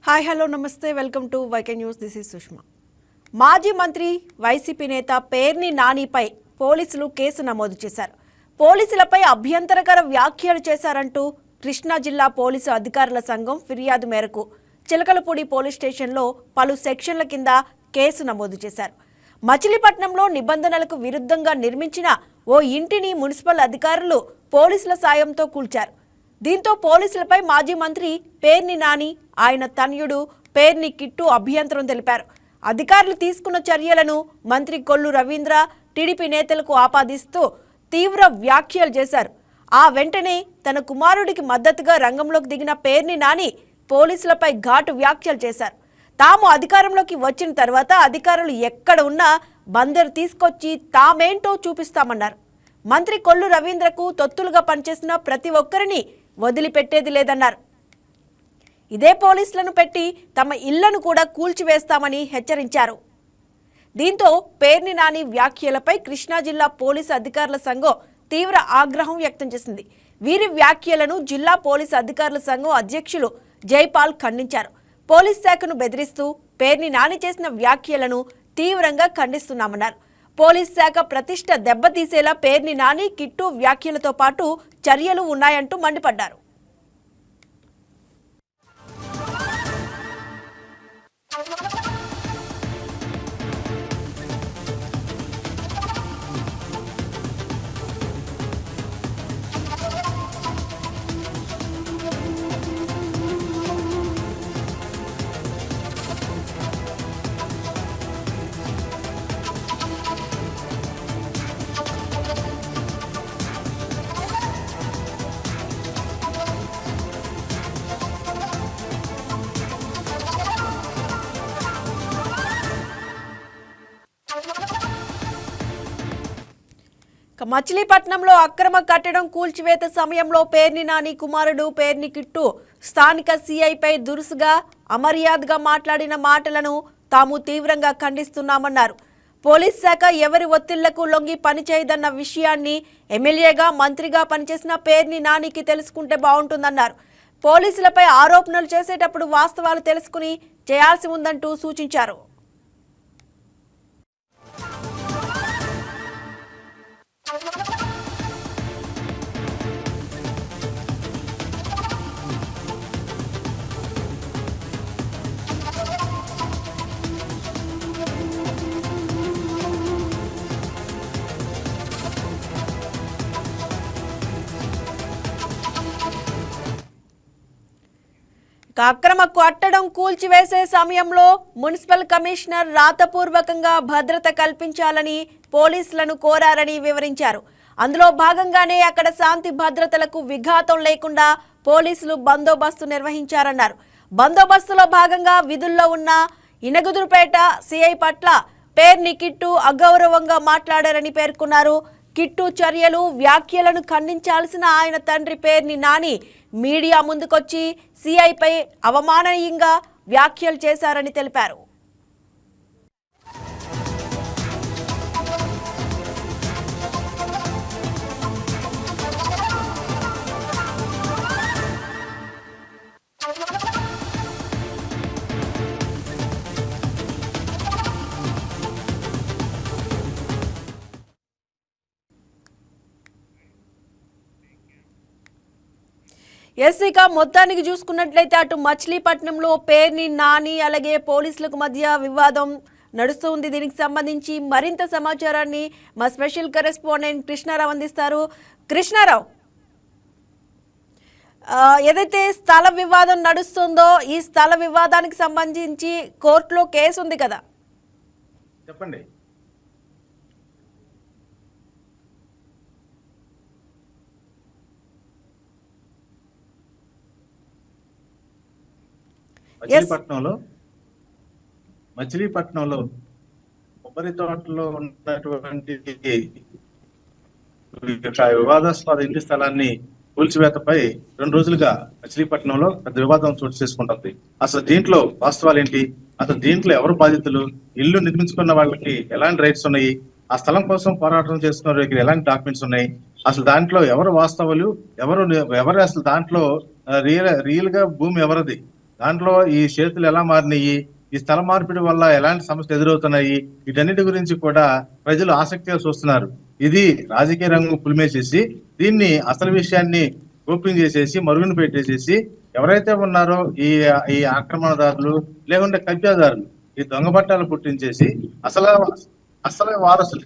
Hi hello నమస్తే welcome to YK news. This is Sushma. మాజీ మంత్రి వైసీపీ నేత పేర్ని నానిపై పోలీసులు కేసు నమోదు చేశారు. పోలీసులపై అభ్యంతరకర వ్యాఖ్యలు చేశారంటూ కృష్ణా జిల్లా పోలీసు అధికారుల సంఘం ఫిర్యాదు మేరకు చిలకలపూడి పోలీస్ స్టేషన్లో పలు సెక్షన్ల కింద కేసు నమోదు చేశారు. మచిలీపట్నంలో నిబంధనలకు విరుద్ధంగా నిర్మించిన ఓ ఇంటిని మున్సిపల్ అధికారులు పోలీసుల సాయంతో కూల్చారు. దీంతో పోలీసులపై మాజీ మంత్రి పేర్ని నాని, ఆయన తనయుడు పేర్ని కిట్టు అభ్యంతరం తెలిపారు. అధికారులు తీసుకున్న చర్యలను మంత్రి కొల్లు రవీంద్ర, టీడీపీ నేతలకు ఆపాదిస్తూ తీవ్ర వ్యాఖ్యలు చేశారు. ఆ వెంటనే తన కుమారుడికి మద్దతుగా రంగంలోకి దిగిన పేర్ని నాని పోలీసులపై ఘాటు వ్యాఖ్యలు చేశారు. తాము అధికారంలోకి వచ్చిన తర్వాత అధికారులు ఎక్కడ ఉన్నా బందరు తీసుకొచ్చి తామేంటో చూపిస్తామన్నారు. మంత్రి కొల్లు రవీంద్రకు తొత్తులుగా పనిచేసిన ప్రతి ఒక్కరిని వదిలిపెట్టేది లేదన్నారు. ఇదే పోలీసులను పెట్టి తమ ఇళ్లను కూడా కూల్చివేస్తామని హెచ్చరించారు. దీంతో పేర్ని నాని వ్యాఖ్యలపై కృష్ణా జిల్లా పోలీసు అధికారుల సంఘం తీవ్ర ఆగ్రహం వ్యక్తం చేసింది. వీరి వ్యాఖ్యలను జిల్లా పోలీసు అధికారుల సంఘం అధ్యక్షులు జైపాల్ ఖండించారు. పోలీస్ శాఖను బెదిరిస్తూ పేర్ని నాని చేసిన వ్యాఖ్యలను తీవ్రంగా ఖండిస్తున్నామన్నారు. పోలీస్ శాఖ ప్రతిష్ట దెబ్బతీసేలా పేర్ని నాని, కిట్టు వ్యాఖ్యలతో పాటు చర్యలు ఉన్నాయంటూ మండిపడ్డారు. మచిలీపట్నంలో అక్రమ కట్టడం కూల్చివేత సమయంలో పేర్ని నాని కుమారుడు పేర్ని కిట్టు స్థానిక సీఐపై దురుసుగా అమర్యాదగా మాట్లాడిన మాటలను తాము తీవ్రంగా ఖండిస్తున్నామన్నారు. పోలీస్ శాఖ ఎవరి ఒత్తిళ్లకు లొంగి పనిచేయదన్న విషయాన్ని ఎమ్మెల్యేగా, మంత్రిగా పనిచేసిన పేర్ని నానికి తెలుసుకుంటే బాగుంటుందన్నారు. పోలీసులపై ఆరోపణలు చేసేటప్పుడు వాస్తవాలు తెలుసుకుని చేయాల్సి ఉందంటూ సూచించారు. అక్రమ కట్టడం కూల్చివేసే సమయంలో మున్సిపల్ కమిషనర్ రాతపూర్వకంగా భద్రత కల్పించాలని పోలీసులను కోరారని వివరించారు. అందులో భాగంగానే అక్కడ శాంతి భద్రతలకు విఘాతం లేకుండా పోలీసులు బందోబస్తు నిర్వహించారన్నారు. బందోబస్తులో భాగంగా విధుల్లో ఉన్న ఇనగుదురుపేట సిఐ పట్ల పేర్ని కిట్టు అగౌరవంగా మాట్లాడారని పేర్కొన్నారు. కిట్టు చర్యలు, వ్యాఖ్యలను ఖండించాల్సిన ఆయన తండ్రి పేర్ని నాని మీడియా ముందుకొచ్చి సిఐపై అవమాననీయంగా వ్యాఖ్యలు చేశారని తెలిపారు. ఇక మొత్తానికి చూసుకున్నట్లయితే అటు మచిలీపట్నంలో పేర్ని నాని అలాగే పోలీసులకు మధ్య వివాదం నడుస్తుంది. దీనికి సంబంధించి మరింత సమాచారాన్ని మా స్పెషల్ కరెస్పాండెంట్ కృష్ణారావు అందిస్తారు. కృష్ణారావు, ఏదైతే స్థల వివాదం నడుస్తుందో ఈ స్థల వివాదానికి సంబంధించి కోర్టులో కేసు ఉంది కదా, చెప్పండి. మచిలీపట్నంలో కొబ్బరి తోటలో ఉన్నటువంటి వివాదాస్పద ఇంటి స్థలాన్ని కూల్చివేతపై 2 రోజులుగా మచిలీపట్నంలో పెద్ద వివాదం చోటు చేసుకుంటుంది. అసలు దీంట్లో వాస్తవాలు ఏంటి, అసలు దీంట్లో ఎవరు బాధితులు, ఇల్లు నిర్మించుకున్న వాళ్ళకి ఎలాంటి రైట్స్ ఉన్నాయి, ఆ స్థలం కోసం పోరాటం చేస్తున్న దగ్గర ఎలాంటి డాక్యుమెంట్స్ ఉన్నాయి, అసలు దాంట్లో ఎవరు వాస్తవులు, ఎవరు అసలు దాంట్లో రియల్ గా భూమి ఎవరిది, దాంట్లో ఈ చేతులు ఎలా మారినాయి, ఈ స్థల మార్పిడి వల్ల ఎలాంటి సమస్యలు ఎదురవుతున్నాయి, వీటన్నిటి గురించి కూడా ప్రజలు ఆసక్తిగా చూస్తున్నారు. ఇది రాజకీయ రంగం పులిమేసేసి దీన్ని అసలు విషయాన్ని ఓపెన్ చేసేసి మరుగున పెట్టేసేసి ఎవరైతే ఉన్నారో ఈ ఈ ఆక్రమణదారులు లేకుంటే కబ్జాదారులు ఈ దొంగ పట్టాలు పుట్టించేసి అసలు వారసులు.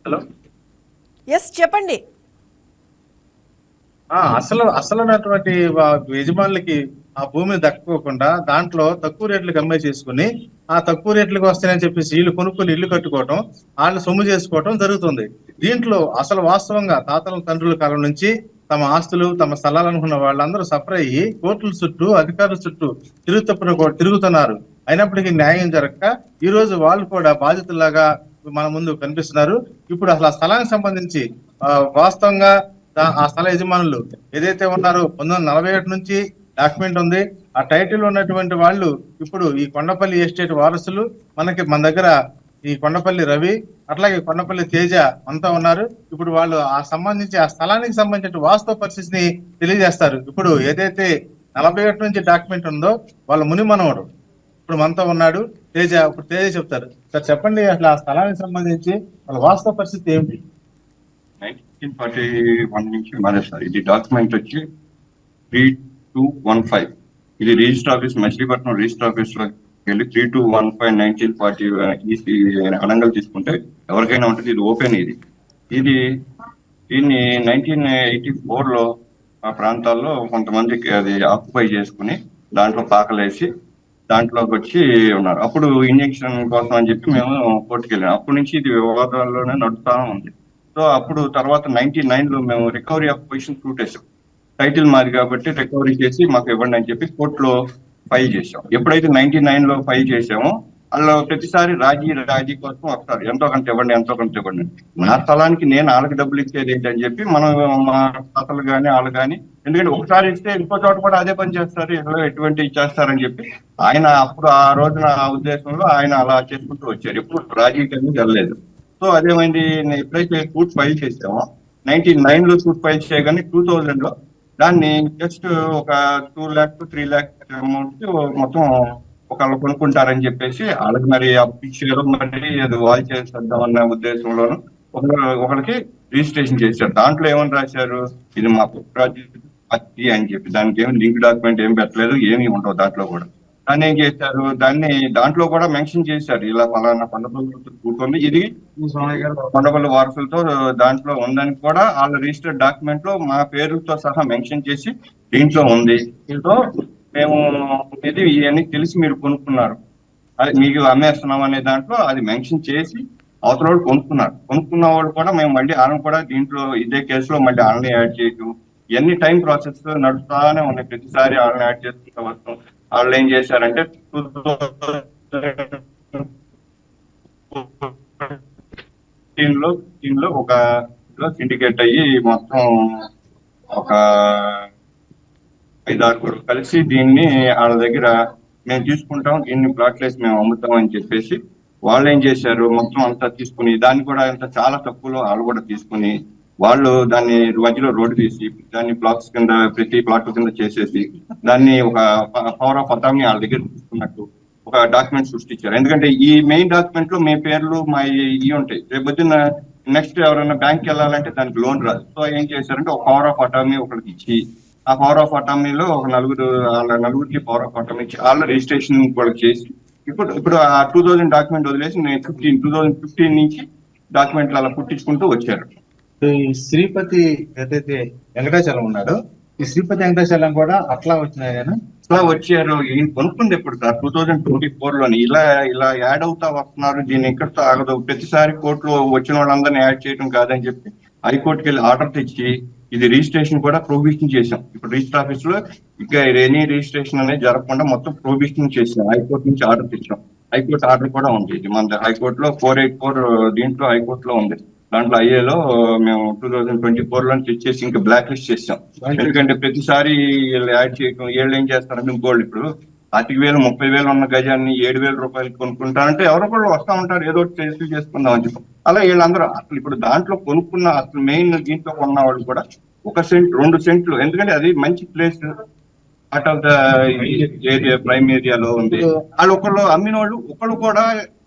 హలో, ఎస్ చెప్పండి. అసలైనటువంటి యజమానులకి ఆ భూమిని దక్కోకుండా దాంట్లో తక్కువ రేట్లకు అమ్మాయి చేసుకుని ఆ తక్కువ రేట్లకు వస్తాయని చెప్పేసి వీళ్ళు కొనుక్కుని ఇల్లు కట్టుకోవటం, వాళ్ళు సొమ్ము చేసుకోవటం జరుగుతుంది. దీంట్లో అసలు వాస్తవంగా తాతల తండ్రుల కాలం నుంచి తమ ఆస్తులు తమ స్థలాలు అనుకున్న వాళ్ళందరూ సఫర్ అయ్యి కోర్టుల చుట్టూ అధికారుల చుట్టూ తిరుగుతున్నారు. అయినప్పటికీ న్యాయం జరగక ఈ రోజు వాళ్ళు కూడా బాధితుల్లాగా మన ముందు కనిపిస్తున్నారు. ఇప్పుడు అసలు ఆ స్థలానికి సంబంధించి వాస్తవంగా ఆ స్థల యజమానులు ఏదైతే ఉన్నారో 1947 నుంచి డాక్యుమెంట్ ఉంది. ఆ టైటిల్ ఉన్నటువంటి వాళ్ళు ఇప్పుడు ఈ కొండపల్లి ఎస్టేట్ వారసులు మన దగ్గర ఈ కొండపల్లి రవి అట్లాగే కొండపల్లి తేజ అంతా ఉన్నారు. ఇప్పుడు వాళ్ళు ఆ స్థలానికి సంబంధించిన వాస్తవ పరిస్థితిని తెలియజేస్తారు. ఇప్పుడు ఏదైతే 41 నుంచి డాక్యుమెంట్ ఉందో వాళ్ళ ముని మనవడు ఇప్పుడు మనతో ఉన్నాడు తేజ. ఇప్పుడు తేజ చెప్తారు. సార్ చెప్పండి, అసలు ఆ స్థలానికి సంబంధించి వాళ్ళ వాస్తవ పరిస్థితి ఏమిటి? 1941 నుంచి మారేస్తారు. ఇది డాక్యుమెంట్ వచ్చి 3215. ఇది register office Machilipatnam register office లో వెళ్ళి 3215 1940 అనంగల్ తీసుకుంటే ఎవరికైనా ఉంటుంది. ఇది ఓపెన్. దీన్ని 1984 లో ఆ ప్రాంతాల్లో కొంతమందికి అది ఆక్యుపై చేసుకుని దాంట్లో పాకలేసి దాంట్లోకి వచ్చి ఉన్నారు. అప్పుడు ఇంజక్షన్ కోసం అని చెప్పి మేము కోర్టుకు వెళ్ళాం. అప్పటి నుంచి ఇది వివాదాల్లోనే నడుస్తా ఉంది. సో అప్పుడు తర్వాత 99 లో మేము రికవరీ ఆఫ్ పొజిషన్ సూట్ వేసాం. టైటిల్ మాది కాబట్టి రికవరీ చేసి మాకు ఇవ్వండి అని చెప్పి కోర్టులో ఫైల్ చేసాం. ఎప్పుడైతే 99 లో ఫైల్ చేసామో అందులో ప్రతిసారి రాజీ కోసం వస్తారు. ఎంతో కొంత ఇవ్వండి. నా స్థలానికి నేను వాళ్ళకి డబ్బులు ఇచ్చేది ఏంటని చెప్పి మనం మా తాతలు కానీ వాళ్ళు కానీ, ఎందుకంటే ఒకసారి ఇస్తే ఇంకో చోట కూడా అదే పని చేస్తారు, ఎటువంటి చేస్తారని చెప్పి ఆయన అప్పుడు ఆ రోజున ఆ ఉద్దేశంలో ఆయన అలా చేసుకుంటూ వచ్చారు. ఎప్పుడు రాజీకి వెళ్ళలేదు. సో అదేమైంది, ఎప్పుడైతే సూట్ ఫైల్ చేసామో 99 లో సూట్ ఫైల్ చేయగానే 2000 లో దాన్ని జస్ట్ ఒక 2 lakhs to 3 lakhs అమౌంట్ మొత్తం ఒకళ్ళు కొనుక్కుంటారని చెప్పేసి వాళ్ళకి మరి అప్పించారు. మరి అది వాళ్ళు చేసేద్దామన్న ఉద్దేశంలోనూ ఒకరికి రిజిస్ట్రేషన్ చేశారు. దాంట్లో ఏమని రాశారు, ఇది మా పుట్రాజీ అని చెప్పి. దానికి ఏమి లింక్ డాక్యుమెంట్ ఏమి పెట్టలేదు, ఏమి ఉండవు దాంట్లో కూడా. దాన్ని ఏం చేశారు, దాంట్లో కూడా మెన్షన్ చేశారు, ఇలా ఫలానా కొండపల్లి కూర్చొని ఇది కొండపల్లి వారసులతో దాంట్లో ఉందని కూడా వాళ్ళ రిజిస్టర్డ్ డాక్యుమెంట్ లో మా పేరుతో సహా మెన్షన్ చేసి దీంట్లో ఉంది. దీంతో మేము ఇది ఇవన్నీ తెలిసి మీరు కొనుక్కున్నారు, అది మీకు అమ్మేస్తున్నాం అనే దాంట్లో అది మెన్షన్ చేసి అవతల వాళ్ళు కొనుక్కున్న వాళ్ళు కూడా మేము మళ్ళీ వాళ్ళని కూడా దీంట్లో ఇదే కేసులో మళ్ళీ వాళ్ళని యాడ్ చేయటం, ఇవన్నీ టైం ప్రాసెస్ నడుస్తానే ఉన్నాయి. ప్రతిసారి వాళ్ళని యాడ్ చేసుకుంటూ వస్తాం. వాళ్ళు ఏం చేశారంటే 2015 ఒక సిండికేట్ అయ్యి మొత్తం ఒక 5-6 కలిసి దీన్ని వాళ్ళ దగ్గర మేము తీసుకుంటాం, దీన్ని ప్లాట్లేసి మేము అమ్ముతాం అని చెప్పేసి వాళ్ళు ఏం చేశారు, మొత్తం అంతా తీసుకుని దాన్ని కూడా చాలా తక్కువలో వాళ్ళు కూడా తీసుకుని వాళ్ళు దాన్ని మధ్యలో రోడ్డు తీసి దాన్ని బ్లాక్స్ కింద ప్రతి ప్లాట్ కింద చేసేసి దాన్ని ఒక పవర్ ఆఫ్ అటార్నీ వాళ్ళ దగ్గర తీసుకున్నట్టు ఒక డాక్యుమెంట్ సృష్టించారు. ఎందుకంటే ఈ మెయిన్ డాక్యుమెంట్ లో మీ పేర్లు మా ఇవి ఉంటాయి. రేపు పొద్దున్న నెక్స్ట్ ఎవరైనా బ్యాంక్కి వెళ్ళాలంటే దానికి లోన్ రాదు. సో ఏం చేశారంటే ఒక పవర్ ఆఫ్ అటార్నీ ఒకరికి ఇచ్చి ఆ పవర్ ఆఫ్ అటార్నీలో ఒక నలుగురికి పవర్ ఆఫ్ అటార్నీ ఇచ్చి వాళ్ళ రిజిస్ట్రేషన్ కూడా చేసి ఇప్పుడు ఆ 2000 డాక్యుమెంట్ వదిలేసి 2015 నుంచి డాక్యుమెంట్లు అలా పుట్టించుకుంటూ వచ్చారు. ఈ శ్రీపతి ఏదైతే వెంకటాచలం ఉన్నాడో ఈ శ్రీపతి వెంకటాచలం కూడా అట్లా వచ్చినాయన వచ్చారు. ఈయన కొనుక్కుంది ఎప్పుడు సార్ 2024 లోని ఇలా యాడ్ అవుతా వస్తున్నారు. దీన్ని ఎక్కడితో ఆగదు. ప్రతిసారి కోర్టులో వచ్చిన వాళ్ళందరినీ యాడ్ చేయడం కాదని చెప్పి హైకోర్టుకి వెళ్ళి ఆర్డర్ తెచ్చి ఇది రిజిస్ట్రేషన్ కూడా ప్రొహిబిషన్ చేశాం. ఇప్పుడు రిజిస్టర్ ఆఫీస్ లో ఇంకా ఎనీ రిజిస్ట్రేషన్ అనేది జరగకుండా మొత్తం ప్రొహిబిషన్ చేసాం. హైకోర్టు నుంచి ఆర్డర్ తెచ్చాం. హైకోర్టు ఆర్డర్ కూడా ఉంది. ఇది మన హైకోర్టులో 484 దీంట్లో హైకోర్టులో ఉంది. దాంట్లో ఐఏలో మేము 2024 లో తెచ్చేసి ఇంకా బ్లాక్ లిస్ట్ చేసాం. ఎందుకంటే ప్రతిసారి వీళ్ళు యాడ్ చేయడం, వీళ్ళు ఏం చేస్తారంటే గోల్డ్ ఇప్పుడు 60,000 30,000 ఉన్న గజాన్ని 7,000 రూపాయలు కొనుక్కుంటారంటే ఎవరో కూడా వస్తా ఉంటారు, ఏదో ఒకటి చేసుకుందాం అని చెప్పి. అలా వీళ్ళందరూ అసలు ఇప్పుడు దాంట్లో కొనుక్కున్న అసలు మెయిన్ దీంట్లో ఉన్న వాళ్ళు కూడా 1 సెంట్ 2 సెంట్లు, ఎందుకంటే అది మంచి place, part of the area, prime ఏరియాలో ఉంది. వాళ్ళు ఒకళ్ళు అమ్మిన ఒకళ్ళు కూడా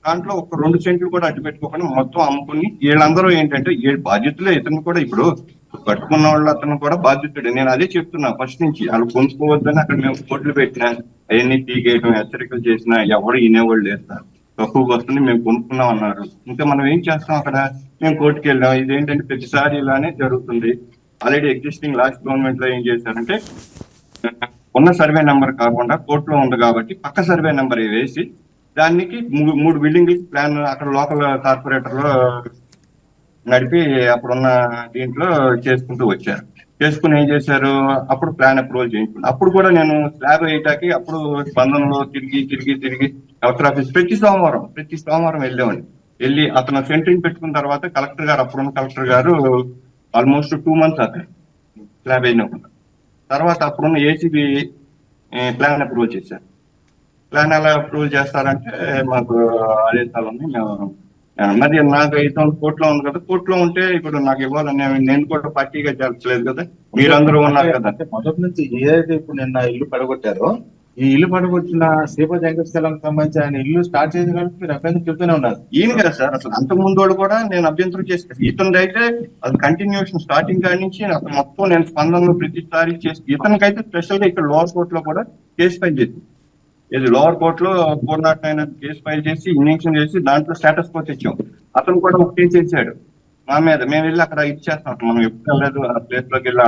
దాంట్లో ఒక 2 సెంట్లు కూడా అడ్డు పెట్టుకోకుండా మొత్తం అమ్ముకుని, వీళ్ళందరూ ఏంటంటే బాధ్యతలే. ఇతను కూడా ఇప్పుడు కట్టుకున్న వాళ్ళు అతను కూడా బాధ్యతుడే. నేను అదే చెప్తున్నా ఫస్ట్ నుంచి. వాళ్ళు కొనుక్కోవద్దని అక్కడ మేము కోట్లు పెట్టినా, అవన్నీ పీకేయటం, హెచ్చరికలు చేసినా ఎవరు వినేవాళ్ళు లేదు సార్. తక్కువకి వస్తుంది, మేము కొనుక్కున్నాం అన్నారు. ఇంకా మనం ఏం చేస్తాం అక్కడ? మేము కోర్టుకు వెళ్ళాం. ఇదేంటంటే ప్రతిసారి ఇలానే జరుగుతుంది. ఆల్రెడీ ఎగ్జిస్టింగ్ లాస్ట్ గవర్నమెంట్ లో ఏం చేశారంటే, ఉన్న సర్వే నెంబర్ కాకుండా కోర్టులో ఉంది కాబట్టి పక్క సర్వే నెంబర్ వేసి దానికి 3 బిల్డింగ్లకి ప్లాన్ అక్కడ లోకల్ కార్పొరేటర్ లో నడిపి అప్పుడున్న దీంట్లో చేసుకుంటూ వచ్చారు. చేసుకుని ఏం చేశారు, అప్పుడు ప్లాన్ అప్రూవల్ చేయించుకున్నాను. అప్పుడు కూడా నేను స్లాబ్ వేయటానికి అప్పుడు స్పందనలో తిరిగి కలెక్టర్ ఆఫీస్ ప్రతి సోమవారం వెళ్ళి అతను సెంటరింగ్ పెట్టుకున్న తర్వాత కలెక్టర్ గారు, అప్పుడున్న కలెక్టర్ గారు ఆల్మోస్ట్ 2 months అతను స్లాబ్ వేయకుండా, తర్వాత అప్పుడున్న ఏసీబీ ప్లాన్ అప్రూవల్ చేశారు. ప్లాన్ ఎలా అప్రూవల్ చేస్తారంటే మాకు ఆదేశాలు ఉన్నాయి. మరి నాకు అయితే కోర్టులో ఉంది కదా, కోర్టులో ఉంటే ఇప్పుడు నాకు ఇవ్వాలని నేను కూడా పార్టీగా చేర్చలేదు కదా, మీరందరూ ఉన్నారు కదా. మొదటి నుంచి ఏదైతే ఇప్పుడు నిన్న ఇల్లు పడగొట్టారో, ఈ ఇల్లు పడగొట్టిన శ్రీపతి వెంకటేశ్వరానికి సంబంధించి ఆయన ఇల్లు స్టార్ట్ చేసిన కాబట్టి మీరు అభ్యంతరం చెప్తూనే ఉన్నారు. ఈయన కదా సార్, అసలు అంత ముందు వాళ్ళు కూడా నేను అభ్యంతరం చేస్తాను. ఇతనిది అయితే అది కంటిన్యూషన్ స్టార్టింగ్ కాడి నుంచి అసలు మొత్తం నేను స్పందనలో ప్రతిసారి చేసి, ఇతనికైతే స్పెషల్ గా ఇక్కడ లోవర్ కోర్ట్ లో కూడా కేసు ఫైల్ చేసి, ఇది లోవర్ కోర్ట్ లో 409 కేసు ఫైల్ చేసి ఇంజక్షన్ చేసి దాంట్లో స్టేటస్ కో తెచ్చాం. అతను కూడా ఒక కేసు వేసాడు మా మీద. మేము వెళ్ళి అక్కడ ఇచ్చేస్తాం, మనం ఎప్పుడు వెళ్ళలేదు ఆ ప్లేస్ లోకి వెళ్ళి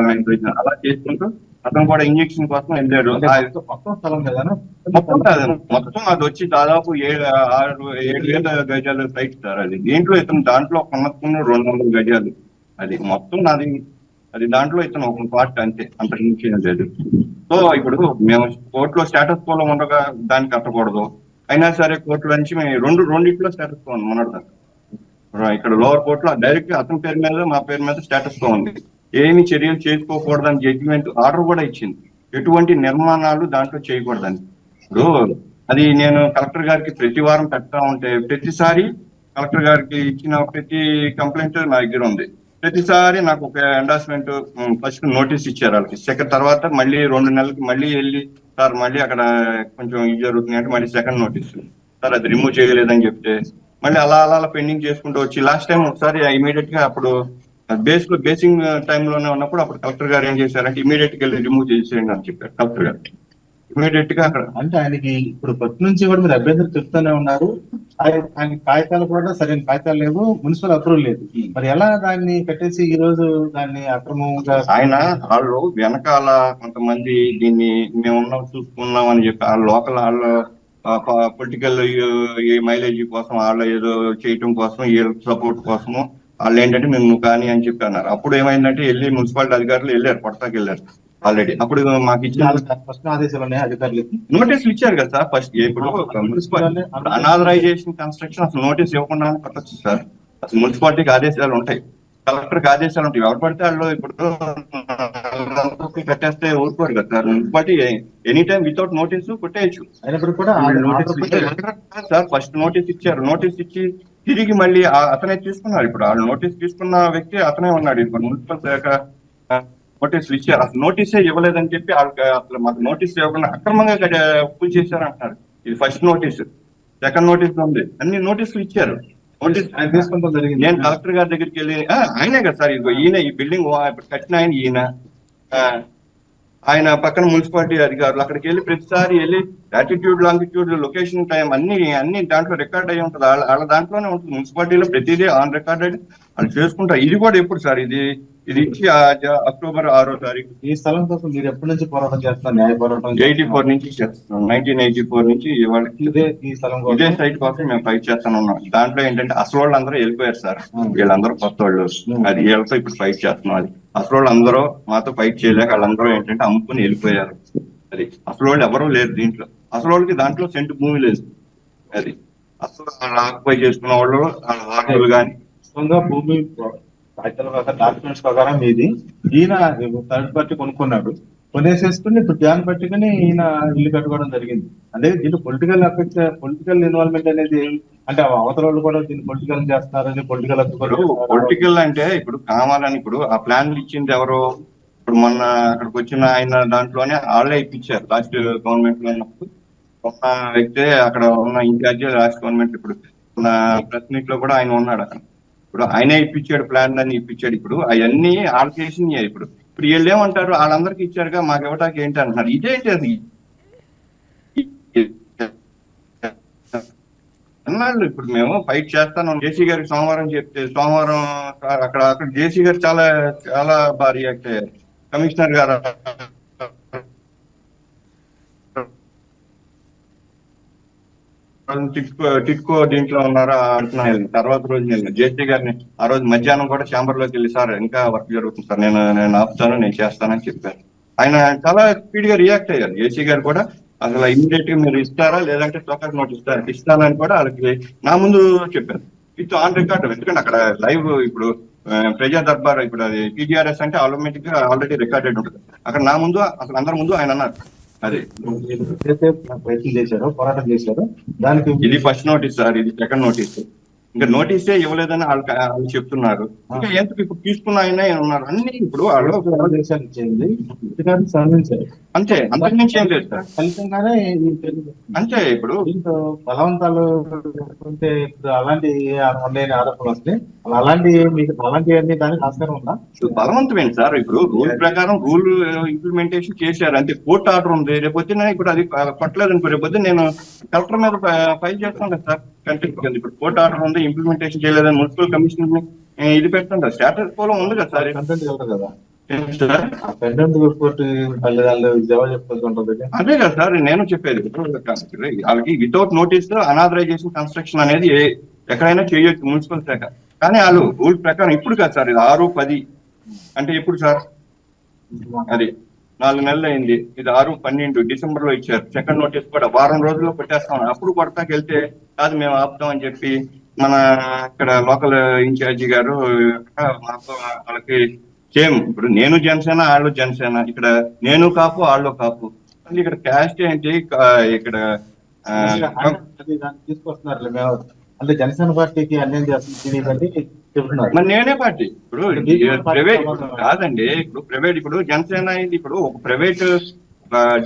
అలా చేసుకుంటూ అతను కూడా ఇంజక్షన్ కోసం వెళ్ళాడు. మొత్తం స్థలం కదా, మొత్తం అది వచ్చి దాదాపు 7,000 గజాలు సైట్ సార్. అది దీంట్లో ఇతను దాంట్లో కొనుక్కున్న 200 గజాలు. అది మొత్తం నాది. అది దాంట్లో ఇతను ఒక పార్ట్ అంతే, అంత నుంచి లేదు. సో ఇప్పుడు మేము కోర్టులో స్టేటస్ కోలో ఉండగా దానికి కట్టకూడదు. అయినా సరే కోర్టులో నుంచి మేము రెండిట్లో స్టేటస్ కో ఉంది మొన్నటి. ఇక్కడ లోవర్ కోర్టులో డైరెక్ట్ అతని పేరు మీద మా పేరు మీద స్టేటస్ కో ఉంది. ఏమి చర్యలు చేసుకోకూడదని జడ్జిమెంట్ ఆర్డర్ కూడా ఇచ్చింది, ఎటువంటి నిర్మాణాలు దాంట్లో చేయకూడదని. ఇప్పుడు అది నేను కలెక్టర్ గారికి ప్రతి వారం పెడతా ఉంటే ప్రతిసారి కలెక్టర్ గారికి ఇచ్చిన ప్రతి కంప్లైంట్ నా దగ్గర ఉంది. ప్రతిసారి నాకు ఒక ఎండార్స్మెంట్ ఫస్ట్ నోటీస్ ఇచ్చారు వాళ్ళకి. తర్వాత మళ్ళీ 2 నెలలకి మళ్ళీ వెళ్ళి సార్ మళ్ళీ అక్కడ కొంచెం ఇది జరుగుతుంది అంటే మళ్ళీ సెకండ్ నోటీస్, సార్ అది రిమూవ్ చేయలేదని చెప్తే మళ్ళీ అలా పెండింగ్ చేసుకుంటూ వచ్చి లాస్ట్ టైం ఒకసారి ఇమీడియట్ గా అప్పుడు బేసింగ్ టైంలోనే ఉన్నప్పుడు అప్పుడు కలెక్టర్ గారు ఏం చేశారంటే ఇమీడియట్ గా రిమూవ్ చేసేయండి అని చెప్పారు కలెక్టర్ గారు. ఇమీడియట్ గా అక్కడ అంటే ఆయనకి ఇప్పుడు ఫస్ట్ నుంచి కూడా మీరు అభ్యంతరం చెప్తూనే ఉన్నారు. ఆయన కాగితాలు కూడా సరైన కాగితాలు లేవు, మున్సిపల్ అప్రూవల్ లేదు. మరి ఎలా దాన్ని కట్టేసి ఈ రోజు దాన్ని అక్రమంగా ఆయన వాళ్ళు వెనకాల కొంతమంది దీన్ని మేము చూసుకున్నాం అని చెప్పి ఆ లోకల్ వాళ్ళు పొలిటికల్ మైలేజ్ కోసం వాళ్ళు ఏదో చేయటం కోసం వీళ్ళ సపోర్ట్ కోసము వాళ్ళు ఏంటంటే మేము కానీ అని చెప్పి అన్నారు. అప్పుడు ఏమైందంటే వెళ్ళి మున్సిపాలిటీ అధికారులు వెళ్ళారు, కొడతాకి వెళ్ళారు ఆల్రెడీ. అప్పుడు మాకు ఇచ్చిన ఫస్ట్ ఆదేశాలు ఉన్నాయి అధికారులకి, నోటీసులు ఇచ్చారు కదా సార్. ఫస్ట్ ఇప్పుడు మున్సిపాలిటీ అనాథరైజేషన్ కన్స్ట్రక్షన్ అసలు నోటీస్ ఇవ్వకుండా కట్టొచ్చు సార్. అసలు మున్సిపాలిటీకి ఆదేశాలు ఉంటాయి, కలెక్టర్కి ఆదేశాలు ఉంటాయి. ఎవరు పడితే వాళ్ళు ఇప్పుడు కట్టేస్తే ఊరుకోరు కదా sir. Municipality any time without notice కొట్టేయచ్చు. అయినప్పుడు కూడా సార్ ఫస్ట్ నోటీస్ ఇచ్చారు, నోటీస్ ఇచ్చి తిరిగి మళ్ళీ అతనే తీసుకున్నారు. ఇప్పుడు వాళ్ళు నోటీస్ తీసుకున్న వ్యక్తి అతనే ఉన్నాడు. ఇప్పుడు మున్సిపల్ శాఖ నోటీసులు ఇచ్చారు, అసలు నోటీసే ఇవ్వలేదని చెప్పి అసలు మాకు నోటీస్ ఇవ్వకుండా అక్రమంగా పూజ చేశారు అంటున్నారు. ఇది ఫస్ట్ నోటీసు. సెకండ్ నోటీస్ ఉంది, అన్ని నోటీసులు ఇచ్చారు. నోటీస్ తీసుకుంటాం జరిగింది. నేను కలెక్టర్ గారి దగ్గరికి వెళ్ళి ఆయనే కదా సార్ ఈయన ఈ బిల్డింగ్ కట్టిన ఈయన ఆయన పక్కన మున్సిపాలిటీ అధికారులు అక్కడికి వెళ్ళి ప్రతిసారి వెళ్ళి యాటిట్యూడ్ లాంగిట్యూడ్ లొకేషన్ టైం అన్ని దాంట్లో రికార్డ్ అయ్యి ఉంటుంది. వాళ్ళ దాంట్లోనే ఉంటుంది. మున్సిపాలిటీలో ప్రతిదీ ఆన్ రికార్డెడ్ వాళ్ళు చేసుకుంటారు. ఇది కూడా ఎప్పుడు సార్ ఇది ఇచ్చి అక్టోబర్ 6వ తారీఖు. ఈ స్థలం కోసం మీరు ఎప్పటి నుంచి పోరాటం చేస్తున్నారు? న్యాయ పోరాటం 84 నుంచి చేస్తున్నాం. 1984 నుంచి వాళ్ళకి ఈ స్థలం ఇదే సైట్ కోసం మేము ఫైట్ చేస్తాను ఉన్నాం. దాంట్లో ఏంటంటే అసలు వాళ్ళు అందరూ వెళ్ళిపోయారు సార్, వీళ్ళందరూ కొత్త వాళ్ళు. అది వీళ్ళతో ఇప్పుడు ఫైట్ చేస్తున్నాం. అది అసలు వాళ్ళు అందరూ మాతో ఫైట్ చేయలేక వాళ్ళందరూ ఏంటంటే అమ్ముకుని వెళ్ళిపోయారు. అది అసలు వాళ్ళు ఎవరూ లేరు దీంట్లో. అసలు వాళ్ళకి దాంట్లో సెంటు భూమి లేదు. అది అసలు ఆక్యుపై చేసుకున్న వాళ్ళు వాళ్ళు కానీ భూమి డాక్యుమెంట్స్ ప్రకారం మీది. ఈయన థర్డ్ పార్టీ కొనుక్కున్నాడు, కొనేసేసుకుని ఇప్పుడు ధ్యానం పట్టుకుని ఈయన ఇల్లు కట్టుకోవడం జరిగింది. అంటే దీంట్లో పొలిటికల్ ఇన్వాల్వ్మెంట్ అనేది అంటే అవతల వాళ్ళు కూడా దీన్ని పొలిటికల్ చేస్తున్నారని పొలిటికల్ అంటే ఇప్పుడు కావాలని ఇప్పుడు ఆ ప్లాన్లు ఇచ్చింది ఎవరు? ఇప్పుడు మొన్న అక్కడికి వచ్చిన ఆయన దాంట్లోనే వాళ్ళే ఇప్పించారు లాస్ట్ గవర్నమెంట్ లో ఉన్నప్పుడు. ఉన్న వ్యక్తే అక్కడ ఉన్న ఇన్ఛార్జ్ లాస్ట్ గవర్నమెంట్. ఇప్పుడు ఉన్న ప్రెస్ మీట్ లో కూడా ఆయన ఉన్నాడు అక్కడ. ఇప్పుడు ఆయనే ఇప్పించాడు, ప్లాన్ అని ఇప్పించాడు. ఇప్పుడు అవన్నీ వాళ్ళు చేసినాయి. ఇప్పుడు ఇప్పుడు వీళ్ళు ఏమంటారు, వాళ్ళందరికీ ఇచ్చారుగా మాకు ఇవ్వటానికి ఏంటి అంటున్నారు. ఇదేంటి అది అన్నాళ్ళు. ఇప్పుడు మేము ఫైట్ చేస్తాను జేసీ గారికి సోమవారం చెప్తే, సోమవారం అక్కడ జేసీ గారు చాలా చాలా బాగా రియాక్ట్ అయ్యారు. కమిషనర్ గారు టిట్కో దీంట్లో ఉన్నారా అంటున్నాను. తర్వాత రోజు నేను జేసీ గారిని ఆ రోజు మధ్యాహ్నం కూడా ఛాంబర్ లోకి వెళ్ళి, సార్ ఇంకా వర్క్ జరుగుతుంది సార్, నేను ఆపుతాను, నేను చేస్తానని చెప్పారు. ఆయన చాలా స్పీడ్ గా రియాక్ట్ అయ్యారు. జేసీ గారు కూడా అసలు ఇమ్మీడియట్ గా మీరు ఇస్తారా లేదంటే టోకన్ నోట్ ఇస్తానని కూడా వాళ్ళకి నా ముందు చెప్పారు. With on record. ఎందుకంటే అక్కడ లైవ్ ఇప్పుడు ప్రజా దర్బార్, ఇప్పుడు అది టీజీఆర్ఎస్ అంటే ఆటోమేటిక్ గా ఆల్రెడీ రికార్డెడ్ ఉంటుంది. అక్కడ నా ముందు అసలు అందరి ముందు ఆయన అన్నారు అదే ప్రయత్నం చేశారు, పోరాటం చేశారు. దానికి ఇది ఫస్ట్ నోటీస్ సార్, ఇది సెకండ్ నోటీస్. ఇంకా నోటీసే ఇవ్వలేదని వాళ్ళు చెప్తున్నారు. ఇంకా ఎందుకు ఇప్పుడు తీసుకున్న ఆయన ఉన్నారు అన్ని. ఇప్పుడు వాళ్ళు దేశాలు ఇచ్చేది సాధించారు అంతే, అంతకుమించి ఏం లేదు సార్. ఫలితంగానే అంతే. ఇప్పుడు దీంట్లో బలవంతాలు ఉంటే ఇప్పుడు అలాంటి ఉండేని ఆరోపణలు వస్తే అలాంటి మీకు అలాంటివన్నీ దానికి ఆస్కారం ఉందా? బలవంతమేంటి సార్. ఇప్పుడు రూల్ ప్రకారం రూల్ ఇంప్లిమెంటేషన్ చేశారు అంతే. కోర్టు ఆర్డర్ ఉంది. రేపొద్దున ఇప్పుడు అది పట్టలేదు అనుకో, రేపొద్దు నేను కలెక్టర్ మీద ఫైల్ చేస్తాను కదా సార్ కంటెంప్ట్ కింద. ఇప్పుడు కోర్టు ఆర్డర్ ఉంది, ఇంప్లిమెంటేషన్ చేయలేదని మున్సిపల్ కమిషనర్ ని ఇది పెడతాం కదా. స్టాటస్ కోలం ఉంది కదా సార్. కంటెంట్ వెళ్తారు కదా కంటెంట్ కోర్టు జవాబు చెప్పుకుంటుంది. అదే కదా సార్ నేను చెప్పేది. వాళ్ళకి వితౌట్ నోటీస్ అనాథరైజేషన్ కన్స్ట్రక్షన్ అనేది ఎక్కడైనా చేయొచ్చు మున్సిపల్ శాఖ. కానీ వాళ్ళు రూల్ ప్రకారం ఇప్పుడు కాదు సార్, ఇది 6/10 అంటే ఎప్పుడు సార్, అది 4 నెలలు అయింది. ఇది 6/12 డిసెంబర్ లో ఇచ్చారు. సెకండ్ నోటీస్ కూడా వారం రోజుల్లో కొట్టేస్తాం. అప్పుడు కొడతాకి వెళ్తే కాదు మేము ఆపుతాం అని చెప్పి మన ఇక్కడ లోకల్ ఇన్ఛార్జి గారు మాకు వాళ్ళకి సేమ్. ఇప్పుడు నేను జనసేన, వాళ్ళు జనసేన. ఇక్కడ నేను కాపు, వాళ్ళు కాపు. ఇక్కడ క్యాస్ట్ ఏంటి, ఇక్కడ తీసుకొస్తున్నారు అంటే జనసేన పార్టీకి అన్యాయం చేస్తుంది చెప్తున్నారు. మరి నేనే పార్టీ. ఇప్పుడు ప్రైవేట్ కాదండి. ఇప్పుడు ప్రైవేట్, ఇప్పుడు జనసేన ఇది ఇప్పుడు ఒక ప్రైవేట్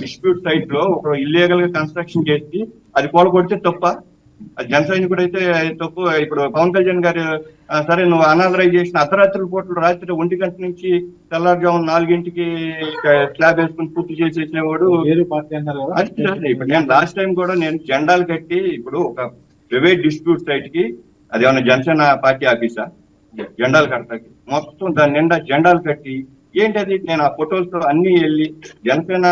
డిస్ప్యూట్ సైట్ లో ఒక ఇల్లీగల్ గా కన్స్ట్రక్షన్ చేసి అది కొడితే తప్ప? జనసైనికుడు కూడా అయితే తప్పు. ఇప్పుడు పవన్ కళ్యాణ్ గారు సరే నువ్వు అనాథరైజేషన్ అర్ధరాత్రుల పూటలు రాత్రి 1 గంట నుంచి తెల్లారుజాము 4ంటికి స్లాబ్ వేసుకుని పూర్తి చేసేసినవాడు. ఇప్పుడు నేను లాస్ట్ టైం కూడా నేను జెండాలు కట్టి, ఇప్పుడు ఒక ప్రైవేట్ డిస్ప్యూట్ సైట్ కి అది ఏమన్నా జనసేన పార్టీ ఆఫీసా, జెండాలు కడతాకి మొత్తం దాని నిండా జెండాలు కట్టి ఏంటది, నేను ఆ ఫోటోలతో అన్ని వెళ్ళి జనసేన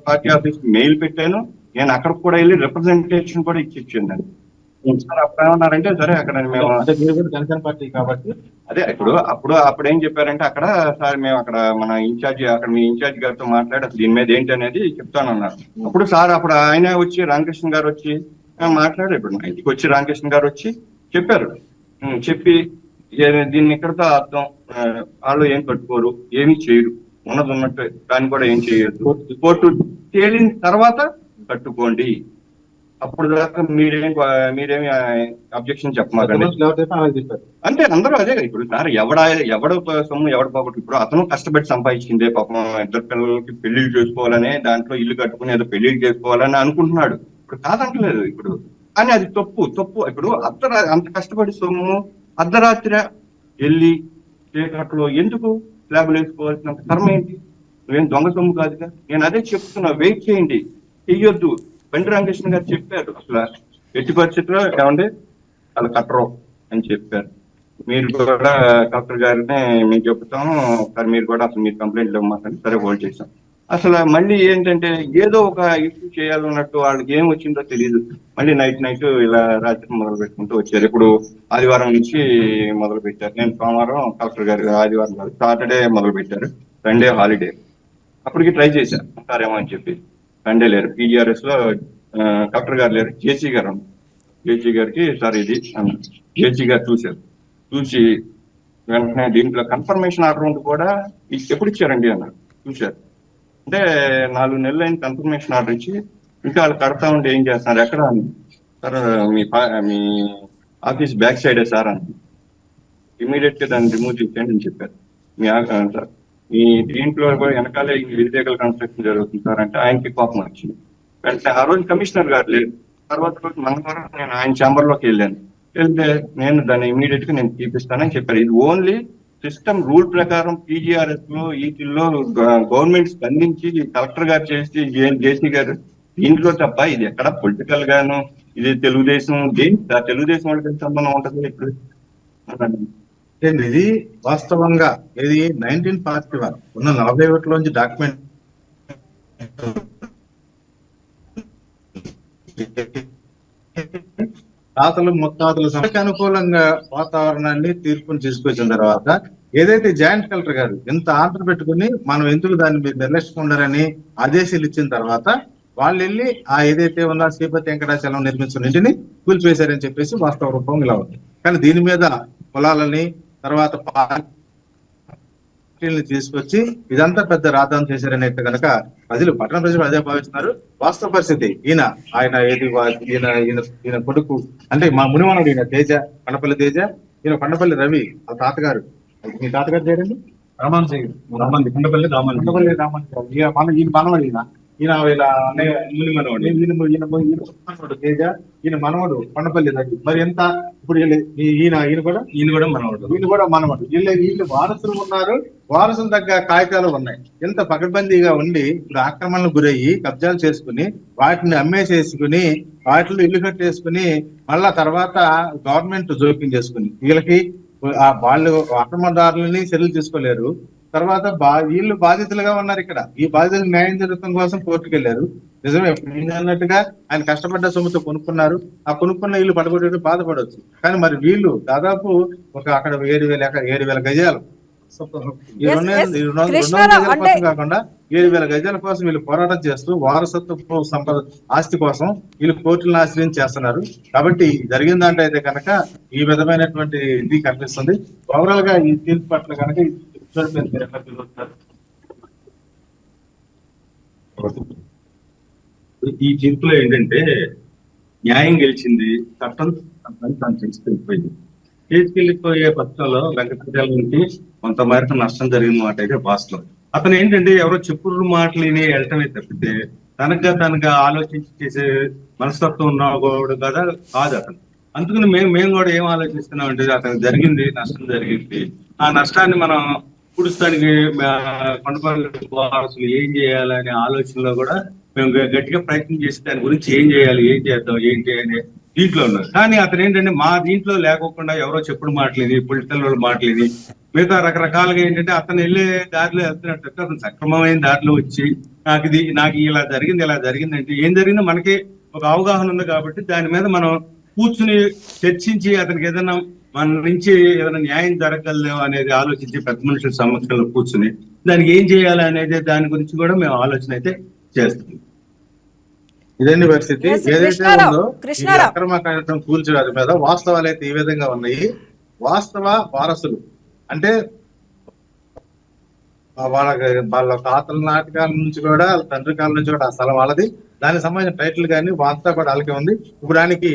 పార్టీ ఆఫీస్ మెయిల్ పెట్టాను. నేను అక్కడికి కూడా వెళ్ళి రిప్రజెంటేషన్ కూడా ఇచ్చిందండి. సార్ అప్పుడు ఏమన్నారంటే సరే అక్కడ మేము జనసేన పార్టీ కాబట్టి అదే అప్పుడు ఏం చెప్పారంటే అక్కడ సార్ మేము అక్కడ మన ఇన్ఛార్జి అక్కడ మీ ఇన్ఛార్జి గారితో మాట్లాడి అసలు దీని మీద ఏంటి అనేది చెప్తానన్నారు. అప్పుడు సార్ అప్పుడు ఆయన వచ్చి రామకృష్ణ గారు వచ్చి మాట్లాడారు. ఇప్పుడు మా ఇంటికి వచ్చి రామకృష్ణ గారు వచ్చి చెప్పారు. చెప్పి దీన్ని ఇక్కడతో అర్థం, వాళ్ళు ఏం కట్టుకోరు, ఏమీ చేయరు, ఉన్నది ఉన్నట్టు దాన్ని కూడా ఏం చేయొద్దు, కోర్టు తేలిన తర్వాత కట్టుకోండి, అప్పుడు దాకా మీరేమి అబ్జెక్షన్ చెప్పమాకండి అంటే అందరూ అదే. ఇప్పుడు సార్ ఎవడ సొమ్ము ఎవడ పోగొట్టు. ఇప్పుడు అతను కష్టపడి సంపాదించిందే పాపం. 2 పిల్లలకి పెళ్లిళ్ళు చేసుకోవాలనే దాంట్లో ఇల్లు కట్టుకుని ఏదో పెళ్లిళ్ళు చేసుకోవాలని అనుకుంటున్నాడు. ఇప్పుడు కాదంటలేదు. ఇప్పుడు కానీ అది తప్పు. ఇప్పుడు అంత కష్టపడి సొమ్ము అర్ధరాత్రి వెళ్ళి చీకట్లో ఎందుకు స్లాబులు వేసుకోవాల్సినంత కర్మ ఏంటి? నువ్వేం దొంగ సొమ్ము కాదుగా. నేను అదే చెప్తున్నా, వెయిట్ చేయండి, చెయ్యొద్దు. బండి రామకృష్ణ గారు చెప్పారు అసలు ఎట్టి పరిస్థితుల్లో ఏమండి అలా కట్టరు అని చెప్పారు. మీరు కూడా కలెక్టర్ గారిని మేము చెప్తాము సార్, మీరు కూడా అసలు మీరు కంప్లైంట్ ఇవ్వమాకండి. సరే హోల్డ్ చేశాం. అసలు మళ్ళీ ఏంటంటే ఏదో ఒక ఇష్యూ చేయాలన్నట్టు వాళ్ళకి ఏం వచ్చిందో తెలియదు. మళ్ళీ నైట్ ఇలా రాత్రి మొదలు పెట్టుకుంటూ వచ్చారు. ఇప్పుడు ఆదివారం నుంచి మొదలు పెట్టారు. నేను సోమవారం, కలెక్టర్ గారు ఆదివారం కాదు సాటర్డే మొదలు పెట్టారు. Sunday holiday. అప్పటికి ట్రై చేశారు సారేమో అని చెప్పి. సండే లేరు, పీజీఆర్ఎస్ లో కలెక్టర్ గారు లేరు, జేసీ గారు. జేసీ గారికి సార్ ఇది అన్నారు. జేసీ గారు చూశారు. చూసి వెంటనే దీంట్లో కన్ఫర్మేషన్ ఆర్డర్ ఉండి కూడా ఎప్పుడు ఇచ్చారండి అన్నారు. చూశారు. అంటే 4 నెలలు అయిన కన్ఫర్మేషన్ ఆర్డర్ ఇచ్చి ఇంకా వాళ్ళు కడతా ఉంటే ఏం చేస్తున్నారు ఎక్కడ అని. సార్ మీ ఆఫీస్ బ్యాక్ సైడే సార్ అని. ఇమీడియట్ గా దాన్ని రిమూవ్ చేసేయండి అని చెప్పారు. మీ ఈ దీంట్లో కూడా వెనకాలే ఈ ఇల్లీగల్ కన్స్ట్రక్షన్ జరుగుతుంది సార్ అంటే ఆయనకి కోపం వచ్చింది. వెంటనే ఆ రోజు కమిషనర్ గారు లేదు, తర్వాత రోజు మంగళవారం నేను ఆయన ఛాంబర్ లోకి వెళ్తే నేను దాన్ని ఇమీడియట్ గా నేను తీపిస్తానని చెప్పారు. ఇది ఓన్లీ సిస్టమ్ రూల్ ప్రకారం పీజీఆర్ఎస్ లో వీటిల్లో గవర్నమెంట్ స్పందించి కలెక్టర్ గారు చేసి జేసీ గారు దీంట్లో తప్ప ఇది ఎక్కడ పొలిటికల్ గాను ఇది తెలుగుదేశం తెలుగుదేశం వాళ్ళకి సంబంధం ఉంటుంది ఇప్పుడు. ఇది వాస్తవంగా ఇది 1941 ఉన్న 41లోంచి డాక్యుమెంట్ తాతలు ముత్తాతలు సభకి అనుకూలంగా వాతావరణాన్ని తీర్పుని తీసుకొచ్చిన తర్వాత ఏదైతే జాయింట్ కలెక్టర్ గారు ఎంత ఆర్డర్ పెట్టుకుని మనం ఎందుకు దాన్ని మీరు నిర్లక్ష్యకుండారని ఆదేశాలు ఇచ్చిన తర్వాత వాళ్ళు వెళ్ళి ఆ ఏదైతే ఉన్న శ్రీపతి వెంకటాచలం నిర్మించిన ఇంటిని కూల్చివేశారని చెప్పేసి వాస్తవ రూపం ఇలా ఉంది. కానీ దీని మీద పొలాలని తర్వాత పార్టీని తీసుకొచ్చి ఇదంతా పెద్ద రాద్ధాంతం చేశారని అయితే కనుక పట్టణ ప్రజలు అదే భావిస్తున్నారు. వాస్తవ పరిస్థితి ఈయన కొడుకు అంటే మా మునిమనుడు ఈయన తేజ, కొండపల్లి తేజ, ఈయన కొండపల్లి రవి ఆ తాతగారు. మీ తాతగారు చేయడండి కొండపల్లి రామన్ ఈయన మనవడు ఈయన వీళ్ళ అన్నయ్య ముని మనవడు ఈయన తేజ, ఈయన మనవడు కొండపల్లి రవి. మరి ఎంత ఇప్పుడు ఈయన కూడా మనవడు వీళ్ళు వారసులు ఉన్నారు, వారసుల దగ్గర కాగితాలు ఉన్నాయి. ఎంత పకడ్బందీగా ఉండి ఇప్పుడు ఆక్రమణలకు గురయ్యి కబ్జాలు చేసుకుని వాటిని అమ్మేసేసుకుని వాటిలో ఇల్లు కట్టేసుకుని మళ్ళా తర్వాత గవర్నమెంట్ జోక్యం చేసుకుని వీళ్ళకి వాళ్ళు అక్రమదారులని చర్యలు తీసుకోలేరు. తర్వాత వీళ్ళు బాధితులుగా ఉన్నారు. ఇక్కడ ఈ బాధితులకు న్యాయం జరగడం కోసం కోర్టుకు వెళ్ళారు. నిజమే అన్నట్టుగా ఆయన కష్టపడ్డ సొమ్ముతో కొనుక్కున్నారు. ఆ కొనుక్కున్న ఇల్లు పడగొట్టే బాధపడవచ్చు. కానీ మరి వీళ్ళు దాదాపు అక్కడ 7,000 గజాలు కాకుండా 7,000 గజాల కోసం వీళ్ళు పోరాటం చేస్తూ వారసత్వ సంపద ఆస్తి కోసం వీళ్ళు కోర్టులను ఆశ్రయం చేస్తున్నారు. కాబట్టి జరిగిన దాంట్లో అయితే కనుక ఈ విధమైనటువంటి ఇది కనిపిస్తుంది. ఓవరాల్ గా ఈ తీర్పు పట్ల కనుక ఈ తీర్పులో ఏంటంటే న్యాయం గెలిచింది, చట్టం తను తీసుకెళ్లిపోయే పక్షంలో వెంకటేశ్వర నుంచి కొంత మేరకు నష్టం జరిగిన మాట అయితే వాస్తవం. అతను ఏంటంటే ఎవరో చెప్పుడు మాటలు వెళ్ళటమే తప్పితే తనగా ఆలోచించి చేసే మనస్తత్వం ఉన్నవాడు కదా కాదు అతను. అందుకని మేము కూడా ఏం ఆలోచిస్తున్నాం అంటే అతనికి జరిగింది నష్టం జరిగింది, ఆ నష్టాన్ని మనం పుడుస్తానికి కొండపల్లి వారసులు ఏం చేయాలనే ఆలోచనలో కూడా మేము గట్టిగా ప్రయత్నం చేసి దాని గురించి ఏం చేయాలి, ఏం చేద్దాం, ఏంటి అనే దీంట్లో ఉన్నారు. కానీ అతను ఏంటంటే మా దీంట్లో లేకోకుండా ఎవరో చెప్పుడు మాటలేని పొలిటికల్ వాళ్ళు మాటలేని మిగతా రకరకాలుగా ఏంటంటే అతను వెళ్ళే దారిలో వెళ్తున్నట్టు అతను సక్రమమైన దారిలో వచ్చి నాకు ఇలా జరిగిందంటే ఏం జరిగిందో మనకి ఒక అవగాహన ఉంది. కాబట్టి దాని మీద మనం కూర్చుని చర్చించి అతనికి ఏదైనా మన నుంచి ఏదైనా న్యాయం జరగగలదేమో అనేది ఆలోచించి పెద్ద మనుషుల సమక్షంలో కూర్చుని దానికి ఏం చేయాలి అనేది దాని గురించి కూడా మేము ఆలోచన అయితే చేస్తాం. ఇదండి పరిస్థితి. ఏదైతే ఉందో అక్రమ కార్యక్రమం కూల్చడాది మీద వాస్తవాలు అయితే ఈ విధంగా ఉన్నాయి. వాస్తవ వారసులు అంటే వాళ్ళ తాతల నాటకాల నుంచి కూడా తండ్రి కాలం నుంచి కూడా ఆ స్థలం వాళ్ళది. దానికి సంబంధించిన టైటిల్ కానీ వార్త కూడా వాళ్ళకే ఉంది. ఇప్పుడు దానికి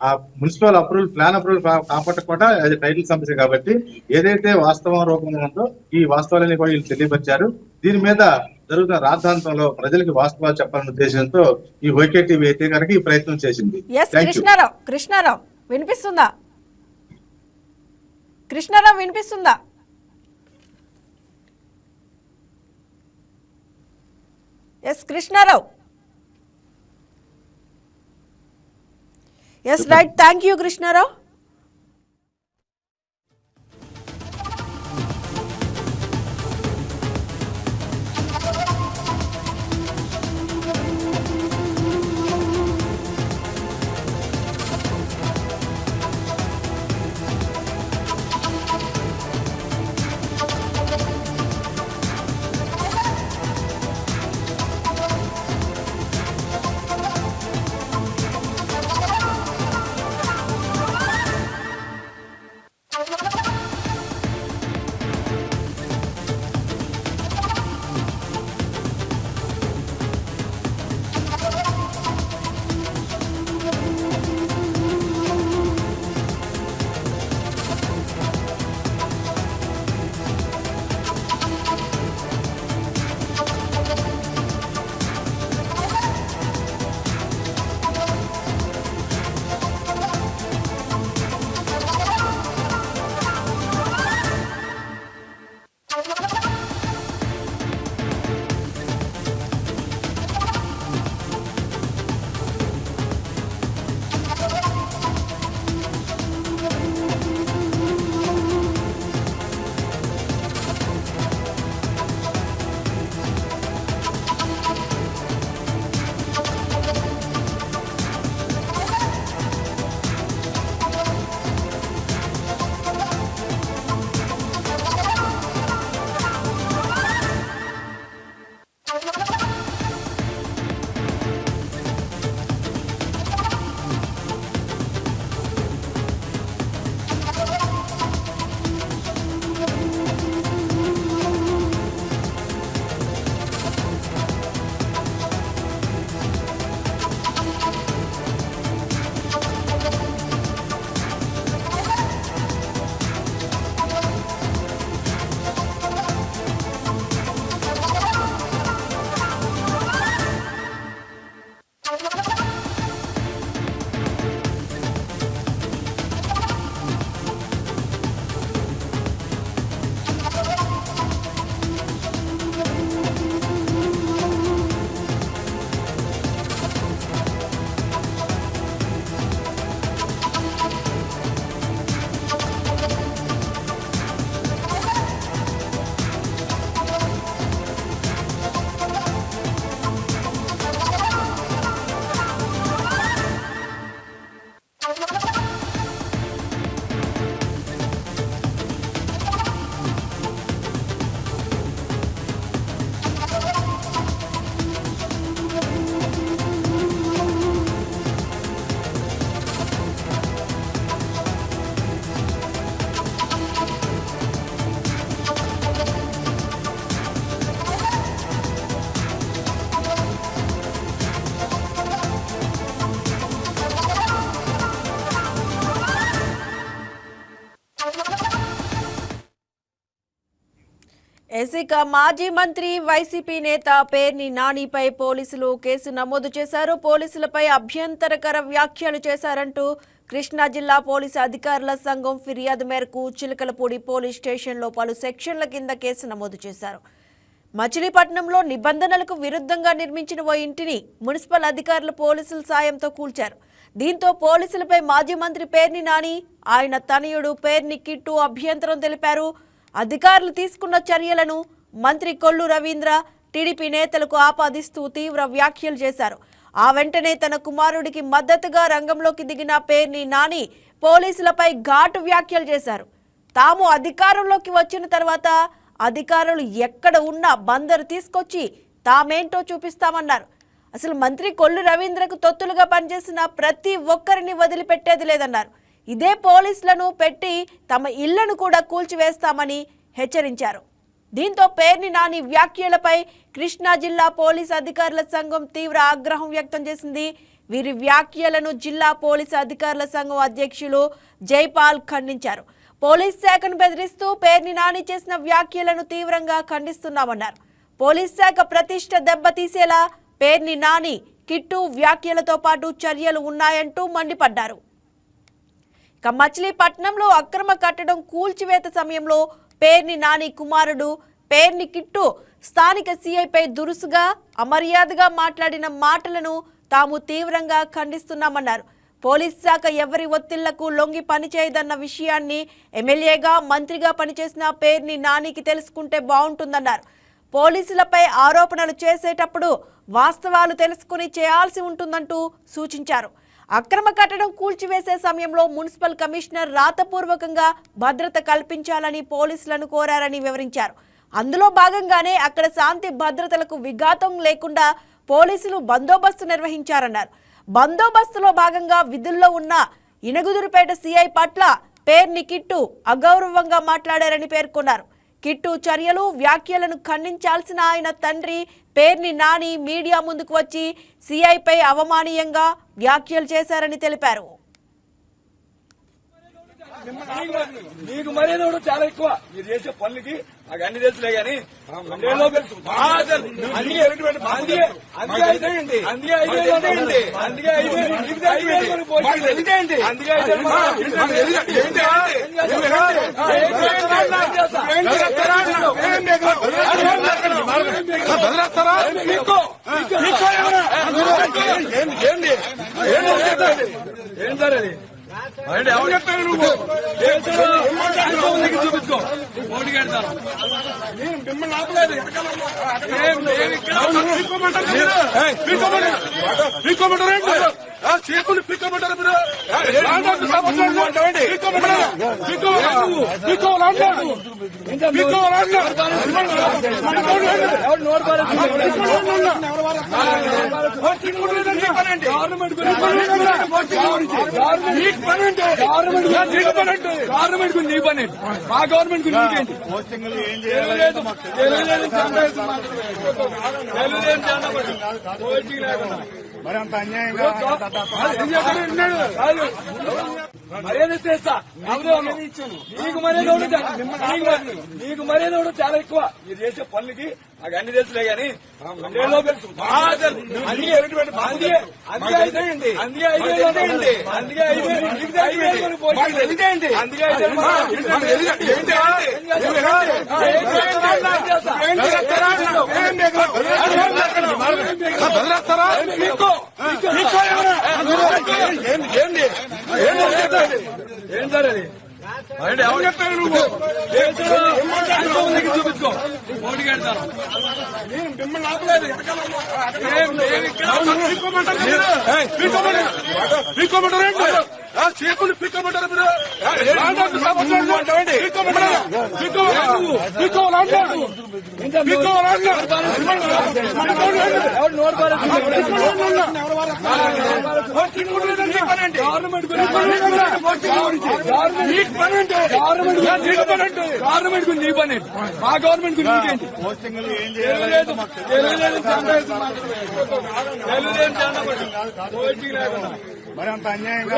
ఆ మున్సిపల్ అప్రూవల్ ప్లాన్ అప్రూవల్ కాపాడకుండా అది టైటిల్ సమస్య. కాబట్టి ఏదైతే వాస్తవం రూపంలో ఉందో ఈ వాస్తవాలని కూడా వీళ్ళు తెలియపరిచారు. దీని మీద జరుగుతున్న రాద్ధాంతంలో ప్రజలకు వాస్తవాలు చెప్పాలనే ఉద్దేశంతో ఈ వైకే టీవీ అయితే కనుక ఈ ప్రయత్నం చేసింది. కృష్ణారావు వినిపిస్తుందా? కృష్ణారావు వినిపిస్తుందా? Yes Krishnarao. Yes right, thank you Krishnarao. ఇక మాజీ మంత్రి వైసీపీ నేత పేర్ని నానిపై పోలీసులు కేసు నమోదు చేశారు. పోలీసులపై అభ్యంతరకర వ్యాఖ్యలు చేశారంటూ కృష్ణా జిల్లా పోలీసు అధికారుల సంఘం ఫిర్యాదు మేరకు చిలకలపూడి పోలీస్ స్టేషన్లో పలు సెక్షన్ల కింద కేసు నమోదు చేశారు. మచిలీపట్నంలో నిబంధనలకు విరుద్ధంగా నిర్మించిన ఓ ఇంటిని మున్సిపల్ అధికారులు పోలీసుల సాయంతో కూల్చారు. దీంతో పోలీసులపై మాజీ మంత్రి పేర్ని నాని, ఆయన తనయుడు పేర్ని కిట్టు అభ్యంతరం తెలిపారు. అధికారులు తీసుకున్న చర్యలను మంత్రి కొల్లు రవీంద్ర టీడీపీ నేతలకు ఆపాదిస్తూ తీవ్ర వ్యాఖ్యలు చేశారు. ఆ వెంటనే తన కుమారుడికి మద్దతుగా రంగంలోకి దిగిన పేర్ని నాని పోలీసులపై ఘాటు వ్యాఖ్యలు చేశారు. తాము అధికారంలోకి వచ్చిన తర్వాత అధికారులు ఎక్కడ ఉన్నా బందరు తీసుకొచ్చి తామేంటో చూపిస్తామన్నారు. అసలు మంత్రి కొల్లు రవీంద్రకు తొత్తులుగా పనిచేసిన ప్రతి ఒక్కరిని వదిలిపెట్టేది లేదన్నారు. ఇదే పోలీసులను పెట్టి తమ ఇళ్లను కూడా కూల్చివేస్తామని హెచ్చరించారు. దీంతో పేర్ని నాని వ్యాఖ్యలపై కృష్ణా జిల్లా పోలీసు అధికారుల సంఘం తీవ్ర ఆగ్రహం వ్యక్తం చేసింది. వీరి వ్యాఖ్యలను జిల్లా పోలీసు అధికారుల సంఘం అధ్యక్షులు జైపాల్ ఖండించారు. పోలీస్ శాఖను బెదిరిస్తూ పేర్ని నాని చేసిన వ్యాఖ్యలను తీవ్రంగా ఖండిస్తున్నామన్నారు. పోలీస్ శాఖ ప్రతిష్ట దెబ్బతీసేలా పేర్ని నాని, కిట్టు వ్యాఖ్యలతో పాటు చర్యలు ఉన్నాయంటూ మండిపడ్డారు. ఇక మచిలీపట్నంలో అక్రమ కట్టడం కూల్చివేత సమయంలో పేర్ని నాని కుమారుడు పేర్ని కిట్టు స్థానిక సీఐపై దురుసుగా అమర్యాదగా మాట్లాడిన మాటలను తాము తీవ్రంగా ఖండిస్తున్నామన్నారు. పోలీస్ శాఖ ఎవరి ఒత్తిళ్లకు లొంగి పనిచేయదన్న విషయాన్ని ఎమ్మెల్యేగా మంత్రిగా పనిచేసిన పేర్ని నానికి తెలుసుకుంటే బాగుంటుందన్నారు. పోలీసులపై ఆరోపణలు చేసేటప్పుడు వాస్తవాలు తెలుసుకుని చేయాల్సి ఉంటుందంటూ సూచించారు. అక్రమ కట్టడం కూల్చివేసే సమయంలో మున్సిపల్ కమిషనర్ రాతపూర్వకంగా భద్రత కల్పించాలని పోలీసులను కోరారని వివరించారు. అందులో భాగంగానే అక్కడ శాంతి భద్రతలకు విఘాతం లేకుండా పోలీసులు బందోబస్తు నిర్వహించారన్నారు. బందోబస్తులో భాగంగా విధుల్లో ఉన్న ఇనగుదురుపేట సీఐ పట్ల పేర్ని కిట్టు అగౌరవంగా మాట్లాడారని పేర్కొన్నారు. కిట్టు చర్యలు, వ్యాఖ్యలను ఖండించాల్సిన ఆయన తండ్రి పేర్ని నాని మీడియా ముందుకు వచ్చి సీఐపై అవమానీయంగా వ్యాఖ్యలు చేశారని తెలిపారు. నీకు మర్యాద చాలా ఎక్కువ. మీరు చేసే పనులకి నాకు అన్ని తెలుసులే గానీ ఏం సార్ అది ఎవరు చెప్పారు? నువ్వు చూపించుకో మోడీ గారు మిమ్మల్ని ఆపలేదు. చేతులు పిక్కమంటారు మీరు. గవర్నమెంట్ నీ పని, మా గవర్నమెంట్ నీకేంటి? మరి అంత అన్యాయం మర్యాద చేస్తా. నీకు మర్యాద చాలా ఎక్కువ. మీరు చేసే పనులకి నాకు అన్ని తెలుసులే గానీ ఏం సార్ అది ఎవరు చెప్పారు? నువ్వు చూపించుకో మోడీ గారు మిమ్మల్ని ఆపలేదు. చేతులు పిక్కమంటారు మీరు. గవర్నమెంట్ నీ పని, మా గవర్నమెంట్ నీకేంటి? మరి అంత అన్యాయం.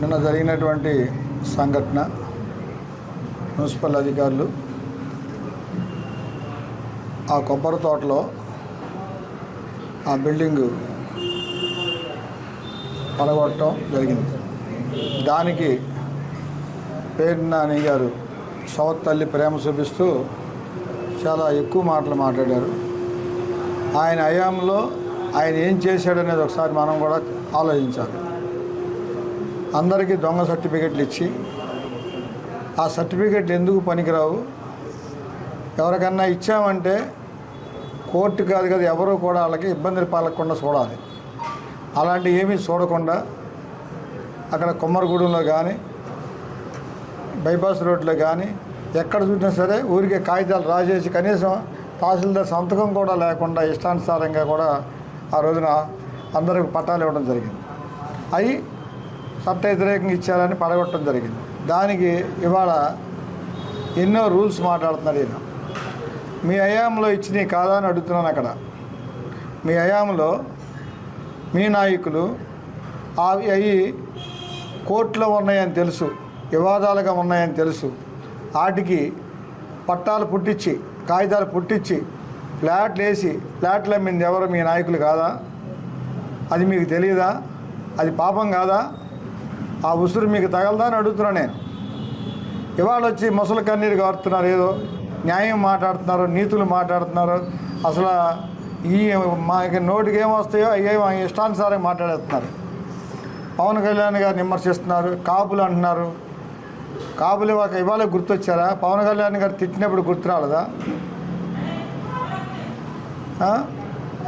నిన్న జరిగినటువంటి సంఘటన మున్సిపల్ అధికారులు ఆ కొబ్బరి తోటలో ఆ బిల్డింగు పడగొట్టడం జరిగింది. దానికి పేర్ని నాని గారు సౌత్ తల్లి ప్రేమ చూపిస్తూ చాలా ఎక్కువ మాటలు మాట్లాడారు. ఆయన హయాంలో ఆయన ఏం చేశాడనేది ఒకసారి మనం కూడా ఆలోచించాలి. అందరికీ దొంగ సర్టిఫికెట్లు ఇచ్చి ఆ సర్టిఫికెట్లు ఎందుకు పనికిరావు, ఎవరికన్నా ఇచ్చామంటే కోర్టు కాదు కదా ఎవరు కూడా వాళ్ళకి ఇబ్బందులు పాలకుండా చూడాలి. అలాంటి ఏమీ చూడకుండా అక్కడ కొమ్మరగూడెంలో కానీ బైపాస్ రోడ్లో కానీ ఎక్కడ చూసినా సరే ఊరికే కాగితాలు రాసేసి కనీసం తహసీల్దార్ సంతకం కూడా లేకుండా ఇష్టానుసారంగా కూడా ఆ రోజున అందరికి పట్టాలు ఇవ్వడం జరిగింది. అవి చట్ట వ్యతిరేకంగా ఇచ్చారని పడగొట్టడం జరిగింది. దానికి ఇవాళ ఎన్నో రూల్స్ మాట్లాడుతున్నారు. ఈయన మీ హయాంలో ఇచ్చినవి కాదా అని అడుగుతున్నాను. అక్కడ మీ హయాంలో మీ నాయకులు అవి కోర్టులో ఉన్నాయని తెలుసు, వివాదాలుగా ఉన్నాయని తెలుసు, వాటికి పట్టాలు పుట్టించి కాగితాలు పుట్టించి ఫ్లాట్లు వేసి ఫ్లాట్లు అమ్మింది ఎవరు? మీ నాయకులు కాదా? అది మీకు తెలియదా? అది పాపం కాదా? ఆ ఉసురు మీకు తగలదా అని అడుగుతున్నాను నేను. ఇవాళ వచ్చి ముసలి కన్నీరు కారుతున్నారు, ఏదో న్యాయం మాట్లాడుతున్నారు, నీతులు మాట్లాడుతున్నారు. అసలు ఈ మాకు నోటికి ఏమొస్తాయో అయ్యో ఇష్టానుసారం మాట్లాడేస్తున్నారు. పవన్ కళ్యాణ్ గారిని విమర్శిస్తున్నారు, కాపులు అంటున్నారు. కాపులు ఇవాళ గుర్తొచ్చారా? పవన్ కళ్యాణ్ గారు తిట్టినప్పుడు గుర్తు రాలేదా?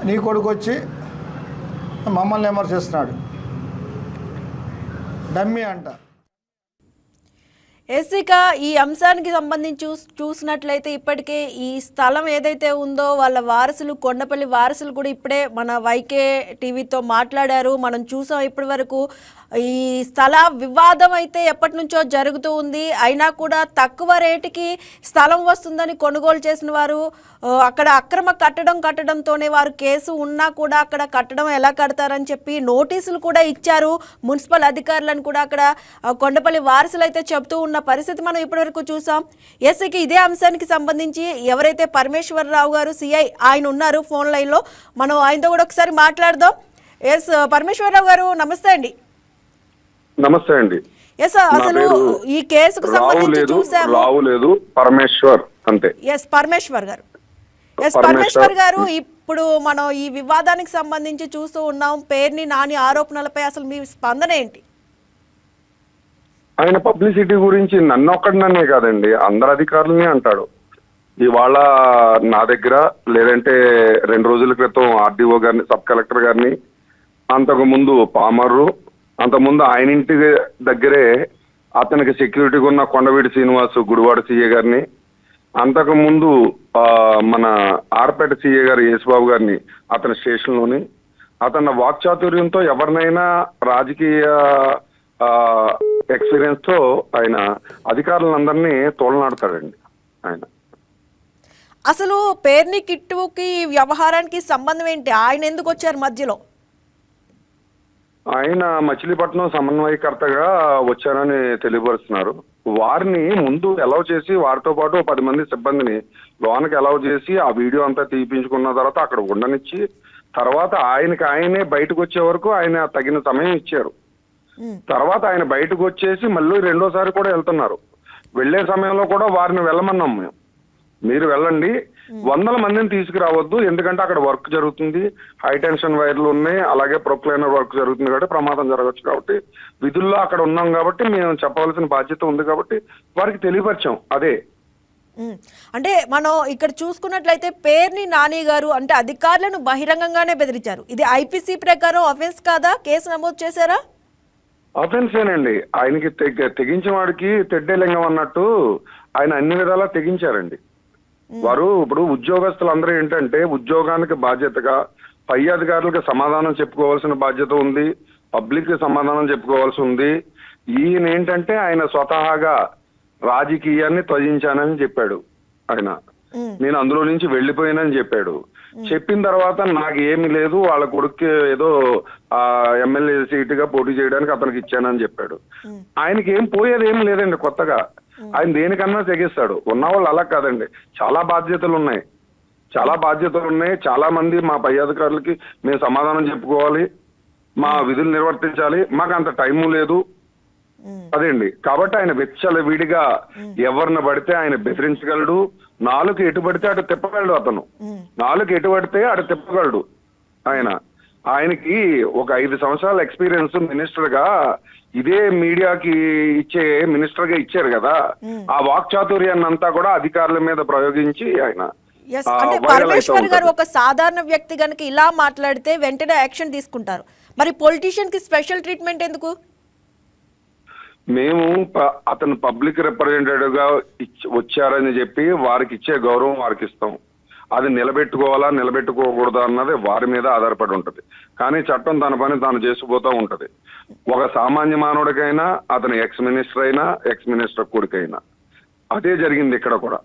నీ కొడుకు వచ్చి మమ్మల్ని విమర్శిస్తున్నాడు, డమ్మీ అంట. ఇక ఈ అంశానికి సంబంధించి చూసినట్లయితే ఇప్పటికే ఈ స్థలం ఏదైతే ఉందో వాళ్ళ వారసులు, కొండపల్లి వారసులు కూడా ఇప్పుడే మన వైకే టీవీతో మాట్లాడారు. మనం చూసాం ఇప్పటి వరకు ఈ స్థల వివాదం అయితే ఎప్పటి నుంచో జరుగుతూ ఉంది. అయినా కూడా తక్కువ రేటుకి స్థలం వస్తుందని కొనుగోలు చేసిన వారు అక్కడ అక్రమ కట్టడంతోనే వారు కేసు ఉన్నా కూడా అక్కడ కట్టడం ఎలా కడతారని చెప్పి నోటీసులు కూడా ఇచ్చారు మున్సిపల్ అధికారులను కూడా అక్కడ కొండపల్లి వారసులు అయితే చెబుతూ ఉన్న పరిస్థితి మనం ఇప్పటివరకు చూసాం. ఎస్ఐకి ఇదే అంశానికి సంబంధించి ఎవరైతే పరమేశ్వరరావు గారు సిఐ ఆయన ఉన్నారు ఫోన్ లైన్లో, మనం ఆయనతో కూడా ఒకసారి మాట్లాడదాం. ఎస్ పరమేశ్వరరావు గారు, నమస్తే అండి. నమస్తే అండి. ఎస్ అసలు ఈ కేసుకు సంబంధించి చూసాము. రావు లేదు, పరమేశ్వర్ అంతే. ఎస్ పరమేశ్వర్ గారు. ఎస్ పరమేశ్వర్ గారు, ఇప్పుడు మనం ఈ వివాదానికి సంబంధించి చూస్తూ ఉన్నాం. పేర్ని నాని ఆరోపణలపై అసలు మీ స్పందన ఏంటి? ఆయన పబ్లిసిటీ గురించి నన్ను ఒక్కడిననే కాదండి, అందరు అధికారులని అంటాడు. ఇవాళ నా దగ్గర లేదంటే 2 రోజుల క్రితం ఆర్డీఓ గారిని, సబ్ కలెక్టర్ గారిని, అంతకు ముందు పామర్రు, అంతకుముందు ఆయన ఇంటి దగ్గరే అతనికి సెక్యూరిటీగా ఉన్న కొండవీడి శ్రీనివాసు గుడివాడ సీఏ గారిని, అంతకు ముందు మన ఆర్పేట సీఏ గారు యేసుబాబు గారిని అతని స్టేషన్లోని, అతని వాక్చాతుర్యంతో ఎవరినైనా రాజకీయ ఎక్స్పీరియన్స్తో ఆయన అధికారులందరినీ తోలనాడతాడండి. ఆయన అసలు పేర్ని కిట్టుకి వ్యవహారానికి సంబంధం ఏంటి? ఆయన ఎందుకు వచ్చారు మధ్యలో? ఆయన మచిలీపట్నం సమన్వయకర్తగా వచ్చారని తెలియపరుస్తున్నారు. వారిని ముందు అలౌ చేసి వారితో పాటు 10 మంది సిబ్బందిని లోనకి అలౌ చేసి ఆ వీడియో అంతా తీపించుకున్న తర్వాత అక్కడ ఉండనిచ్చి తర్వాత ఆయనే బయటకు వచ్చే వరకు ఆయన తగిన సమయం ఇచ్చారు. తర్వాత ఆయన బయటకు వచ్చేసి మళ్ళీ 2వ సారి కూడా వెళ్తున్నారు. వెళ్లే సమయంలో కూడా వారిని వెళ్ళమన్నాం మేము, మీరు వెళ్ళండి, 100 మందిని తీసుకురావద్దు, ఎందుకంటే అక్కడ వర్క్ జరుగుతుంది, హై టెన్షన్ వైర్లు ఉన్నాయి, అలాగే ప్రొక్లైనర్ వర్క్ జరుగుతుంది కాబట్టి ప్రమాదం జరగచ్చు, కాబట్టి విధుల్లో అక్కడ ఉన్నాం కాబట్టి మేము చెప్పవలసిన బాధ్యత ఉంది కాబట్టి వారికి తెలియపరిచాం. అదే అంటే మనం ఇక్కడ చూసుకున్నట్లయితే పేర్ని నాని గారు అంటే అధికారులను బహిరంగంగానే బెదిరించారు. ఇది ఐపీసీ ప్రకారం అఫెన్స్ కాదా? కేసు నమోదు చేశారా? అఫెన్సేనండి. ఆయనకి తెగించిన వాడికి తెడ్డే లింగం అన్నట్టు ఆయన అన్ని విధాలా తెగించారండి. వారు ఇప్పుడు ఉద్యోగస్తులందరూ ఏంటంటే ఉద్యోగానికి బాధ్యతగా పై అధికారులకు సమాధానం చెప్పుకోవాల్సిన బాధ్యత ఉంది, పబ్లిక్ కి సమాధానం చెప్పుకోవాల్సి ఉంది. ఈయన ఏంటంటే ఆయన స్వతహాగా రాజకీయాన్ని త్యజించానని చెప్పాడు. ఆయన నేను అందులో నుంచి వెళ్ళిపోయానని చెప్పాడు. చెప్పిన తర్వాత నాకు ఏమీ లేదు, వాళ్ళ కొడుక్కి ఏదో ఎమ్మెల్యే సీటుగా పోటీ చేయడానికి అతనికి ఇచ్చానని చెప్పాడు. ఆయనకి ఏం పోయేది ఏం లేదండి కొత్తగా. ఆయన దేనికన్నా తెగిస్తాడు. ఉన్నవాళ్ళు అలా కాదండి, చాలా బాధ్యతలు ఉన్నాయి, చాలా మంది మా పై అధికారులకి మేము సమాధానం చెప్పుకోవాలి, మా విధులు నిర్వర్తించాలి, మాకు అంత టైము లేదు. అదేండి, కాబట్టి ఆయన విడిగా ఎవరిని పడితే ఆయన బెదిరించగలడు, నాలుగు ఎటు పడితే అటు తిప్పగలడు. అతను నాలుగు ఎటు పడితే అటు తిప్పగలడు. ఆయనకి ఒక 5 సంవత్సరాల ఎక్స్పీరియన్స్ మినిస్టర్ గా, ఇదే మీడియాకి ఇచ్చే మినిస్టర్ గా ఇచ్చారు కదా, ఆ వాక్చాతుర్యాన్ని అంతా కూడా అధికారుల మీద ప్రయోగించి ఆయన అంటే పరమేశ్వర్ గారు ఒక సాధారణ వ్యక్తి గనుక ఇలా మాట్లాడితే వెంటనే యాక్షన్ తీసుకుంటారు, మరి పొలిటీషియన్ కి స్పెషల్ ట్రీట్మెంట్ ఎందుకు? మేము అతను పబ్లిక్ రిప్రజెంటేటివ్ గా వచ్చారని చెప్పి వారికి ఇచ్చే గౌరవం వారికి ఇస్తాం. అది నిలబెట్టుకోవాలా నిలబెట్టుకోకూడదా అన్నది వారి మీద ఆధారపడి ఉంటది. కానీ చట్టం తన పని తాను చేసుకుపోతూ ఉంటది. ఒక సామాన్య మానవుడికైనా, అతను ఎక్స్ మినిస్టర్ కొడుకైనా అదే జరిగింది ఇక్కడ కూడా.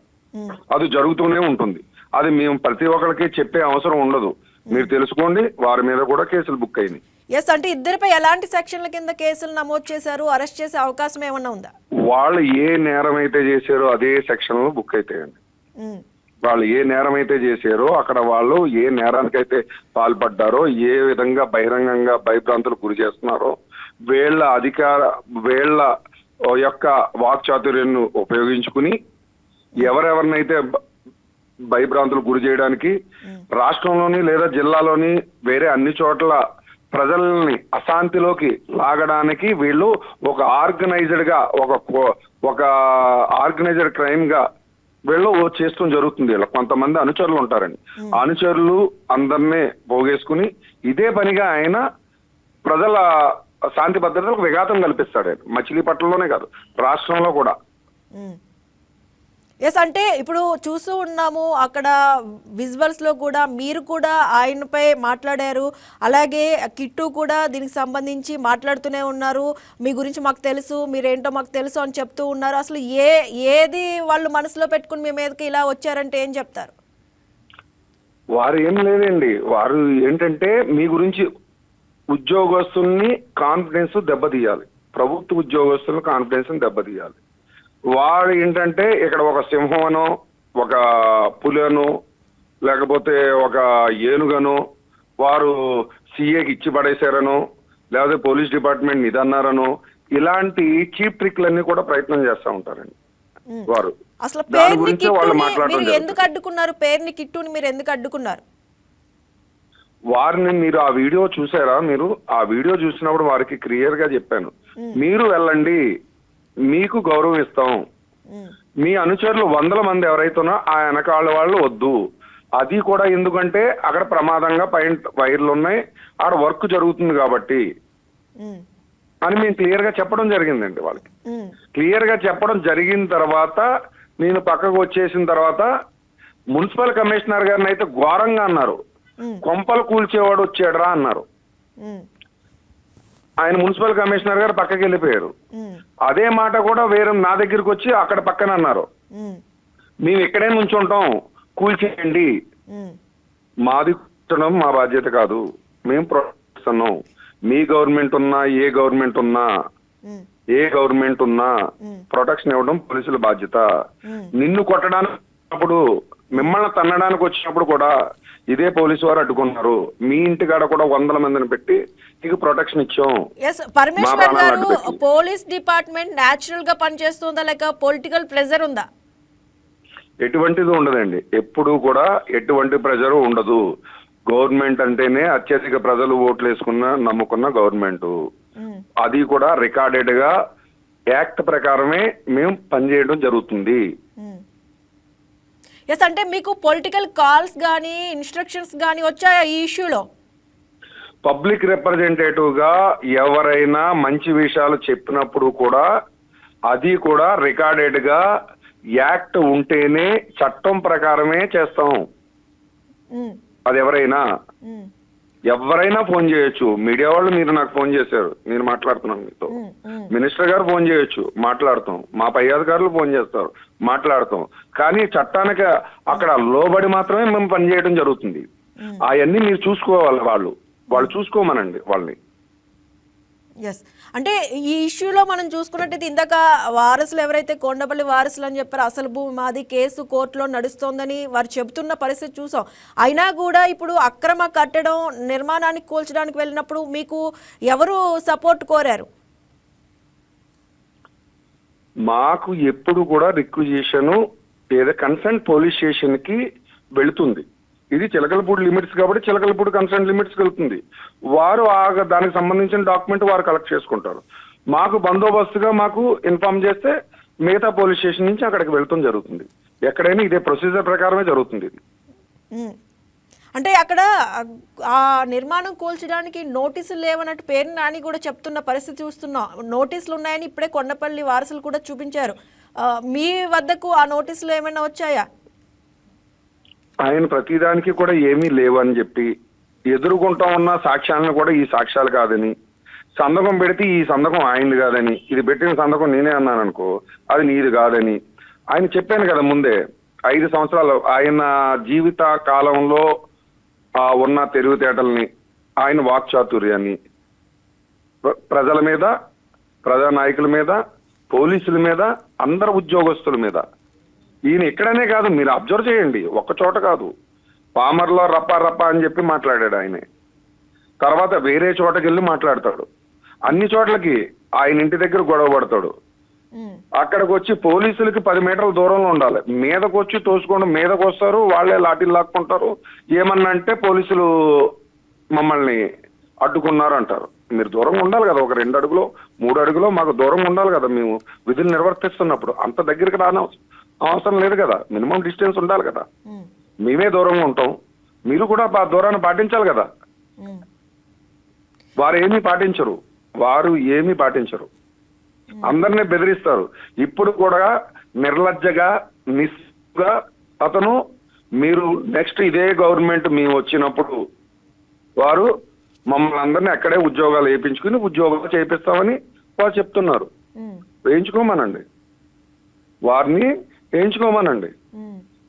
అది జరుగుతూనే ఉంటుంది. అది మేము ప్రతి ఒక్కరికి చెప్పే అవసరం ఉండదు. మీరు తెలుసుకోండి, వారి మీద కూడా కేసులు బుక్ అయినాయి. అంటే ఇద్దరిపై ఎలాంటి సెక్షన్ల కింద కేసులు నమోదు చేశారు? అరెస్ట్ చేసే అవకాశం ఏమన్నా ఉందా? వాళ్ళు ఏ నేరం అయితే చేశారో అదే సెక్షన్ లో బుక్ అవుతాయండి. వాళ్ళు ఏ నేరం అయితే చేశారో అక్కడ వాళ్ళు ఏ నేరానికైతే పాల్పడ్డారో, ఏ విధంగా బహిరంగంగా భయభ్రాంతులకు గురి చేస్తున్నారో, వీళ్ళ యొక్క వాక్చాతుర్యాన్ని ఉపయోగించుకుని ఎవరెవరినైతే భయభ్రాంతులకు గురి చేయడానికి రాష్ట్రంలోని లేదా జిల్లాలోని వేరే అన్ని చోట్ల ప్రజల్ని అశాంతిలోకి లాగడానికి వీళ్ళు ఒక ఆర్గనైజ్డ్ గా ఒక ఆర్గనైజ్డ్ క్రైమ్ గా వీళ్ళు చేస్తూ జరుగుతుంది. వీళ్ళ కొంతమంది అనుచరులు ఉంటారండి. అనుచరులు అందరినీ పోగేసుకుని ఇదే పనిగా ఆయన ప్రజల శాంతి భద్రతలకు విఘాతం కల్పిస్తాడు. ఆయన మచిలీపట్నంలోనే కాదు, రాష్ట్రంలో కూడా. అంటే ఇప్పుడు చూస్తూ ఉన్నాము, అక్కడ విజువల్స్ లో కూడా మీరు కూడా ఆయనపై మాట్లాడారు, అలాగే కిట్టు కూడా దీనికి సంబంధించి మాట్లాడుతూనే ఉన్నారు. మీ గురించి మాకు తెలుసు, మీరేంటో మాకు తెలుసు అని చెప్తూ ఉన్నారు. అసలు ఏది వాళ్ళు మనసులో పెట్టుకుని మీ మీదకి ఇలా వచ్చారంటే ఏం చెప్తారు? వారు ఏం లేదండి, వారు ఏంటంటే మీ గురించి ఉద్యోగస్తుల్ని కాన్ఫిడెన్స్ దెబ్బతీయాలి, ప్రభుత్వ ఉద్యోగస్తుల కాన్ఫిడెన్స్ దెబ్బతీయాలి. వాడు ఏంటంటే ఇక్కడ ఒక సింహమనో, ఒక పులినో, లేకపోతే ఒక ఏనుగనో వారు సీఏకి ఇచ్చి పడేశారనో, లేకపోతే పోలీస్ డిపార్ట్మెంట్ ఇదన్నారనో, ఇలాంటి చీప్ ట్రిక్లన్నీ కూడా ప్రయత్నం చేస్తూ ఉంటారండి వారు. అసలు పేరుని కిట్టుని ఎందుకు అడ్డుకున్నారు? పేరుని కిట్టుని మీరు ఎందుకు అడ్డుకున్నారు? వారిని మీరు ఆ వీడియో చూసారా? మీరు ఆ వీడియో చూసినప్పుడు వారికి క్లియర్ గా చెప్పాను, మీరు వెళ్ళండి, మీకు గౌరవం ఇస్తాం. మీ అనుచరులు 100 మంది ఎవరైతున్నా ఆ వెనకాల వాళ్ళు వద్దు. అది కూడా ఎందుకంటే అక్కడ ప్రమాదంగా వైర్లు ఉన్నాయి, ఆడ వర్క్ జరుగుతుంది కాబట్టి అని మేము క్లియర్ గా చెప్పడం జరిగిందండి వాళ్ళకి. క్లియర్ గా చెప్పడం జరిగిన తర్వాత నేను పక్కకు వచ్చేసిన తర్వాత మున్సిపల్ కమిషనర్ గారిని అయితే ఘోరంగా అన్నారు, కొంపలు కూల్చేవాడు వచ్చాడరా అన్నారు. ఆయన మున్సిపల్ కమిషనర్ గారు పక్కకి వెళ్ళిపోయారు. అదే మాట కూడా వేరే నా దగ్గరికి వచ్చి అక్కడ పక్కన అన్నారు, మేము ఇక్కడే నుంచుంటాం, కూల్చేయండి. మాది కూర్చోడం మా బాధ్యత కాదు, మేము ప్రోత్సహిస్తున్నాం. మీ గవర్నమెంట్ ఉన్నా ఏ గవర్నమెంట్ ఉన్నా ప్రొటెక్షన్ ఇవ్వడం పోలీసుల బాధ్యత. నిన్ను కొట్టడానికి, మిమ్మల్ని తన్నడానికి వచ్చినప్పుడు కూడా ఇదే పోలీసు వారు అడ్డుకున్నారు. మీ ఇంటికాడ కూడా 100 మందిని పెట్టి నీకు ప్రొటెక్షన్ ఇచ్చాం. పరమేశ్వర్ గారు, పోలీస్ డిపార్ట్మెంట్ నేచురల్ గా పనిచేస్తుందా లేక పొలిటికల్ ప్రెజర్ ఉందా? ఎటువంటిది ఉండదండి, ఎప్పుడు కూడా ఎటువంటి ప్రెజర్ ఉండదు. గవర్నమెంట్ అంటేనే అత్యధిక ప్రజలు ఓట్లు నమ్ముకున్న గవర్నమెంట్. అది కూడా రికార్డెడ్ గా యాక్ట్ ప్రకారమే మేము పనిచేయడం జరుగుతుంది. అంటే మీకు పొలిటికల్ కాల్స్ గానీ ఇన్స్ట్రక్షన్స్ గానీ వచ్చాయా ఈ ఇష్యూలో? పబ్లిక్ రిప్రజెంటేటివ్ గా ఎవరైనా మంచి విషయాలు చెప్పినప్పుడు కూడా అది కూడా రికార్డెడ్ గా యాక్ట్ ఉంటేనే చట్టం ప్రకారమే చేస్తాం. అది ఎవరైనా ఎవరైనా ఫోన్ చేయొచ్చు. మీడియా వాళ్ళు మీరు నాకు ఫోన్ చేశారు, నేను మాట్లాడుతున్నాను మీతో. మినిస్టర్ గారు ఫోన్ చేయొచ్చు, మాట్లాడతాం. మా పై అధికారులు ఫోన్ చేస్తారు, మాట్లాడతాం. కానీ చట్టానికి అక్కడ లోబడి మాత్రమే మేము పనిచేయడం జరుగుతుంది. అవన్నీ మీరు చూసుకోవాలి. వాళ్ళు చూసుకోమనండి వాళ్ళని. ఎస్, అంటే ఈ ఇష్యూలో మనం చూసుకున్నట్టయితే ఇందాక వారసులు ఎవరైతే కొండపల్లి వారసులు అని చెప్పారు, అసలు భూమి మాది, కేసు కోర్టులో నడుస్తోందని వారు చెబుతున్న పరిస్థితి చూసాం. అయినా కూడా ఇప్పుడు అక్రమ కట్టడం నిర్మాణానికి కూల్చడానికి వెళ్ళినప్పుడు మీకు ఎవరు సపోర్ట్ కోరారు? మాకు ఎప్పుడు కూడా రిక్విజిషన్ ఏదో కన్సర్న్ పోలీస్ స్టేషన్ కి వెళుతుంది. ఇది చిలకలపూడి లిమిట్స్ కాబట్టి చిలకలపూడి కన్సర్న్ లిమిట్స్కి వెళ్తుంది. వారు దానికి సంబంధించిన డాక్యుమెంట్ వారు కలెక్ట్ చేసుకుంటారు. మాకు బందోబస్తుగా మాకు ఇన్ఫార్మ్ చేస్తే మిగతా పోలీస్ స్టేషన్ నుంచి అక్కడికి వెళ్తాం జరుగుతుంది. ఎక్కడైనా ఇదే ప్రొసీజర్ ప్రకారమే జరుగుతుంది ఇది. అంటే అక్కడ ఆ నిర్మాణం కూల్చడానికి నోటీసులు లేవన్నట్టు పేరుని నాని కూడా చెప్తున్న పరిస్థితి చూస్తున్నాం. నోటీసులు ఉన్నాయని ఇప్పుడే కొండపల్లి వారసులు కూడా చూపించారు. మీ వద్దకు ఆ నోటీసులు ఏమైనా వచ్చాయా? ఆయన ప్రతిదానికి కూడా ఏమీ లేవని చెప్పి ఎదుర్కొంటా ఉన్న సాక్ష్యాలను కూడా ఈ సాక్ష్యాలు కాదని, సంతకం పెడితే ఈ సంతకం ఆయనది కాదని, ఇది పెట్టిన సంతకం నేనే అన్నాను అనుకో అది నీది కాదని ఆయన చెప్పాను కదా ముందే. 5 సంవత్సరాలు ఆయన జీవిత కాలంలో ఉన్న తెలివితేటల్ని, ఆయన వాక్చాతుర్యాన్ని ప్రజల మీద, ప్రజా నాయకుల మీద, పోలీసుల మీద, అందరు ఉద్యోగస్తుల మీద ఈయన ఎక్కడనే కాదు, మీరు అబ్జర్వ్ చేయండి, ఒక్క చోట కాదు. పామర్లో రప్ప రప్ప అని చెప్పి మాట్లాడాడు ఆయనే. తర్వాత వేరే చోటకి వెళ్ళి మాట్లాడతాడు. అన్ని చోట్లకి ఆయన ఇంటి దగ్గర గొడవ పడతాడు. అక్కడికి వచ్చి పోలీసులకి 10 మీటర్ల దూరంలో ఉండాలి. మీదకు వచ్చి తోసుకోవడం, మీదకు వస్తారు, వాళ్ళే లాఠీలు లాక్కుంటారు. ఏమన్నా అంటే పోలీసులు మమ్మల్ని అడ్డుకున్నారు అంటారు. మీరు దూరంగా ఉండాలి కదా, ఒక 2 అడుగులో 3 అడుగులో మాకు దూరంగా ఉండాలి కదా. మేము విధులు నిర్వర్తిస్తున్నప్పుడు అంత దగ్గరికి అవసరం లేదు కదా, మినిమం డిస్టెన్స్ ఉండాలి కదా. మేమే దూరంగా ఉంటాం, మీరు కూడా దూరాన్ని పాటించాలి కదా. వారు ఏమీ పాటించరు, అందరినీ బెదిరిస్తారు. ఇప్పుడు కూడా నిర్లజ్జగా నిస్గా అతను, మీరు నెక్స్ట్ ఇదే గవర్నమెంట్ మేము వచ్చినప్పుడు వారు మమ్మల్ని అందరినీ అక్కడే ఉద్యోగాలు వేయించుకుని ఉద్యోగాలు చేపిస్తామని వారు చెప్తున్నారు. వేయించుకోమనండి, వారిని వేయించుకోమనండి.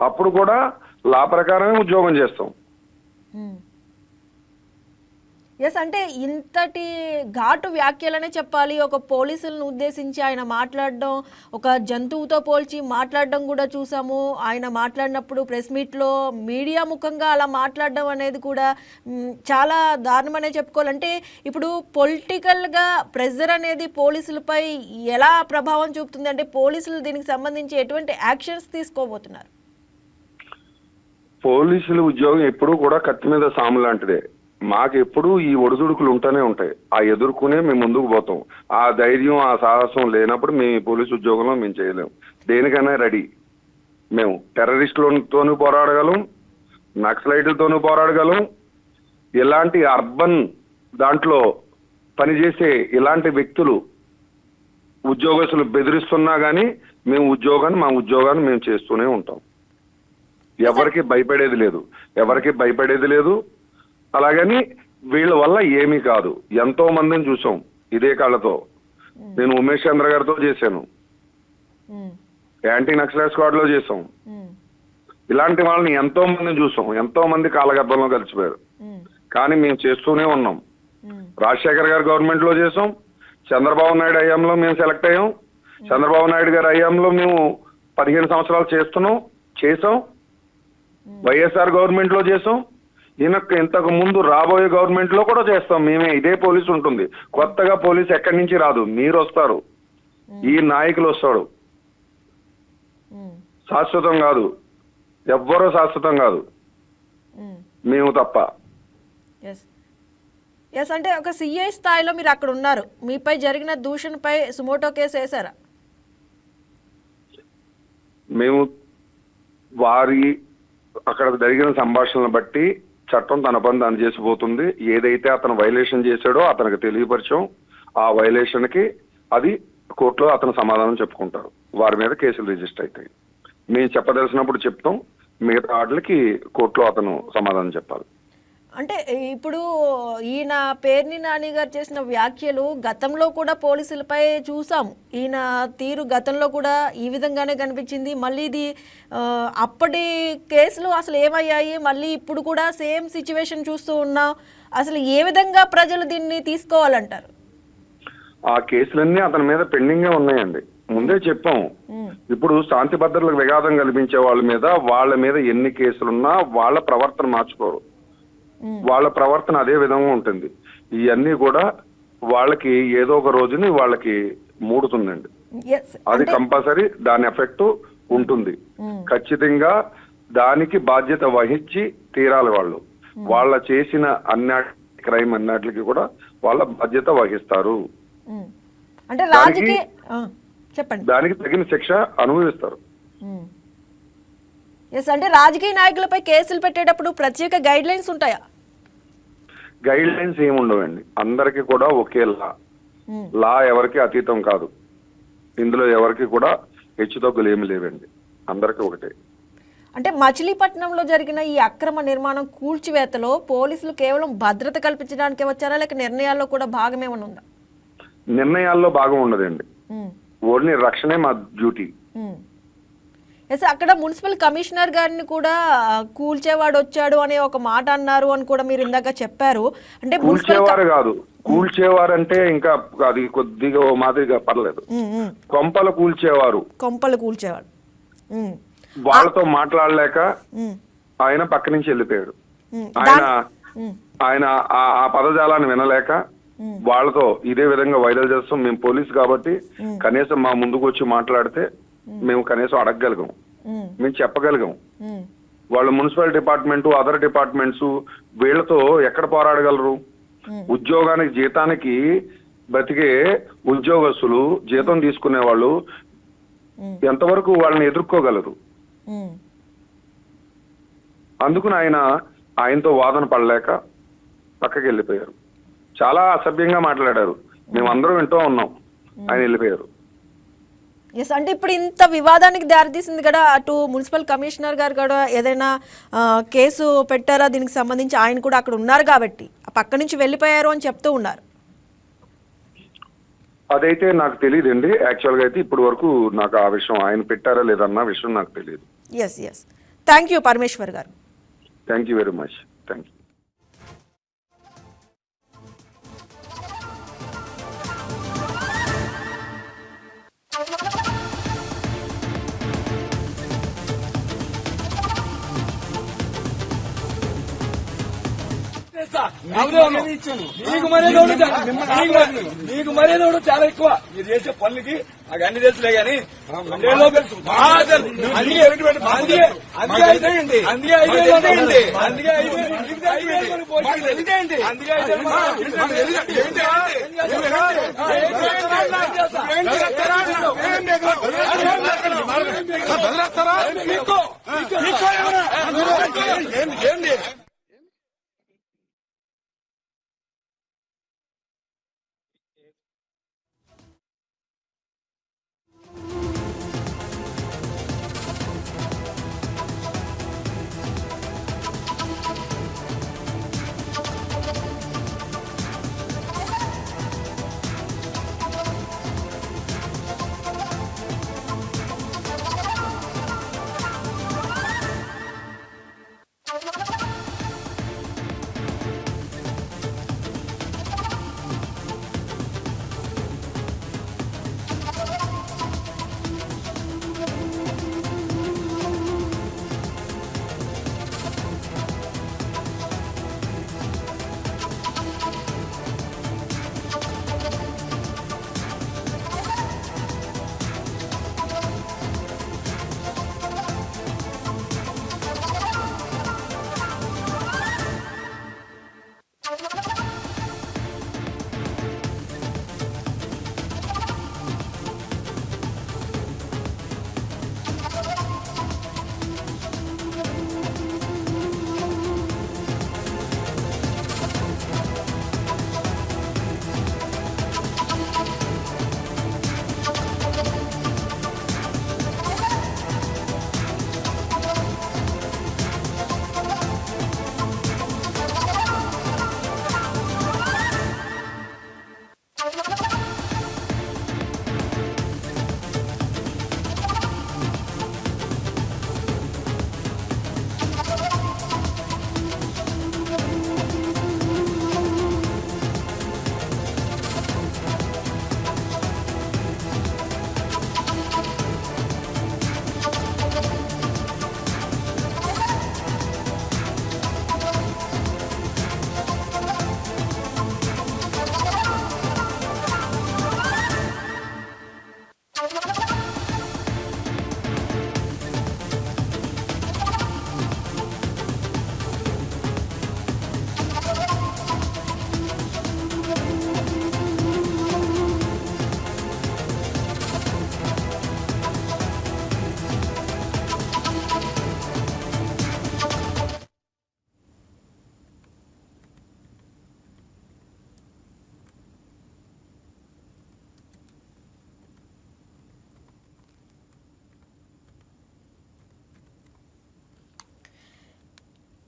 అప్పుడు కూడా లా ప్రకారమే ఉద్యోగం చేస్తాం. ఎస్, అంటే ఇంతటి ఘాటు వ్యాఖ్యలనే చెప్పాలి. ఒక పోలీసులను ఉద్దేశించి ఆయన మాట్లాడడం, ఒక జంతువుతో పోల్చి మాట్లాడడం కూడా చూసాము. ఆయన మాట్లాడినప్పుడు ప్రెస్ మీట్లో మీడియా ముఖంగా అలా మాట్లాడడం అనేది కూడా చాలా దారుణమనే చెప్పుకోవాలంటే ఇప్పుడు పొలిటికల్గా ప్రెజర్ అనేది పోలీసులపై ఎలా ప్రభావం చూపుతుంది? అంటే పోలీసులు దీనికి సంబంధించి ఎటువంటి యాక్షన్స్ తీసుకోబోతున్నారు? పోలీసుల ఉద్యోగం ఎప్పుడూ కూడా కత్తి మీద సాము లాంటిదే. మాకు ఎప్పుడు ఈ ఒడిదుడుకులు ఉంటూనే ఉంటాయి. ఆ ఎదుర్కొనే మేము ముందుకు పోతాం. ఆ ధైర్యం, ఆ సాహసం లేనప్పుడు మేము పోలీసు ఉద్యోగంలో మేము చేయలేము. దేనికైనా రెడీ. మేము టెర్రరిస్టులతోనూ పోరాడగలం, నక్సలైట్లతోనూ పోరాడగలం. ఇలాంటి అర్బన్ దాంట్లో పనిచేసే ఇలాంటి వ్యక్తులు ఉద్యోగస్తులు బెదిరిస్తున్నా కానీ మేము మా ఉద్యోగాన్ని మేము చేస్తూనే ఉంటాం. ఎవరికి భయపడేది లేదు. అలాగని వీళ్ళ వల్ల ఏమీ కాదు. ఎంతో మందిని చూసాం ఇదే కాళ్ళతో. నేను ఉమేష్ చంద్ర గారితో చేశాను, యాంటీ నక్సలైట్ స్క్వాడ్ లో చేసాం. ఇలాంటి వాళ్ళని ఎంతో మందిని చూసాం. ఎంతో మంది కాలగర్భంలో కలిసిపోయారు. కానీ మేము చేస్తూనే ఉన్నాం. రాజశేఖర్ గారి గవర్నమెంట్ లో చేసాం, చంద్రబాబు నాయుడు హయాంలో మేము సెలెక్ట్ అయ్యాం. చంద్రబాబు నాయుడు గారి హయాంలో మేము 15 సంవత్సరాలు చేసాం. వైఎస్ఆర్ గవర్నమెంట్ లో చేసాం. ఇంతకు ముందు రాబోయే గవర్నమెంట్ లో కూడా చేస్తాం. మేమే ఇదే పోలీసు ఉంటుంది. కొత్తగా పోలీసు ఎక్కడి నుంచి రాదు, మీరు వస్తారు, ఈ నాయకులు వస్తాడు. శాశ్వతం కాదు, ఎవ్వరూ శాశ్వతం కాదు, మేము తప్ప. ఎస్, అంటే ఒక సిఐ స్థాయిలో మీరు అక్కడ ఉన్నారు. మీపై జరిగిన దూషణపై సుమోటో కేసు వేశారా? మేము వారి అక్కడ జరిగిన సంభాషణను బట్టి చట్టం తన పని తాను చేసిపోతుంది. ఏదైతే అతను వైలేషన్ చేశాడో అతనికి తెలియపరిచాం. ఆ వైలేషన్ కి అది కోర్టులో అతను సమాధానం చెప్పుకుంటారు. వారి మీద కేసులు రిజిస్టర్ అవుతాయి. మేము చెప్పదలసినప్పుడు చెప్తాం. మిగతా వాటికి కోర్టులో అతను సమాధానం చెప్పాలి. అంటే ఇప్పుడు ఈయన పేర్ని నాని గారు చేసిన వ్యాఖ్యలు గతంలో కూడా పోలీసులపై చూసాము. ఈయన తీరు గతంలో కూడా ఈ విధంగానే కనిపించింది. మళ్ళీ ఇది అప్పటి కేసులు అసలు ఏమయ్యాయి, మళ్ళీ ఇప్పుడు కూడా సేమ్ సిచ్యువేషన్ చూస్తూ ఉన్నాం. అసలు ఏ విధంగా ప్రజలు దీన్ని తీసుకోవాలంటారు? ఆ కేసులన్నీ అతని మీద పెండింగే ఉన్నాయండి. ముందే చెప్పాము. ఇప్పుడు శాంతి భద్రతలకు విఘాతం కల్పించే వాళ్ళ మీద ఎన్ని కేసులున్నా వాళ్ళ ప్రవర్తన మార్చుకోరు. వాళ్ళ ప్రవర్తన అదే విధంగా ఉంటుంది. ఇవన్నీ కూడా వాళ్ళకి ఏదో ఒక రోజుని వాళ్ళకి మూడుతుందండి. అది కంపల్సరీ దాని ఎఫెక్ట్ ఉంటుంది. ఖచ్చితంగా దానికి బాధ్యత వహించి తీరాలి వాళ్ళు. వాళ్ళ చేసిన క్రైమ్ అన్నిటికి కూడా వాళ్ళ బాధ్యత వహిస్తారు. అంటే రాజకీయ చెప్పండి, దానికి తగిన శిక్ష అనుభవిస్తారు. అంటే రాజకీయ నాయకులపై కేసులు పెట్టేటప్పుడు ప్రత్యేక గైడ్ లైన్స్ ఉంటాయా? గైడ్ లైన్స్ ఏమి ఉండవండి. అందరికి కూడా ఒకే లా ఎవరికి అతీతం కాదు. ఇందులో ఎవరికి కూడా హెచ్చుతగ్గులు ఏమి లేవండి. అందరికి ఒకటే. అంటే మచిలీపట్నంలో జరిగిన ఈ అక్రమ నిర్మాణం కూల్చివేతలో పోలీసులు కేవలం భద్రత కల్పించడానికి వచ్చారా, లేక నిర్ణయాల్లో కూడా భాగం ఏమైనా ఉందా? నిర్ణయాల్లో భాగం ఉండదండి. ఓన్లీ రక్షణే మా డ్యూటీ. అక్కడ మున్సిపల్ కమిషనర్ గారిని కూడా కూల్చేవాడు వచ్చాడు అనే ఒక మాట అన్నారు అని కూడా మీరు ఇందాక చెప్పారు. అంటే కూల్చేవారు కాదు, కూల్చేవారంటే ఇంకా అది కొద్దిగా మాదిరిగా పర్లేదు. కొంపలు కూల్చేవారు. వాళ్ళతో మాట్లాడలేక ఆయన పక్క నుంచి వెళ్ళిపోయాడు. ఆయన ఆ పదజాలాన్ని వినలేక వాళ్ళతో ఇదే విధంగా వైరల్ చేస్తాం. మేము పోలీసు కాబట్టి కనీసం మా ముందుకు వచ్చి మాట్లాడితే మేము కనీసం అడగగలిగాం, మేము చెప్పగలిగాం. వాళ్ళు మున్సిపల్ డిపార్ట్మెంట్, అదర్ డిపార్ట్మెంట్స్ వీళ్ళతో ఎక్కడ పోరాడగలరు? ఉద్యోగానికి జీతానికి బతికే ఉద్యోగస్తులు, జీతం తీసుకునే వాళ్ళు ఎంతవరకు వాళ్ళని ఎదుర్కోగలరు? అందుకుని ఆయనతో వాదన పడలేక పక్కకి వెళ్ళిపోయారు. చాలా అసభ్యంగా మాట్లాడారు. మేమందరం వింటూ ఉన్నాం. ఆయన వెళ్ళిపోయారు. అంటే ఇప్పుడు ఇంత వివాదానికి దారితీసింది కదా, అటు మున్సిపల్ కమిషనర్ గారు కూడా ఏదైనా కేసు పెట్టారా దీనికి సంబంధించి? ఆయన కూడా అక్కడ ఉన్నారు కాబట్టి పక్క నుంచి వెళ్ళిపోయారు అని చెప్తూ ఉన్నారు. అదైతే నాకు తెలియదండి. యాక్చువల్ గా అయితే ఇప్పటి వరకు నాకు ఆ విషయం ఆయన పెట్టారా లేదన్న విషయం నాకు తెలియదు. ఎస్ థ్యాంక్ యూ పరమేశ్వర్ గారు. Thank you very much. Thank you. నీకు మర్యాద కూడా చాలా ఎక్కువ. మీరు చేసే పనులకి నాకు అన్ని తెలుసులే గానీ ఏంటి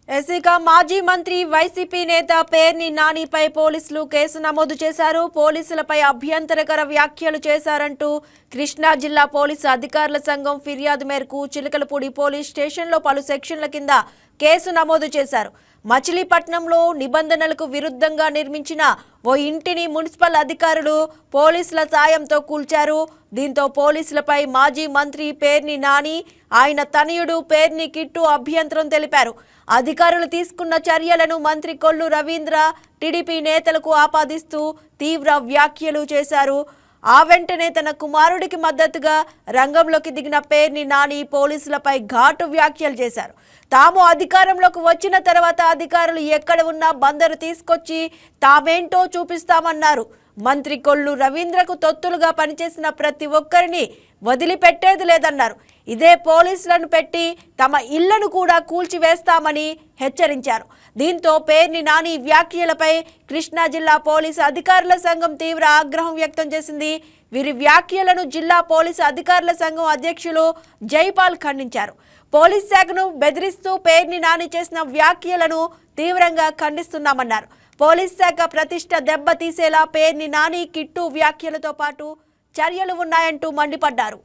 ఎస్సీగా మాజీ మంత్రి వైసీపీ నేత పేర్ని నానిపై పోలీసులు కేసు నమోదు చేశారు. పోలీసులపై అభ్యంతరకర వ్యాఖ్యలు చేశారంటూ కృష్ణా జిల్లా పోలీసు అధికారుల సంఘం ఫిర్యాదు మేరకు చిలకలపూడి పోలీస్ స్టేషన్లో పలు సెక్షన్ల కింద కేసు నమోదు చేశారు. మచిలీపట్నంలో నిబంధనలకు విరుద్ధంగా నిర్మించిన ఓ ఇంటిని మున్సిపల్ అధికారులు పోలీసుల సాయంతో కూల్చారు. దీంతో పోలీసులపై మాజీ మంత్రి పేర్ని నాని, ఆయన తనయుడు పేర్ని కిట్టు అభ్యంతరం తెలిపారు. అధికారులు తీసుకున్న చర్యలను మంత్రి కొల్లు రవీంద్ర టీడీపీ నేతలకు ఆపాదిస్తూ తీవ్ర వ్యాఖ్యలు చేశారు. ఆ వెంటనే తన కుమారుడికి మద్దతుగా రంగంలోకి దిగిన పేర్ని నాని పోలీసులపై ఘాటు వ్యాఖ్యలు చేశారు. తాము అధికారంలోకి వచ్చిన తర్వాత అధికారులు ఎక్కడ ఉన్నా బందరు తీసుకొచ్చి తామేంటో చూపిస్తామన్నారు. మంత్రి కొల్లు రవీంద్రకు తొత్తులుగా పనిచేసిన ప్రతి ఒక్కరిని వదిలిపెట్టేది లేదన్నారు. ఇదే పోలీసులను పెట్టి తమ ఇళ్లను కూడా కూల్చివేస్తామని హెచ్చరించారు. దీంతో పేర్ని నాని వ్యాఖ్యలపై కృష్ణా జిల్లా పోలీసు అధికారుల సంఘం తీవ్ర ఆగ్రహం వ్యక్తం చేసింది. వీరి వ్యాఖ్యలను జిల్లా పోలీసు అధికారుల సంఘం అధ్యక్షులు జైపాల్ ఖండించారు. పోలీస్ శాఖను బెదిరిస్తూ పేర్ని నాని చేసిన వ్యాఖ్యలను తీవ్రంగా ఖండిస్తున్నామన్నారు. పోలీస్ శాఖ ప్రతిష్ట దెబ్బతీసేలా పేర్ని నాని, కిట్టు వ్యాఖ్యలతో పాటు చర్యలు ఉన్నాయంటూ మండిపడ్డారు.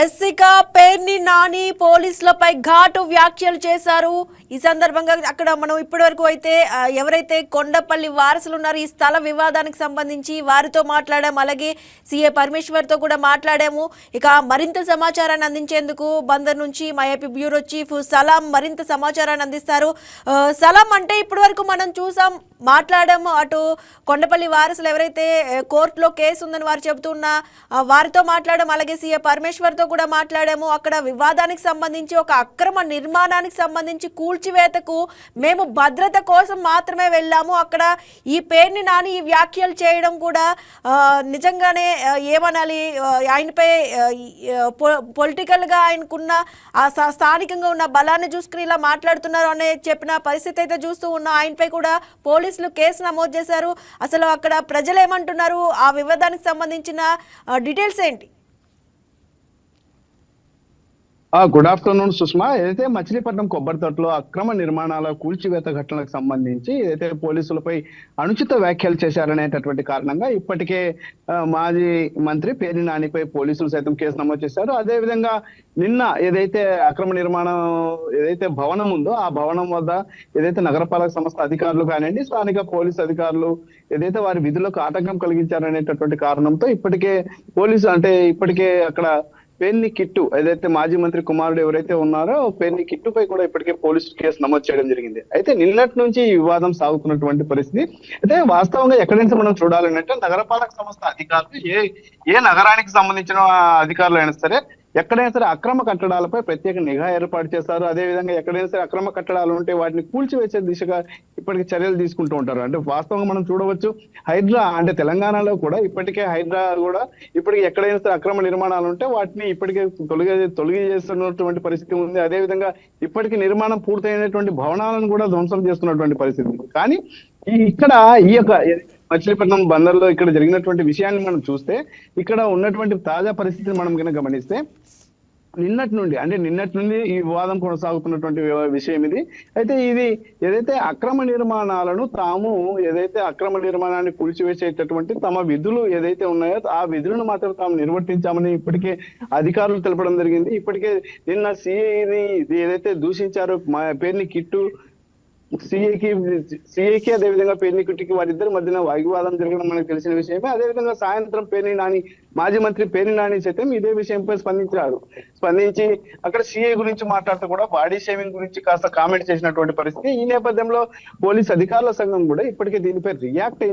ఎస్సీగా పేర్ని నాని పోలీసులపై ఘాటు వ్యాఖ్యలు చేశారు. ఈ సందర్భంగా అక్కడ మనం ఇప్పటివరకు అయితే ఎవరైతే కొండపల్లి వారసులు ఉన్నారో ఈ స్థల వివాదానికి సంబంధించి వారితో మాట్లాడాము. అలాగే సీఏ పరమేశ్వర్తో కూడా మాట్లాడాము. ఇక మరింత సమాచారాన్ని అందించేందుకు బందర్ నుంచి మా ఏపీ బ్యూరో చీఫ్ సలాం మరింత సమాచారాన్ని అందిస్తారు. సలాం, అంటే ఇప్పటివరకు మనం చూసాం, మాట్లాడాము. అటు కొండపల్లి వారసులు ఎవరైతే కోర్టులో కేసు ఉందని వారు చెబుతున్న వారితో మాట్లాడాము. అలాగే సీఏ పరమేశ్వర్తో కూడా మాట్లాడాము. అక్కడ వివాదానికి సంబంధించి ఒక అక్రమ నిర్మాణానికి సంబంధించి కూల్చివేతకు మేము భద్రత కోసం మాత్రమే వెళ్ళాము. అక్కడ ఈ పేర్ని నాని ఈ వ్యాఖ్యలు చేయడం కూడా నిజంగానే ఏమనాలి, ఆయనపై పొలిటికల్గా ఆయనకున్న స్థానికంగా ఉన్న బలాన్ని చూసుకుని ఇలా మాట్లాడుతున్నారు అనే చెప్పిన పరిస్థితి అయితే చూస్తూ ఉన్నాం. ఆయనపై కూడా పోలీసులు కేసు నమోదు చేశారు. అసలు అక్కడ ప్రజలు ఏమంటున్నారు, ఆ వివాదానికి సంబంధించిన డీటెయిల్స్ ఏంటి? Good afternoon Sushma. ఏదైతే మచిలీపట్నం కొబ్బరి తోటలో అక్రమ నిర్మాణాల కూల్చివేత ఘటనలకు సంబంధించి ఏదైతే పోలీసులపై అనుచిత వ్యాఖ్యలు చేశారనేటటువంటి కారణంగా ఇప్పటికే మాజీ మంత్రి పేర్ని నానిపై పోలీసులు సైతం కేసు నమోదు చేశారు. అదేవిధంగా నిన్న ఏదైతే అక్రమ నిర్మాణం ఏదైతే భవనం ఉందో ఆ భవనం వద్ద ఏదైతే నగరపాలక సంస్థ అధికారులు కానివ్వండి, స్థానిక పోలీసు అధికారులు ఏదైతే వారి విధులకు ఆటంకం కలిగించారనేటటువంటి కారణంతో ఇప్పటికే అక్కడ పేర్ని కిట్టు ఏదైతే మాజీ మంత్రి కుమారుడు ఎవరైతే ఉన్నారో పేర్ని కిట్టుపై కూడా ఇప్పటికే పోలీసులు కేసు నమోదు చేయడం జరిగింది. అయితే నిన్నటి నుంచి ఈ వివాదం సాగుతున్నటువంటి పరిస్థితి. అయితే వాస్తవంగా ఎక్కడి నుంచి మనం చూడాలంటే నగరపాలక సంస్థ అధికారులు ఏ నగరానికి సంబంధించిన అధికారులు అయినా సరే ఎక్కడైనా సరే అక్రమ కట్టడాలపై ప్రత్యేక నిఘా ఏర్పాటు చేస్తారు. అదేవిధంగా ఎక్కడైనా సరే అక్రమ కట్టడాలు ఉంటే వాటిని కూల్చివేసే దిశగా ఇప్పటికి చర్యలు తీసుకుంటూ ఉంటారు. అంటే వాస్తవంగా మనం చూడవచ్చు, హైడ్రా అంటే తెలంగాణలో కూడా ఇప్పటికే హైడ్రా కూడా ఇప్పటికి ఎక్కడైనా సరే అక్రమ నిర్మాణాలు ఉంటే వాటిని ఇప్పటికే తొలగి చేస్తున్నటువంటి పరిస్థితి ఉంది. అదేవిధంగా ఇప్పటికీ నిర్మాణం పూర్తయినటువంటి భవనాలను కూడా ధ్వంసం చేస్తున్నటువంటి పరిస్థితి ఉంది. కానీ ఇక్కడ ఈ యొక్క మచిలీపట్నం బందర్లో ఇక్కడ జరిగినటువంటి విషయాన్ని మనం చూస్తే, ఇక్కడ ఉన్నటువంటి తాజా పరిస్థితిని మనం కనుక గమనిస్తే నిన్నటి నుండి ఈ వివాదం కొనసాగుతున్నటువంటి విషయం ఇది. అయితే ఇది ఏదైతే అక్రమ నిర్మాణాలను ఏదైతే అక్రమ నిర్మాణాన్ని కూల్చివేసేటటువంటి తమ విధులు ఏదైతే ఉన్నాయో ఆ విధులను మాత్రం తాము నిర్వర్తించామని ఇప్పటికే అధికారులు తెలపడం జరిగింది. ఇప్పటికే నిన్న సిఐని ఏదైతే దూషించారో పేర్ని కిట్టు సిఐకి అదేవిధంగా పేర్ని కిట్టుకి వారిద్దరి మధ్యన వాగ్వాదం జరగడం మనకు తెలిసిన విషయమే. అదేవిధంగా సాయంత్రం మాజీ మంత్రి పేర్ని నాని సైతం ఇదే విషయంపై స్పందించి అక్కడ సిఐ గురించి మాట్లాడుతూ కూడా బాడీ షేమింగ్ గురించి కాస్త కామెంట్ చేసినటువంటి పరిస్థితి. ఈ నేపథ్యంలో పోలీస్ అధికారుల సంఘం కూడా ఇప్పటికే దీనిపై రియాక్ట్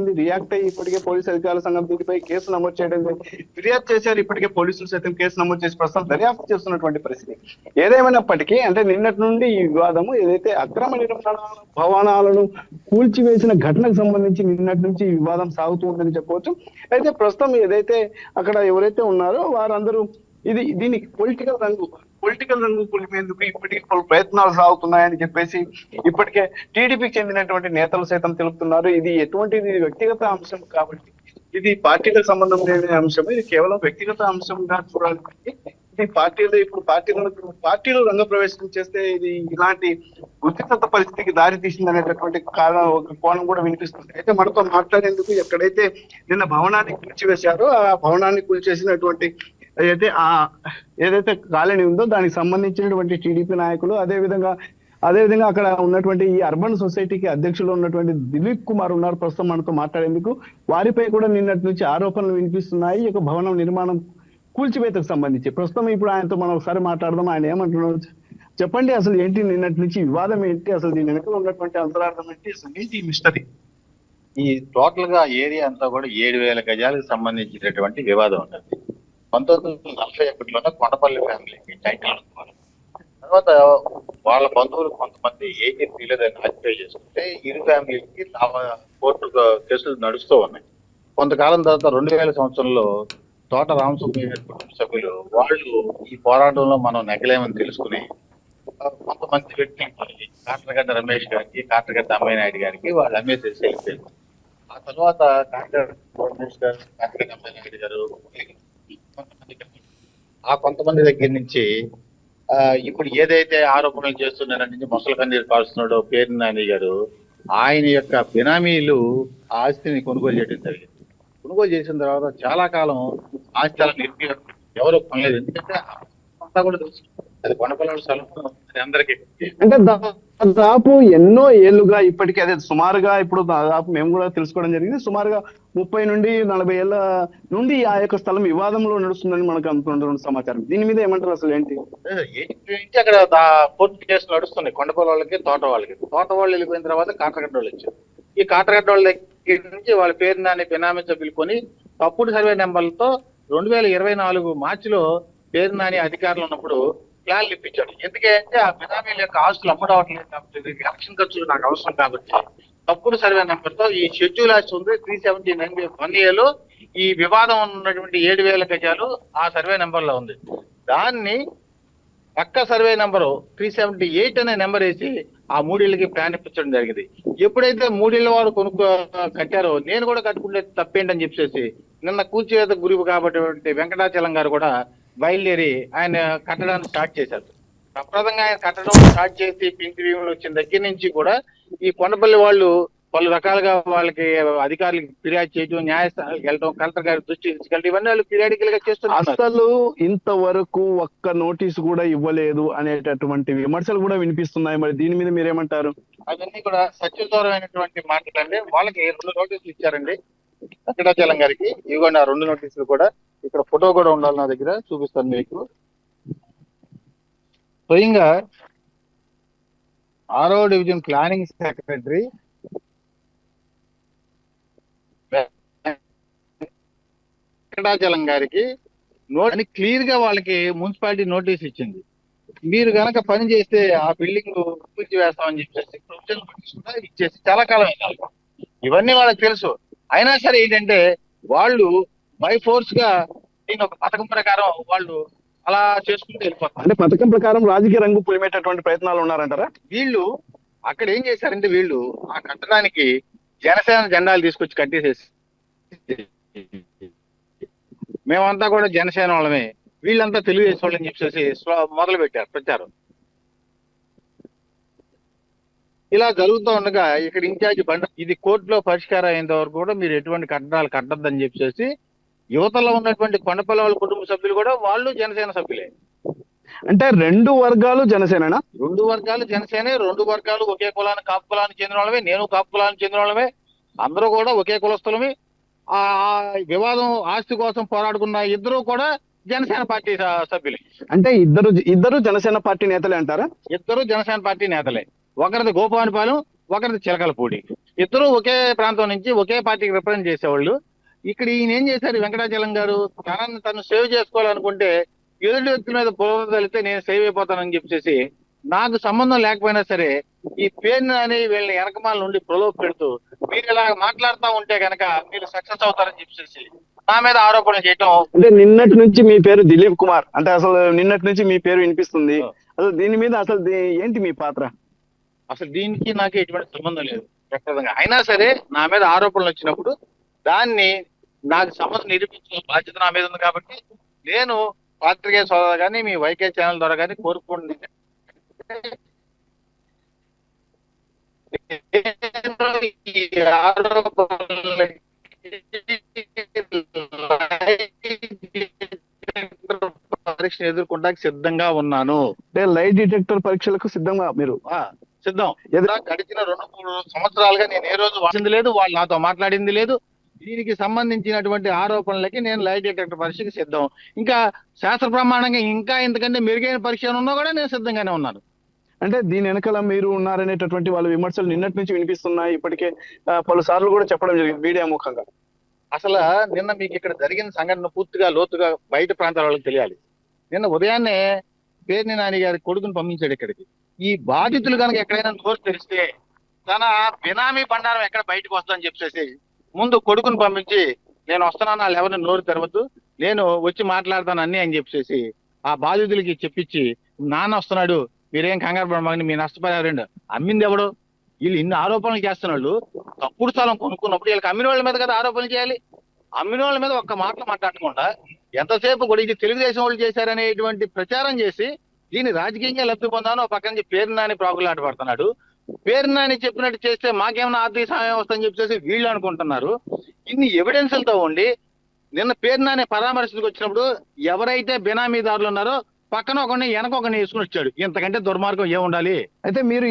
అయ్యి ఇప్పటికే పోలీస్ అధికారుల సంఘం దీనిపై కేసు నమోదు చేయడం ఫిర్యాదు చేశారు. ఇప్పటికే పోలీసులు సైతం కేసు నమోదు చేసి ప్రస్తుతం దర్యాప్తు చేస్తున్నటువంటి పరిస్థితి. ఏదేమైనప్పటికీ అంటే నిన్నటి నుండి ఈ వివాదము ఏదైతే అక్రమ నిర్మాణ భవనాలను కూల్చివేసిన ఘటనకు సంబంధించి నిన్నటి నుంచి ఈ వివాదం సాగుతూ ఉందని చెప్పవచ్చు. అయితే ప్రస్తుతం ఏదైతే అక్కడ ఎవరైతే ఉన్నారో వారందరూ దీనికి పొలిటికల్ రంగు పులిపేందుకు ఇప్పటికీ పలు ప్రయత్నాలు సాగుతున్నాయని చెప్పేసి ఇప్పటికే టీడీపీకి చెందినటువంటి నేతలు సైతం తెలుపుతున్నారు. ఇది ఎటువంటిది వ్యక్తిగత అంశం కాబట్టి ఇది పార్టీలకు సంబంధం లేని అంశం, ఇది కేవలం వ్యక్తిగత అంశంగా చూడాలి. ఇది పార్టీలు రంగ ప్రవేశం చేస్తే ఇది ఇలాంటి ఉద్రిక్తత పరిస్థితికి దారి తీసింది అనేటటువంటి కోణం కూడా వినిపిస్తుంది. అయితే మనతో మాట్లాడేందుకు ఎక్కడైతే నిన్న భవనాన్ని కూల్చివేశారో ఆ భవనాన్ని కూల్చేసినటువంటి ఏదైతే కాలనీ ఉందో దానికి సంబంధించినటువంటి టీడీపీ నాయకులు అదేవిధంగా అక్కడ ఉన్నటువంటి ఈ అర్బన్ సొసైటీకి అధ్యక్షులు ఉన్నటువంటి దిలీప్ కుమార్ ఉన్నారు ప్రస్తుతం మనతో మాట్లాడేందుకు. వారిపై కూడా నిన్నటి నుంచి ఆరోపణలు వినిపిస్తున్నాయి ఈ భవనం నిర్మాణం కూల్చివేతకు సంబంధించి. ప్రస్తుతం ఇప్పుడు ఆయనతో మనం ఒకసారి మాట్లాడదాం. ఆయన ఏమంటున్నారు చెప్పండి, అసలు ఏంటి నిన్నటి నుంచి వివాదం ఏంటి, అసలు దీని వెనక ఉన్నటువంటి అంతరార్థం ఏంటి, అసలు ఏంటి మిస్టరీ? ఈ టోటల్ గా ఏరియా అంతా కూడా 7,000 గజాలకు సంబంధించినటువంటి వివాదం ఉన్నది. 1941లోనే కొండపల్లి ఫ్యామిలీకి టైటిల్ అనుకోవాలి. తర్వాత వాళ్ళ బంధువులు కొంతమంది 83లో దాన్ని ఆక్యుపై చేసుకుంటే ఇరు ఫ్యామిలీకి కోర్టు కేసులు నడుస్తూ ఉన్నాయి. కొంతకాలం తర్వాత 2000 సంవత్సరంలో తోట రామసుబ్రహ్మణ్య కుటుంబ సభ్యులు వాళ్ళు ఈ పోరాటంలో మనం నెగ్గలేమని తెలుసుకుని కొంతమంది వ్యక్తులు కాట్రగడ్డ రమేష్ గారికి, కాట్రగడ్డ అమ్మాయినాయుడు గారికి వాళ్ళు అమ్మేసేసి వెళ్ళిపోయారు. ఆ తర్వాత కాట్రగడ్డ రమేష్ గారు, కాట్రగడ్డ అమ్మాయినాయుడు గారు కొంతమంది దగ్గర నుంచి ఇప్పుడు ఏదైతే ఆరోపణలు చేస్తున్నారని ముసలి కన్నీరు కారుస్తున్నాడో పేర్ని నాని గారు, ఆయన యొక్క బినామీలు ఆస్తిని కొనుగోలు చేయడం జరిగింది. కొనుగోలు చేసిన తర్వాత చాలా కాలం ఆస్తి ఎవరో కొనలేదు. ఎందుకంటే అంతా కూడా తెలుసు అది కొండపల్లి స్థలం అందరికీ. అంటే దాదాపు ఎన్నో ఏళ్లుగా ఇప్పటికీ అదే సుమారుగా ఇప్పుడు దాదాపు మేము కూడా తెలుసుకోవడం జరిగింది. సుమారుగా 30 నుండి 40 ఏళ్ల నుండి ఆ యొక్క స్థలం వివాదంలో నడుస్తుందని మనకు అందుతున్న సమాచారం. దీని మీద ఏమంటారు, అసలు ఏంటి? అక్కడ కోర్టు కేసులు నడుస్తున్నాయి కొండపల్లి వాళ్ళకి, తోట వాళ్ళకి. తోట వాళ్ళు వెళ్ళిపోయిన తర్వాత కాట్రగడ్డ వాళ్ళు వచ్చారు. ఈ కాట్రగడ్డ వాళ్ళ దగ్గర నుంచి వాళ్ళ పేరు నాని బినామీ సభ్యులు కొని తప్పుడు సర్వే నెంబర్లతో 2024 మార్చిలో పేరు నాని అధికారులు ఉన్నప్పుడు ప్లాన్లు ఇప్పించాడు. ఎందుకంటే ఆ బినామీల యొక్క ఆస్తులు అమ్ముడవట్లేదు కాబట్టి ఎలక్షన్ ఖర్చులు నాకు అవసరం కాబట్టి తప్పుడు సర్వే నెంబర్ తో ఈ షెడ్యూల్ ఆస్తి ఉంది 379 1 ఈ వివాదం ఉన్నటువంటి 7,000 గజాలు ఆ సర్వే నెంబర్ లో ఉంది. దాన్ని పక్క సర్వే నెంబరు 378 అనే నెంబర్ వేసి ఆ 3 ఇళ్ళకి ప్లాన్ ఇప్పించడం జరిగింది. ఎప్పుడైతే 3 ఇళ్ళ వారు కట్టారో నేను కూడా కట్టుకుంటే తప్పేంటని చెప్పేసి నిన్న కూల్చివేత గురి కాబట్టి వెంకటాచలం గారు కూడా బయలుదేరి ఆయన కట్టడానికి స్టార్ట్ చేశారు. ప్రప్రదంగా ఆయన కట్టడం స్టార్ట్ చేసి పింక్ రివ్యూలు వచ్చిన దగ్గర నుంచి కూడా ఈ కొండపల్లి వాళ్ళు పలు రకాలుగా వాళ్ళకి అధికారులకు ఫిర్యాదు చేయడం, న్యాయస్థానాలకు వెళ్ళడం, కలెక్టర్ గారి దృష్టి తీసుకెళ్ళడం, ఇవన్నీ వాళ్ళు పీరియాడికల్ గా చేస్తున్నారు. అసలు ఇంతవరకు ఒక్క నోటీసు కూడా ఇవ్వలేదు అనేటటువంటి విమర్శలు కూడా వినిపిస్తున్నాయి. మరి దీని మీద మీరేమంటారు? అవన్నీ కూడా సత్యదూరమైనటువంటి మాటలండి. వాళ్ళకి 2 నోటీసులు ఇచ్చారండి వెంకటాచలం గారికి. ఇవ్వండి ఆ 2 నోటీసులు కూడా. ఇక్కడ ఫోటో కూడా ఉండాలి నా దగ్గర, చూపిస్తాను మీకు. స్వయంగా 6వ డివిజన్ ప్లానింగ్ సెక్రటరీ వెంకటాచలం గారికి అని క్లియర్ గా వాళ్ళకి మున్సిపాలిటీ నోటీస్ ఇచ్చింది. మీరు గనక పని చేస్తే ఆ బిల్డింగ్ పూర్తి వేస్తామని చెప్పేసి ప్రొవిజన్ కూడా ఇచ్చేసి చాలా కాలం అయింది. ఇవన్నీ వాళ్ళకి తెలుసు. అయినా సరే ఏంటంటే వాళ్ళు బై ఫోర్స్ గా దీని ఒక పథకం ప్రకారం వాళ్ళు అలా చేసుకుంటూ వెళ్ళిపోతారు. అంటే పథకం ప్రకారం రాజకీయ రంగు పులిమేటటువంటి ప్రయత్నాలు ఉన్నారంటారా? వీళ్ళు అక్కడ ఏం చేశారంటే వీళ్ళు ఆ కట్టడానికి జనసేన జెండాలు తీసుకొచ్చి కట్టేసేసి మేమంతా కూడా జనసేన వాళ్ళమే, వీళ్ళంతా తెలుగుదేశం వాళ్ళని చెప్పేసి మొదలు పెట్టారు ప్రచారం. ఇలా జరుగుతూ ఉండగా ఇక్కడ ఇన్ఛార్జి ఇది కోర్టులో పరిష్కారం అయ్యేంత వరకు కూడా మీరు ఎటువంటి కట్టడాలు కట్టద్దని చెప్పేసి యువతలో ఉన్నటువంటి కొండపల్లి వాళ్ళ కుటుంబ సభ్యులు కూడా వాళ్ళు జనసేన సభ్యులే. అంటే రెండు వర్గాలు జనసేన, రెండు వర్గాలు జనసేనే, రెండు వర్గాలు ఒకే కులానికి కాపు కులానికి చెందిన వాళ్ళమే, నేను కాపు కులానికి చెందిన వాళ్ళమే, అందరూ కూడా ఒకే కులస్తులమే. ఆ వివాదం ఆస్తి కోసం పోరాడుకున్న ఇద్దరు కూడా జనసేన పార్టీ సభ్యులే. అంటే ఇద్దరు జనసేన పార్టీ నేతలే అంటారా? ఇద్దరు జనసేన పార్టీ నేతలే. ఒకరిది గోపానిపాలెం, ఒకరిది చిలకలపూడి. ఇద్దరు ఒకే ప్రాంతం నుంచి ఒకే పార్టీకి రిప్రజెంట్ చేసేవాళ్ళు. ఇక్కడ ఈయన ఏం చేశారు, వెంకటాచలం గారు తను సేవ్ చేసుకోవాలనుకుంటే ఎదుటి వ్యక్తి మీద పొలవలు వెళితే నేను సేవ్ అయిపోతానని చెప్పేసి నాకు సంబంధం లేకపోయినా సరే ఈ పేరుని అని వీళ్ళని వెనకమాల నుండి ప్రలోభ పెడుతూ మీరు ఇలా మాట్లాడుతూ ఉంటే కనుక మీరు సక్సెస్ అవుతారని చెప్పేసి నా మీద ఆరోపణలు చేయటం. అంటే నిన్నటి నుంచి మీ పేరు దిలీప్ కుమార్ అంటే అసలు నిన్నటి నుంచి మీ పేరు వినిపిస్తుంది. అసలు దీని మీద అసలు ఏంటి మీ పాత్ర? అసలు దీనికి నాకు ఎటువంటి సంబంధం లేదు ప్రకృతంగా. అయినా సరే నా మీద ఆరోపణలు వచ్చినప్పుడు దాన్ని నాకు సంబంధం నిరూపించిన బాధ్యత నా మీద ఉంది. కాబట్టి నేను పాత్రికేయ సోదరు కానీ మీ వైకే ఛానల్ ద్వారా కానీ కోరుకోండి, పరీక్ష ఎదుర్కొంటానికి సిద్ధంగా ఉన్నాను. అంటే లైట్ డిటెక్టర్ పరీక్షలకు సిద్ధంగా మీరు? సిద్ధం. గడిచిన 2-3 సంవత్సరాలుగా నేను ఏ రోజు వచ్చింది లేదు, వాళ్ళు నాతో మాట్లాడింది లేదు. దీనికి సంబంధించినటువంటి ఆరోపణలకి నేను లైట్ డిటెక్టర్ పరీక్షకి సిద్ధం. ఇంకా శాస్త్ర ప్రమాణంగా ఇంకా ఇంతకంటే మెరుగైన పరీక్ష ఉన్నా కూడా నేను సిద్ధంగానే ఉన్నాను. అంటే దీని వెనకాల మీరు ఉన్నారనేటటువంటి వాళ్ళ విమర్శలు నిన్నటి నుంచి వినిపిస్తున్నాయి. ఇప్పటికే పలుసార్లు కూడా చెప్పడం జరిగింది మీడియా ముఖంగా. అసలు నిన్న మీకు ఇక్కడ జరిగిన సంఘటన పూర్తిగా లోతుగా బయట ప్రాంతాల వాళ్ళకి తెలియాలి. నిన్న ఉదయాన్నే పేర్ని నాని గారి కొడుకుని పంపించాడు ఇక్కడికి. ఈ బాధితులు కనుక ఎక్కడైనా నోరు తెరిస్తే తన బినామీ బండారం ఎక్కడ బయటకు వస్తుందని చెప్పేసి ముందు కొడుకుని పంపించి నేను వస్తున్నాను, వాళ్ళు ఎవరిని నోరు తెరవద్దు, నేను వచ్చి మాట్లాడతాను అన్ని అని చెప్పేసి ఆ బాధితులకి చెప్పించి నాన్న వస్తున్నాడు మీరేం కంగారు పడమని మీ నష్టపరిహారం అమ్మింది ఎవడు? వీళ్ళు ఇన్ని ఆరోపణలు చేస్తున్నాళ్ళు. తప్పుడు స్థలం కొనుక్కున్నప్పుడు వీళ్ళకి అమ్మిన వాళ్ళ మీద కదా ఆరోపణలు చేయాలి. అమ్మిన వాళ్ళ మీద ఒక్క మాటలు మాట్లాడకుండా ఎంతసేపు కూడా ఇది తెలుగుదేశం వాళ్ళు చేశారనేటువంటి ప్రచారం చేసి దీన్ని రాజకీయంగా లబ్ధి పొందాను. పక్కన నుంచి పేరు నాని ప్రాకులాట పడుతున్నాడు. పేరు నాని చెప్పినట్టు చేస్తే మాకేమైనా ఆర్థిక సహాయం వస్తుందని చెప్పేసి వీళ్ళు అనుకుంటున్నారు. ఇన్ని ఎవిడెన్స్లతో ఉండి నిన్న పేరు నాని పరామర్శకు వచ్చినప్పుడు ఎవరైతే బినామీదారులు ఉన్నారో పక్కన ఒకరిని వెనక ఒకరిని వేసుకుని వచ్చాడు. ఇంతకంటే దుర్మార్గం ఏముండాలి? అయితే మీరు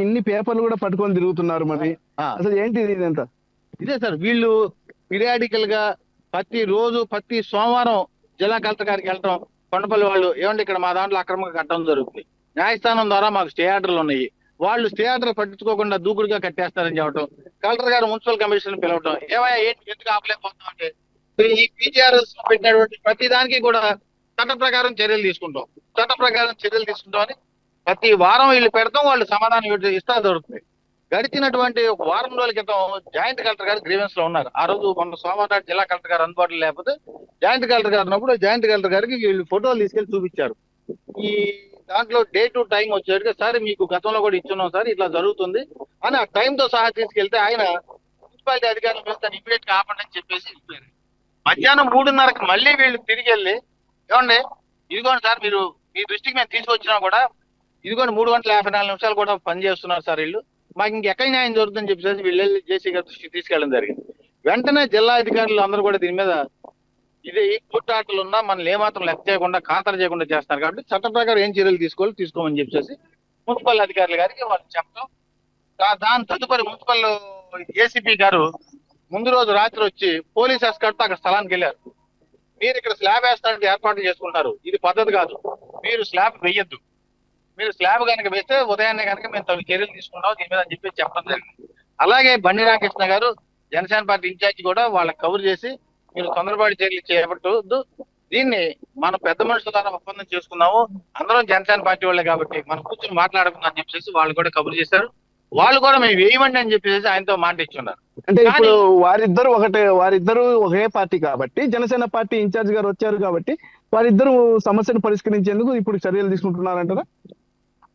ఇన్ని పేపర్లు కూడా పట్టుకొని తిరుగుతున్నారు, మరి అసలు ఏంటి ఇదంతా? ఇదే సార్, వీళ్ళు పీరియాడికల్ గా ప్రతి సోమవారం జిల్లా కలెక్టర్ గారికి వెళ్ళటం, కొండపల్లి వాళ్ళు ఏమంటే ఇక్కడ మా దాంట్లో అక్రమంగా కట్టడం జరుగుతుంది, న్యాయస్థానం ద్వారా మాకు స్టే ఆర్డర్లు ఉన్నాయి, వాళ్ళు స్టే ఆర్డర్ పట్టించుకోకుండా దూకుడుగా కట్టేస్తారని చెప్పడం, కలెక్టర్ గారు మున్సిపల్ కమిషన్ పిలవటం, ఏమయ్యా ఏంటి ఎందుకు ఆపలేకపోతాం అంటే ఈ పీజీఆర్ఎస్ పెట్టినటువంటి ప్రతి దానికి కూడా చట్ట ప్రకారం చర్యలు తీసుకుంటాం అని ప్రతి వారం వీళ్ళు పెడతాం, వాళ్ళు సమాధానం ఇస్తా దొరుకుతుంది. గడిచినటువంటి ఒక వారం రోజుల క్రితం జాయింట్ కలెక్టర్ గారు గ్రీవెన్స్ లో ఉన్నారు. ఆ రోజు మొన్న సోమవారం జిల్లా కలెక్టర్ గారు అందుబాటులో లేకపోతే జాయింట్ కలెక్టర్ గారు ఉన్నప్పుడు జాయింట్ కలెక్టర్ గారికి వీళ్ళు ఫోటోలు తీసుకెళ్లి చూపించారు. ఈ దాంట్లో డే టు టైం వచ్చేటిగా సార్ మీకు గతంలో కూడా ఇచ్చున్నాం సార్ ఇట్లా జరుగుతుంది అని ఆ టైంతో సహా తీసుకెళ్తే ఆయన మున్సిపాలిటీ అధికారులు పిలుస్తాను ఇమీడియట్ గా ఆపండి అని చెప్పేసి ఇచ్చారు. మధ్యాహ్నం 3:30కి మళ్ళీ వీళ్ళు తిరిగి వెళ్ళి ఏమండి ఇదిగోండి సార్ మీరు మీ దృష్టికి మేము తీసుకొచ్చినా కూడా ఇదిగోండి 3:54 కూడా పని చేస్తున్నారు సార్ వీళ్ళు, మాకు ఇంకెక్కడ న్యాయం జరుగుతుందని చెప్పేసి వీళ్ళు వెళ్ళి జేసీ గారి దృష్టికి తీసుకెళ్ళడం జరిగింది. వెంటనే జిల్లా అధికారులు అందరూ కూడా దీని మీద ఇది కొట్టాటలు ఉన్నా మనల్ని ఏమాత్రం లెక్క చేయకుండా ఖాతరు చేయకుండా చేస్తున్నారు కాబట్టి చట్ట ప్రకారం ఏం చర్యలు తీసుకోమని చెప్పేసి మున్సిపల్ అధికారులు గారికి వాళ్ళు చెప్పడం. దాని తదుపరి మున్సిపల్ ఏసీపీ గారు ముందు రోజు రాత్రి వచ్చి పోలీస్ ఎస్కార్ట్తో అక్కడ స్థలానికి వెళ్ళారు. మీరు ఇక్కడ స్లాబ్ వేస్తానికి ఏర్పాటు చేసుకుంటారు, ఇది పద్ధతి కాదు, మీరు స్లాబ్ వేయొద్దు, మీరు స్లాబ్ కనుక వేస్తే ఉదయాన్నే కనుక మేము తగు చర్యలు తీసుకుంటాం దీని మీద అని చెప్పి చెప్పడం జరిగింది. అలాగే బండి రామకృష్ణ గారు జనసేన పార్టీ ఇన్ఛార్జి కూడా వాళ్ళకి కవర్ చేసి మీరు తొందరపాటు చర్యలు చేపట్టవద్దు, దీన్ని మనం పెద్ద మనుషుల ద్వారా ఒప్పందం చేసుకున్నాము, అందరం జనసేన పార్టీ వాళ్ళే కాబట్టి మనం కూర్చొని మాట్లాడుకుందాం అని చెప్పేసి వాళ్ళు కూడా కబుర్ చేశారు. వాళ్ళు కూడా మేము వేయమండి అని చెప్పేసి ఆయనతో మాట ఇచ్చున్నారు. అంటే ఇప్పుడు వారిద్దరు ఒకే పార్టీ కాబట్టి జనసేన పార్టీ ఇన్ఛార్జ్ గారు వచ్చారు కాబట్టి వారిద్దరు సమస్యను పరిష్కరించేందుకు ఇప్పుడు చర్యలు తీసుకుంటున్నారంటారా?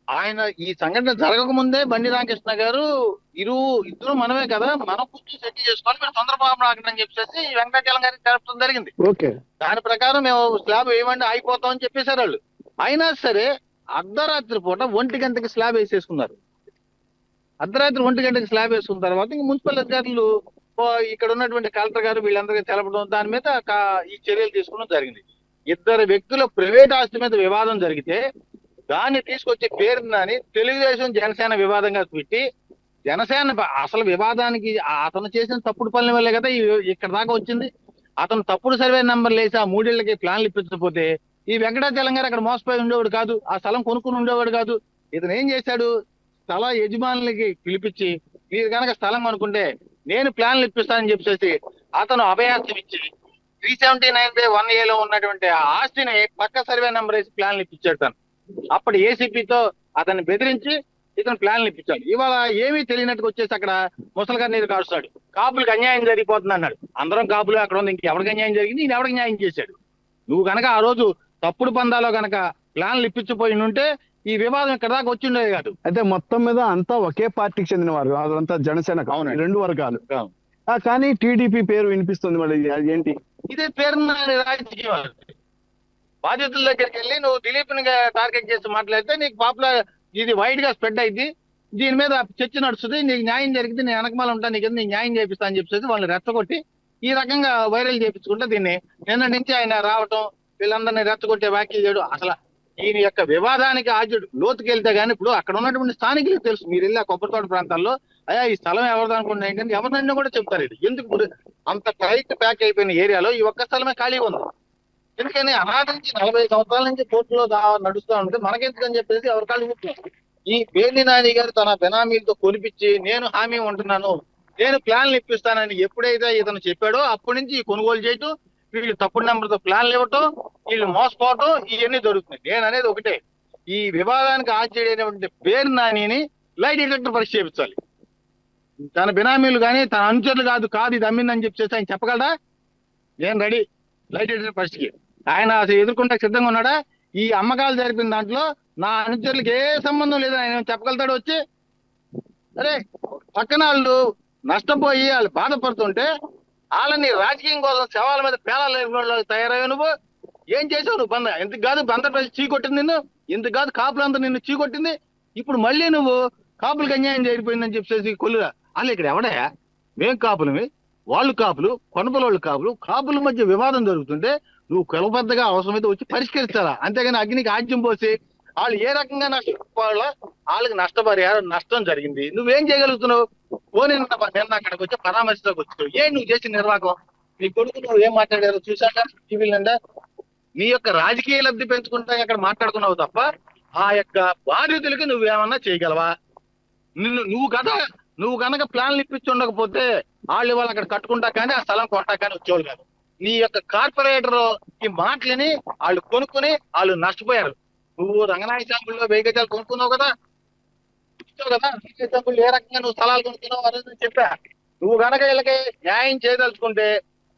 ఆయన ఈ సంఘటన జరగక ముందే బండి రామకృష్ణ గారు ఇద్దరు మనమే కదా, మనం కూర్చొని సెటిల్ చేసుకోవాలి, మీరు తొందరపాటు రాకండి అని చెప్పేసి వెంకటాచలం గారికి తెలపడం జరిగింది. ఓకే. దాని ప్రకారం మేము స్లాబ్ వేయమండి అయిపోతాం అని చెప్పేశారు వాళ్ళు. అయినా సరే అర్ధరాత్రి పూట 1 గంటకి స్లాబ్ వేసేసుకున్నారు. అర్ధరాత్రి 1 గంటకి స్లాబ్ వేసుకున్న తర్వాత ఇంక మున్సిపల్ అధికారులు ఇక్కడ ఉన్నటువంటి కలెక్టర్ గారు వీళ్ళందరికీ తెలపడం, దాని మీద ఈ చర్యలు తీసుకోవడం జరిగింది. ఇద్దరు వ్యక్తుల ప్రైవేట్ ఆస్తి మీద వివాదం జరిగితే దాన్ని తీసుకొచ్చి పేరుని తెలుగుదేశం జనసేన వివాదంగా పెట్టి, జనసేన అసలు వివాదానికి అతను చేసిన తప్పుడు పనుల వల్లే కదా ఇక్కడ దాకా వచ్చింది. అతను తప్పుడు సర్వే నెంబర్లు వేసి ఆ 3 ఏళ్లకి ప్లాన్లు ఇప్పించకపోతే ఈ వెంకటాచలం గారు అక్కడ మోసపోయి ఉండేవాడు కాదు, ఆ స్థలం కొనుక్కుని ఉండేవాడు కాదు. ఇతను ఏం చేశాడు, స్థల యజమానులకి పిలిపించి మీరు కనుక స్థలం కొనుక్కుంటే నేను ప్లాన్లు ఇప్పిస్తానని చెప్పేసి అతను అభయాస్తం ఇచ్చి 379/1A ఉన్నటువంటి ఆ ఆస్తిని పక్క సర్వే నెంబర్ వేసి ప్లాన్లు ఇప్పించాడు తను. అప్పుడు ఏసీపీతో అతన్ని బెదిరించి ఇతను ప్లాన్లు ఇప్పించాడు. ఇవాళ ఏమీ తెలియనట్టుగా వచ్చేసి అక్కడ ముసలిగారి నీరు కాడుస్తాడు, కాపులకు అన్యాయం జరిగిపోతుంది అన్నాడు. అందరం కాపులు అక్కడ ఉంది, ఇంకెవరికి అన్యాయం జరిగింది, ఈయన ఎవరికి న్యాయం చేశాడు? నువ్వు కనుక ఆ రోజు తప్పుడు పందాలో కనుక ప్లాన్లు ఇప్పించిపోయి ఉంటే ఈ వివాదం ఇక్కడ దాకా వచ్చిండేది కాదు. అయితే మొత్తం మీద అంతా ఒకే పార్టీకి చెందిన వారు, అదంతా జనసేన, 2 వర్గాలు. కానీ టీడీపీ పేరు వినిపిస్తుంది, మళ్ళీ ఏంటి ఇదే పేరున్న రాజకీయం. బాధితుల దగ్గరికి వెళ్ళి నువ్వు దిలీప్ ని టార్గెట్ చేసి మాట్లాడితే నీకు పాపులర్ ఇది వైడ్ గా స్ప్రెడ్ అయింది, దీని మీద చర్చ నడుస్తుంది, నీకు న్యాయం జరిగితే నేను వెనకమాల ఉంటాను, నీకు న్యాయం చేపిస్తా అని చెప్పేసి వాళ్ళని రెచ్చగొట్టి ఈ రకంగా వైరల్ చేయించుకుంటే దీన్ని నిన్న నుంచి ఆయన రావటం, వీళ్ళందరినీ రెచ్చగొట్టే వ్యాఖ్యలు చేయడం, అసలు ఈయన యొక్క వివాదానికి ఆద్యుడు లోతుకెళ్తే గానీ ఇప్పుడు అక్కడ ఉన్నటువంటి స్థానికులకు తెలుసు. మీరు వెళ్ళి ఆ కొబ్బరితోట ప్రాంతాల్లో అయ్యా ఈ స్థలం ఎవరిది అనుకుంటున్నా ఏంటంటే ఎవరినైనా కూడా చెప్తారు. ఇది ఎందుకు అంత టైట్ ప్యాక్ అయిపోయిన ఏరియాలో ఈ ఒక్క స్థలమే ఖాళీ ఉంది. ఎందుకని అనాథ నుంచి 40 సంవత్సరాల నుంచి కోర్టులో నడుస్తూ ఉంటే మనకెందుకని చెప్పేసి ఎవరి కాళ్ళు కూర్చున్నారు. ఈ పేర్ని నాని గారు తన బెనామీలతో కొనిపించి నేను హామీ ఉంటున్నాను, నేను ప్లాన్లు ఇప్పిస్తానని ఎప్పుడైతే ఇతను చెప్పాడో అప్పటి నుంచి ఈ కొనుగోలు చేయటం, వీళ్ళు తప్పుడు నెంబర్తో ప్లాన్లు ఇవ్వటం, వీళ్ళు మోసపోవటం, ఇవన్నీ జరుగుతున్నాయి. నేను అనేది ఒకటే, ఈ వివాదానికి ఆశ్చర్యమైనటువంటి పేరు నానిని లై డిటెక్టర్ పరీక్ష చేయించాలి. తన బినామీలు కానీ తన అనుచరులు కాదు ఇది అమ్మిందని చెప్పేసి ఆయన చెప్పగలడా? నేను రెడీ లై డిటెక్టర్ పరీక్షకి. ఆయన అసలు ఎదుర్కొంటే సిద్ధంగా ఉన్నాడా? ఈ అమ్మకాలు జరిపిన దాంట్లో నా అనుచరులకు ఏ సంబంధం లేదు ఆయన చెప్పగలుగుతాడు వచ్చి? అరే పక్కన వాళ్ళు నష్టపోయి వాళ్ళు బాధపడుతుంటే వాళ్ళని రాజకీయం కోసం శవాల మీద పేలాలు తయారయ్యా. నువ్వు ఏం చేసావు? నువ్వు ఎందుకు కాదు ఆంధ్రప్రదేశ్ చీకొట్టింది నిన్ను, ఎందుకు కాదు కాపులంతా నిన్ను చీకొట్టింది. ఇప్పుడు మళ్ళీ నువ్వు కాపులకు అన్యాయం జరిగిపోయిందని చెప్పేసి కొల్లురా. వాళ్ళు ఇక్కడ ఎవడయా? మేం కాపులమి, వాళ్ళు కాపులు, కొనపలోళ్ళు కాపులు, కాపుల మధ్య వివాదం జరుగుతుంటే నువ్వు కులబద్దగా అవసరమైతే వచ్చి పరిష్కరిస్తారా? అంతేగాని అగ్నికి ఆజ్యం పోసి వాళ్ళు ఏ రకంగా నష్టపోవాలో వాళ్ళకి నష్టపరిహారం నష్టం జరిగింది, నువ్వేం చేయగలుగుతున్నావు? పోనీ నిన్న అక్కడికి వచ్చి పరామర్శలోకి వచ్చావు. నువ్వు చేసిన నిర్వాహకం, నీ కొడుకు నువ్వు ఏం మాట్లాడారో చూశాక టీవీల నిండా నీ యొక్క రాజకీయ లబ్ధి పెంచుకుంటా అక్కడ మాట్లాడుకున్నావు తప్ప ఆ యొక్క బాధితులకి నువ్వేమన్నా చేయగలవా? నువ్వు కనుక ప్లాన్లు ఇప్పించి ఉండకపోతే వాళ్ళు వాళ్ళు అక్కడ కట్టుకుంటా కానీ ఆ స్థలం కొంటా కానీ వచ్చేవాళ్ళు కాదు. నీ యొక్క కార్పొరేటర్ ఈ మాటలని వాళ్ళు కొనుక్కుని వాళ్ళు నష్టపోయారు. నువ్వు రంగనాయ శాంపుల్లో 1000 గజాలు కొనుక్కున్నావు కదా, రంగనాయ శాంపుల్ ఏ రకంగా నువ్వు స్థలాలు కొనుక్కున్నావు అనేది చెప్పా. నువ్వు కనుక వీళ్ళకి న్యాయం చేయదలుచుకుంటే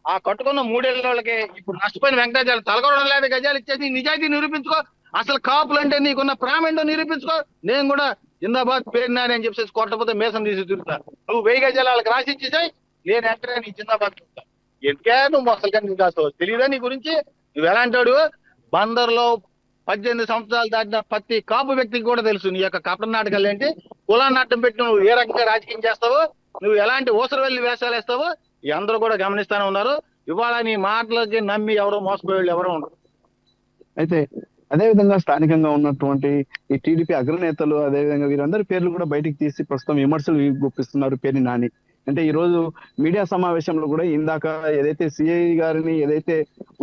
ఆ కట్టుకున్న 3 ఏళ్ళ వాళ్ళకి ఇప్పుడు నష్టపోయిన వెంకటాచార్య తలకొరడం లేదు గజాలు ఇచ్చేసి నిజాయితీ నిరూపించుకో. అసలు కాపులు అంటే నీకున్న ప్రేమ ఏంటో నిరూపించుకో. నేను కూడా జిందాబాద్ పేరునాని అని చెప్పేసి కొట్టకపోతే మేసం తీసి తిరుగుతా. నువ్వు 1000 గజాలు వాళ్ళకి రాసి ఇచ్చేసాయి, నేను ఎంటనే నీ జిందాబాద్ చూస్తా. ఎందుకే నువ్వు అసలు కానీ నీకు కాదు తెలియదా నీ గురించి? నువ్వు ఎలాంటాడు? బందర్లో 18 సంవత్సరాలు దాటిన ప్రతి కాపు వ్యక్తికి కూడా తెలుసు నీ యొక్క కపట నాటకాలు ఏంటి, కులానాటం పెట్టి నువ్వు ఏ రకంగా రాజకీయం చేస్తావో, నువ్వు ఎలాంటి ఊసరవెల్లి వేషాలు వేస్తావో ఈ అందరూ కూడా గమనిస్తానే ఉన్నారు. ఇవాళ నీ మాటలకి నమ్మి ఎవరో మోసపోయేవాళ్ళు ఎవరో ఉండరు. అయితే అదేవిధంగా స్థానికంగా ఉన్నటువంటి ఈ టీడీపీ అగ్రనేతలు అదేవిధంగా వీరందరి పేర్లు కూడా బయటికి తీసి ప్రస్తుతం విమర్శలు గుప్పిస్తున్నారు పేర్ని నాని. అంటే ఈ రోజు మీడియా సమావేశంలో కూడా ఇందాక ఏదైతే సిఐ గారిని ఏదైతే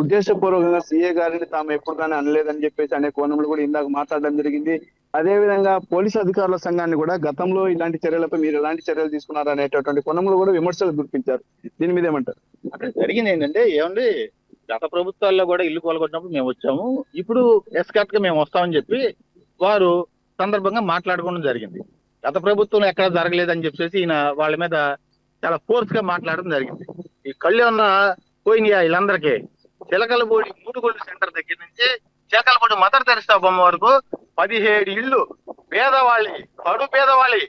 ఉద్దేశపూర్వకంగా సిఐ గారిని తాము ఎప్పుడు కానీ అనలేదని చెప్పేసి అనే కోణంలో కూడా ఇందాక మాట్లాడడం జరిగింది. అదేవిధంగా పోలీసు అధికారుల సంఘాన్ని కూడా గతంలో ఇలాంటి చర్యలపై మీరు ఎలాంటి చర్యలు తీసుకున్నారు అనేటటువంటి కోణంలో కూడా విమర్శలు గుర్తించారు. దీని మీద ఏమంటారు? అక్కడ జరిగింది ఏంటంటే ఏమండి, గత ప్రభుత్వాల్లో కూడా ఇల్లు కోలగొట్టినప్పుడు మేము వచ్చాము, ఇప్పుడు ఎస్కాట్ గా మేము వస్తామని చెప్పి వారు సందర్భంగా మాట్లాడుకోవడం జరిగింది. గత ప్రభుత్వం ఎక్కడ జరగలేదని చెప్పేసి ఈయన వాళ్ళ మీద చాలా ఫోర్స్ గా మాట్లాడడం జరిగింది. ఈ కళ్ళు ఉన్న పోయినాయా వీళ్ళందరికీ? చిలకలపూడి మూడుగోళ్ళు సెంటర్ దగ్గర నుంచి చిలకలపూడి మదర్ తెరిసా బొమ్మ వరకు 17 ఇళ్ళు పేదవాళ్ళి, కడు పేదవాళ్ళి,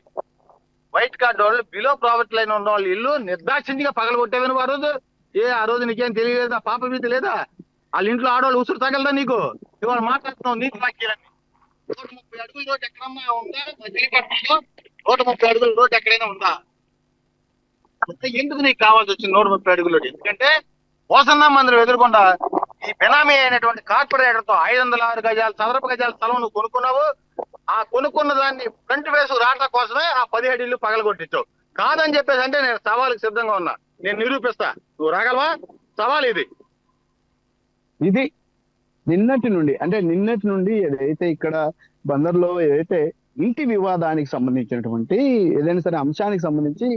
వైట్ కార్డ్ వాళ్ళు, బిలో ప్రావర్టీ లైన్ ఉన్న వాళ్ళు ఇల్లు నిర్దాక్షిణ్యంగా పగలగొట్టేవని ఆ రోజు నీకేం తెలియలేదా? పాప భీతి లేదా? వాళ్ళ ఇంట్లో ఆడవాళ్ళు ఉసురు తగలదా నీకు? ఇవాళ మాట్లాడుతున్నావు నీతి వాక్యాలని. 130 అడుగుల రోడ్డు ఎక్కడన్నా ఉందా మచిలీపట్నంలో? 130 అడుగుల రోడ్డు ఎక్కడైనా ఉందా? ఎందుకు నీకు కావాల్సి వచ్చింది 130 అడుగుల రోడ్డు? ఎందుకంటే పోసన్న మందిరం ఎదురుకుండా ఈ బెనామీ అయినటువంటి కార్పొరేటర్ తో 506 గజాలు చదరపు గజాల స్థలం నువ్వు కొనుక్కున్నావు. ఆ కొనుక్కున్న దాన్ని ఫ్రంట్ ఫేస్ రావడం కోసమే ఆ 17 ఇళ్ళు పగలగొట్టించావు. కాదని చెప్పేసి అంటే నేను సవాలుకి సిద్ధంగా ఉన్నా, నేను నిరూపిస్తా. నువ్వు రాగలవా? సవాల్ ఇది. నిన్నటి నుండి ఏదైతే ఇక్కడ బందర్లో ఏదైతే ఇంటి వివాదానికి సంబంధించినటువంటి ఏదైనా సరే అంశానికి సంబంధించి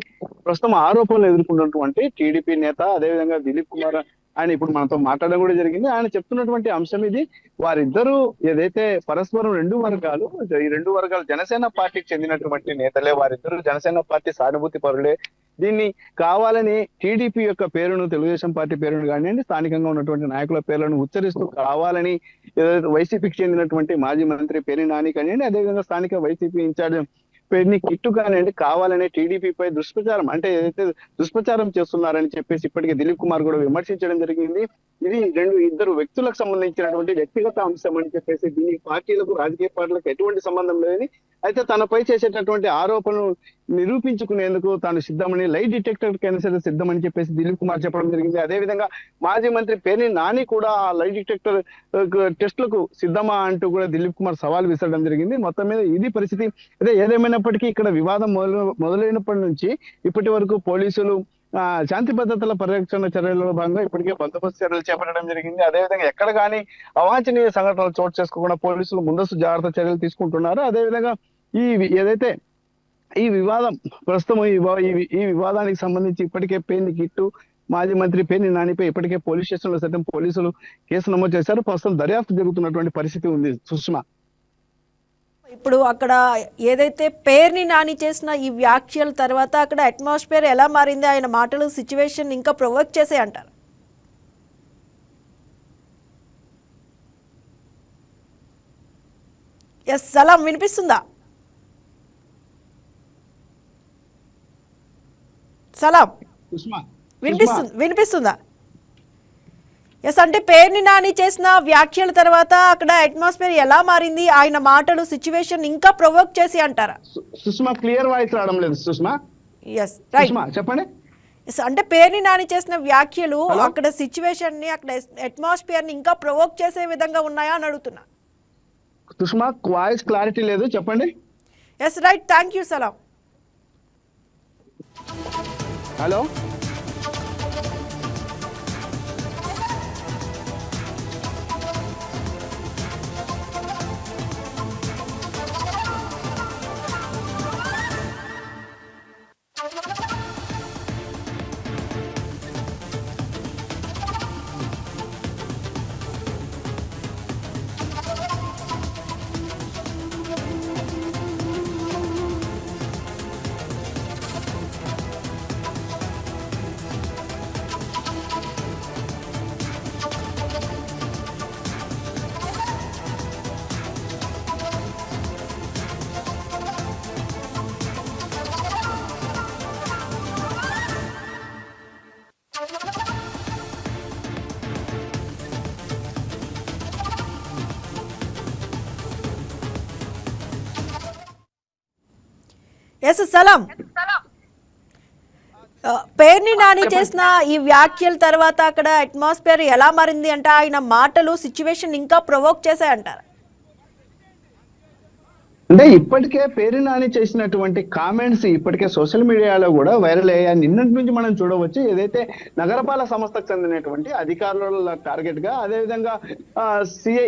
ప్రస్తుతం ఆరోపణలు ఎదుర్కొన్నటువంటి టీడీపీ నేత, అదేవిధంగా దిలీప్ కుమార్ ఆయన ఇప్పుడు మనతో మాట్లాడడం కూడా జరిగింది. ఆయన చెప్తున్నటువంటి అంశం ఇది. వారిద్దరూ ఏదైతే పరస్పరం ఈ రెండు వర్గాలు జనసేన పార్టీకి చెందినటువంటి నేతలే, వారిద్దరూ జనసేన పార్టీ సానుభూతి పరులే. దీన్ని కావాలని టీడీపీ యొక్క పేరును, తెలుగుదేశం పార్టీ పేరును కానివ్వండి, స్థానికంగా ఉన్నటువంటి నాయకుల పేర్లను ఉచ్చరిస్తూ కావాలని వైసీపీకి చెందినటువంటి మాజీ మంత్రి పేర్ని నాని కానివ్వండి, అదేవిధంగా స్థానిక వైసీపీ ఇన్ఛార్జ్ పేరుని కిట్టు కానివ్వండి, కావాలనే టీడీపీపై దుష్ప్రచారం చేస్తున్నారని చెప్పేసి ఇప్పటికే దిలీప్ కుమార్ కూడా విమర్శించడం జరిగింది. ఇది ఇద్దరు వ్యక్తులకు సంబంధించినటువంటి వ్యక్తిగత అంశం అని చెప్పేసి, దీనికి పార్టీలకు, రాజకీయ పార్టీలకు ఎటువంటి సంబంధం లేదని, అయితే తనపై చేసేటటువంటి ఆరోపణలు నిరూపించుకునేందుకు తాను సిద్ధమని, లై డిటెక్టర్ కైనా సిద్ధమని చెప్పేసి దిలీప్ కుమార్ చెప్పడం జరిగింది. అదేవిధంగా మాజీ మంత్రి పేర్ని నాని కూడా ఆ లై డిటెక్టర్ టెస్టులకు సిద్ధమా అంటూ కూడా దిలీప్ కుమార్ సవాల్ విసరడం జరిగింది. మొత్తం మీద ఇది పరిస్థితి. అదే ఏదేమైనప్పటికీ ఇక్కడ వివాదం మొదలైనప్పటి నుంచి ఇప్పటి వరకు పోలీసులు శాంతి భద్రతల పరిరక్షణ చర్యలలో భాగంగా ఇప్పటికే బందోబస్తు చర్యలు చేపట్టడం జరిగింది. అదేవిధంగా ఎక్కడ కానీ అవాంఛనీయ సంఘటనలు చోటు చేసుకోకుండా పోలీసులు ముందస్తు జాగ్రత్త చర్యలు తీసుకుంటున్నారు. అదేవిధంగా ఏదైతే ఈ వివాదం ప్రస్తుతం ఈ వివాదానికి సంబంధించి ఇప్పటికే పేర్ని కిట్టు, మాజీ మంత్రి పేర్ని నానిపై ఇప్పటికే పోలీస్ స్టేషన్ లో సైతం పోలీసులు కేసు నమోదు చేశారు. ప్రస్తుతం దర్యాప్తు జరుగుతున్నటువంటి పరిస్థితి ఉంది. సుష్మా, ఇప్పుడు అక్కడ ఏదైతే పేర్ని నాని చేసిన ఈ వ్యాఖ్యల తర్వాత అక్కడ అట్మాస్ఫియర్ ఎలా మారింది? ఆయన మాటలు సిచ్యువేషన్ ఇంకా ప్రొవోక్ చేసే అంటారు. ఎస్ సలాం, వినిపిస్తుందా? సలాం, వినిపిస్తుందా? ఎస్, అంటే పేర్ని నాని చేసిన వ్యాఖ్యల తర్వాత అక్కడ అట్మాస్ఫియర్ ఎలా మారింది? ఆయన మాటలు సిచ్యువేషన్ ఇంకా ప్రొవోక్ చేసి అంటారా? సుష్మా, క్లియర్ వాయిస్ రావడం లేదు సుష్మా. ఎస్ రైట్, చెప్పండి. అంటే పేర్ని నాని చేసిన వ్యాఖ్యలు అక్కడ సిచ్యువేషన్ ని, అక్కడ అట్మాస్ఫియర్ ని ఇంకా ప్రొవోక్ చేసే విధంగా ఉన్నాయా అని అడుగుతున్నా. సుష్మా, వాయిస్ క్లారిటీ లేదు, చెప్పండి. Yes right, thank you. సలాం. హలో, ఎస్ సలాం. పేర్ని నాని చేసిన ఈ వ్యాఖ్యల తర్వాత అక్కడ అట్మాస్ఫియర్ ఎలా మారింది అంటే ఆయన మాటలు సిచ్యువేషన్ ఇంకా ప్రొవోక్ చేశాయంటారు. అంటే ఇప్పటికే పేరు నాని చేసినటువంటి కామెంట్స్ ఇప్పటికే సోషల్ మీడియాలో కూడా వైరల్ అయ్యాయి. నిన్నటి నుంచి మనం చూడవచ్చు. ఏదైతే నగరపాలక సంస్థకు చెందినటువంటి అధికారుల టార్గెట్ గా, అదేవిధంగా సిఐ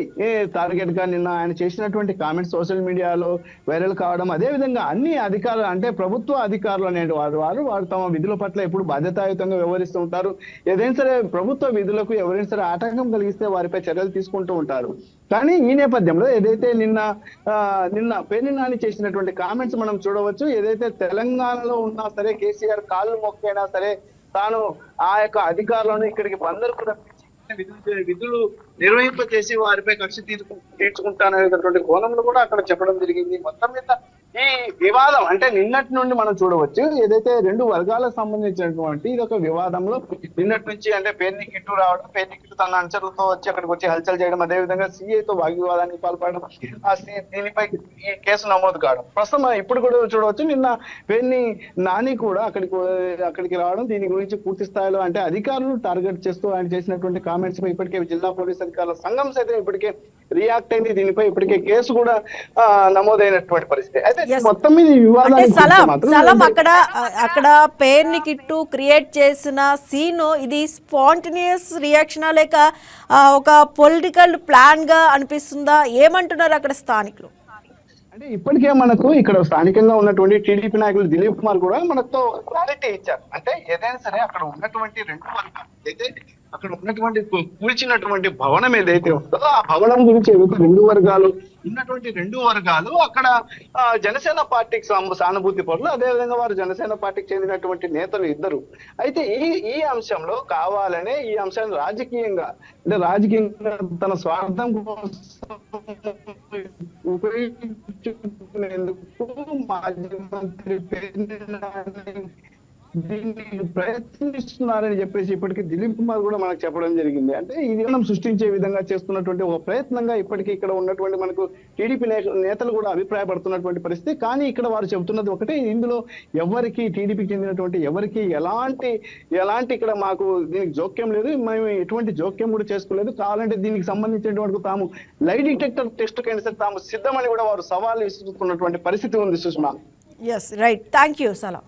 టార్గెట్ గా నిన్న ఆయన చేసినటువంటి కామెంట్స్ సోషల్ మీడియాలో వైరల్ కావడం, అదేవిధంగా అన్ని అధికారులు అంటే ప్రభుత్వ అధికారులు అనేవారు వారు తమ విధుల పట్ల ఎప్పుడు బాధ్యతాయుతంగా వ్యవహరిస్తూ ఉంటారు. ఏదైనా సరే ప్రభుత్వ విధులకు ఎవరైనా సరే ఆటంకం కలిగిస్తే వారిపై చర్యలు తీసుకుంటూ ఉంటారు. కానీ ఈ నేపథ్యంలో ఏదైతే నిన్న పేర్ని నాని చేసినటువంటి కామెంట్స్ మనం చూడవచ్చు. ఏదైతే తెలంగాణలో ఉన్నా సరే కేసీఆర్ కాళ్ళు మొక్కైనా సరే తాను ఆ యొక్క అధికారులను ఇక్కడికి బందరుకు రప్పించి విధులు నిర్వహింపచేసి వారిపై కక్ష తీర్చుకుంటాననేటటువంటి కోణంలో కూడా అక్కడ చెప్పడం జరిగింది. మొత్తం మీద ఈ వివాదం అంటే నిన్నటి నుండి మనం చూడవచ్చు, ఏదైతే రెండు వర్గాలకు సంబంధించినటువంటి ఇది ఒక వివాదంలో నిన్నటి నుంచి అంటే పేర్ని కిట్టు రావడం, పేర్ని కిట్టు తన అనుచరులతో వచ్చి అక్కడికి వచ్చి హల్చల్ చేయడం, అదేవిధంగా సీఐతో వాగ్వివాదానికి పాల్పడడం, దీనిపై ఈ కేసు నమోదు కావడం. ప్రస్తుతం ఇప్పుడు కూడా చూడవచ్చు, నిన్న పేర్ని నాని కూడా అక్కడికి రావడం, దీని గురించి పూర్తి స్థాయిలో అంటే అధికారులు టార్గెట్ చేస్తూ ఆయన చేసినటువంటి కామెంట్స్ పై ఇప్పటికే జిల్లా పోలీస్ అధికారుల సంఘం సైతం ఇప్పటికే రియాక్ట్ అయింది. దీనిపై ఇప్పటికే కేసు కూడా నమోదైనటువంటి పరిస్థితి. అయితే మొత్తం మీద సలాం అక్కడ పేర్ని కిట్టు క్రియేట్ చేసిన సీన్ ఇది స్పాంటేనియస్ రియాక్షనా లేక ఒక పొలిటికల్ ప్లాన్ గా అనిపిస్తుందా? ఏమంటున్నారు అక్కడ స్థానికులు? అంటే ఇప్పటికే మనకు ఇక్కడ స్థానికంగా ఉన్నటువంటి టీడీపీ నాయకులు దిలీప్ కుమార్ కూడా మనతో క్లారిటీ ఇచ్చారు. అంటే ఏదైనా సరే అక్కడ ఉన్నటువంటి రెండు వర్గాలు అయితే అక్కడ ఉన్నటువంటి కూల్చినటువంటి భవనం ఏదైతే ఉందో ఆ భవనం గురించి ఏదైతే రెండు వర్గాలు అక్కడ జనసేన పార్టీకి సానుభూతి పరులు, అదేవిధంగా వారు జనసేన పార్టీకి చెందినటువంటి నేతలు ఇద్దరు. అయితే ఈ అంశంలో కావాలనే ఈ అంశాన్ని రాజకీయంగా తన స్వార్థం కోసం ఉపయోగించుకునేందుకు మాజీ మంత్రి పేర్ని నాని దీన్ని ప్రయత్నిస్తున్నారని చెప్పేసి ఇప్పటికీ దిలీప్ కుమార్ కూడా మనకు చెప్పడం జరిగింది. అంటే ఇది మనం సృష్టించే విధంగా చేస్తున్నటువంటి ఒక ప్రయత్నంగా ఇప్పటికీ ఇక్కడ ఉన్నటువంటి మనకు టీడీపీ నేతలు కూడా అభిప్రాయపడుతున్నటువంటి పరిస్థితి. కానీ ఇక్కడ వారు చెబుతున్నది ఒకటే, ఇందులో ఎవరికి టీడీపీకి చెందినటువంటి ఎవరికి ఎలాంటి ఇక్కడ మాకు దీనికి జోక్యం లేదు, మేము ఎటువంటి జోక్యం కూడా చేసుకోలేదు. కావాలంటే దీనికి సంబంధించినటువంటి తాము లై డిటెక్టర్ టెస్ట్ కైనా సరే తాము సిద్ధమని కూడా వారు సవాల్ విసురుతున్నటువంటి పరిస్థితి ఉంది. Sushma. Yes, right, thank you సలాం.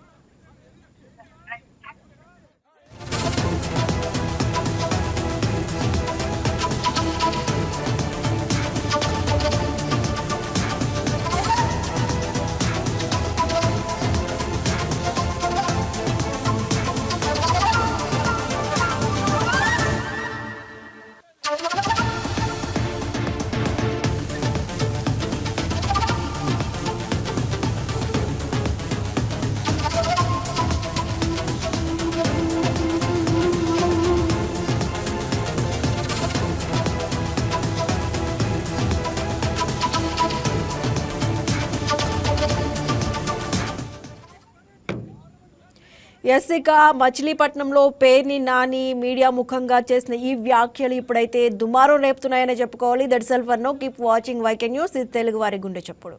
ఇక మచిలీపట్నంలో పేర్ని నాని మీడియా ముఖంగా చేసిన ఈ వ్యాఖ్యలు ఇప్పుడైతే దుమారం రేపుతున్నాయని చెప్పుకోవాలి. That's all for now. Keep watching YK news. ఇది తెలుగు వారి గుండె చప్పుడు.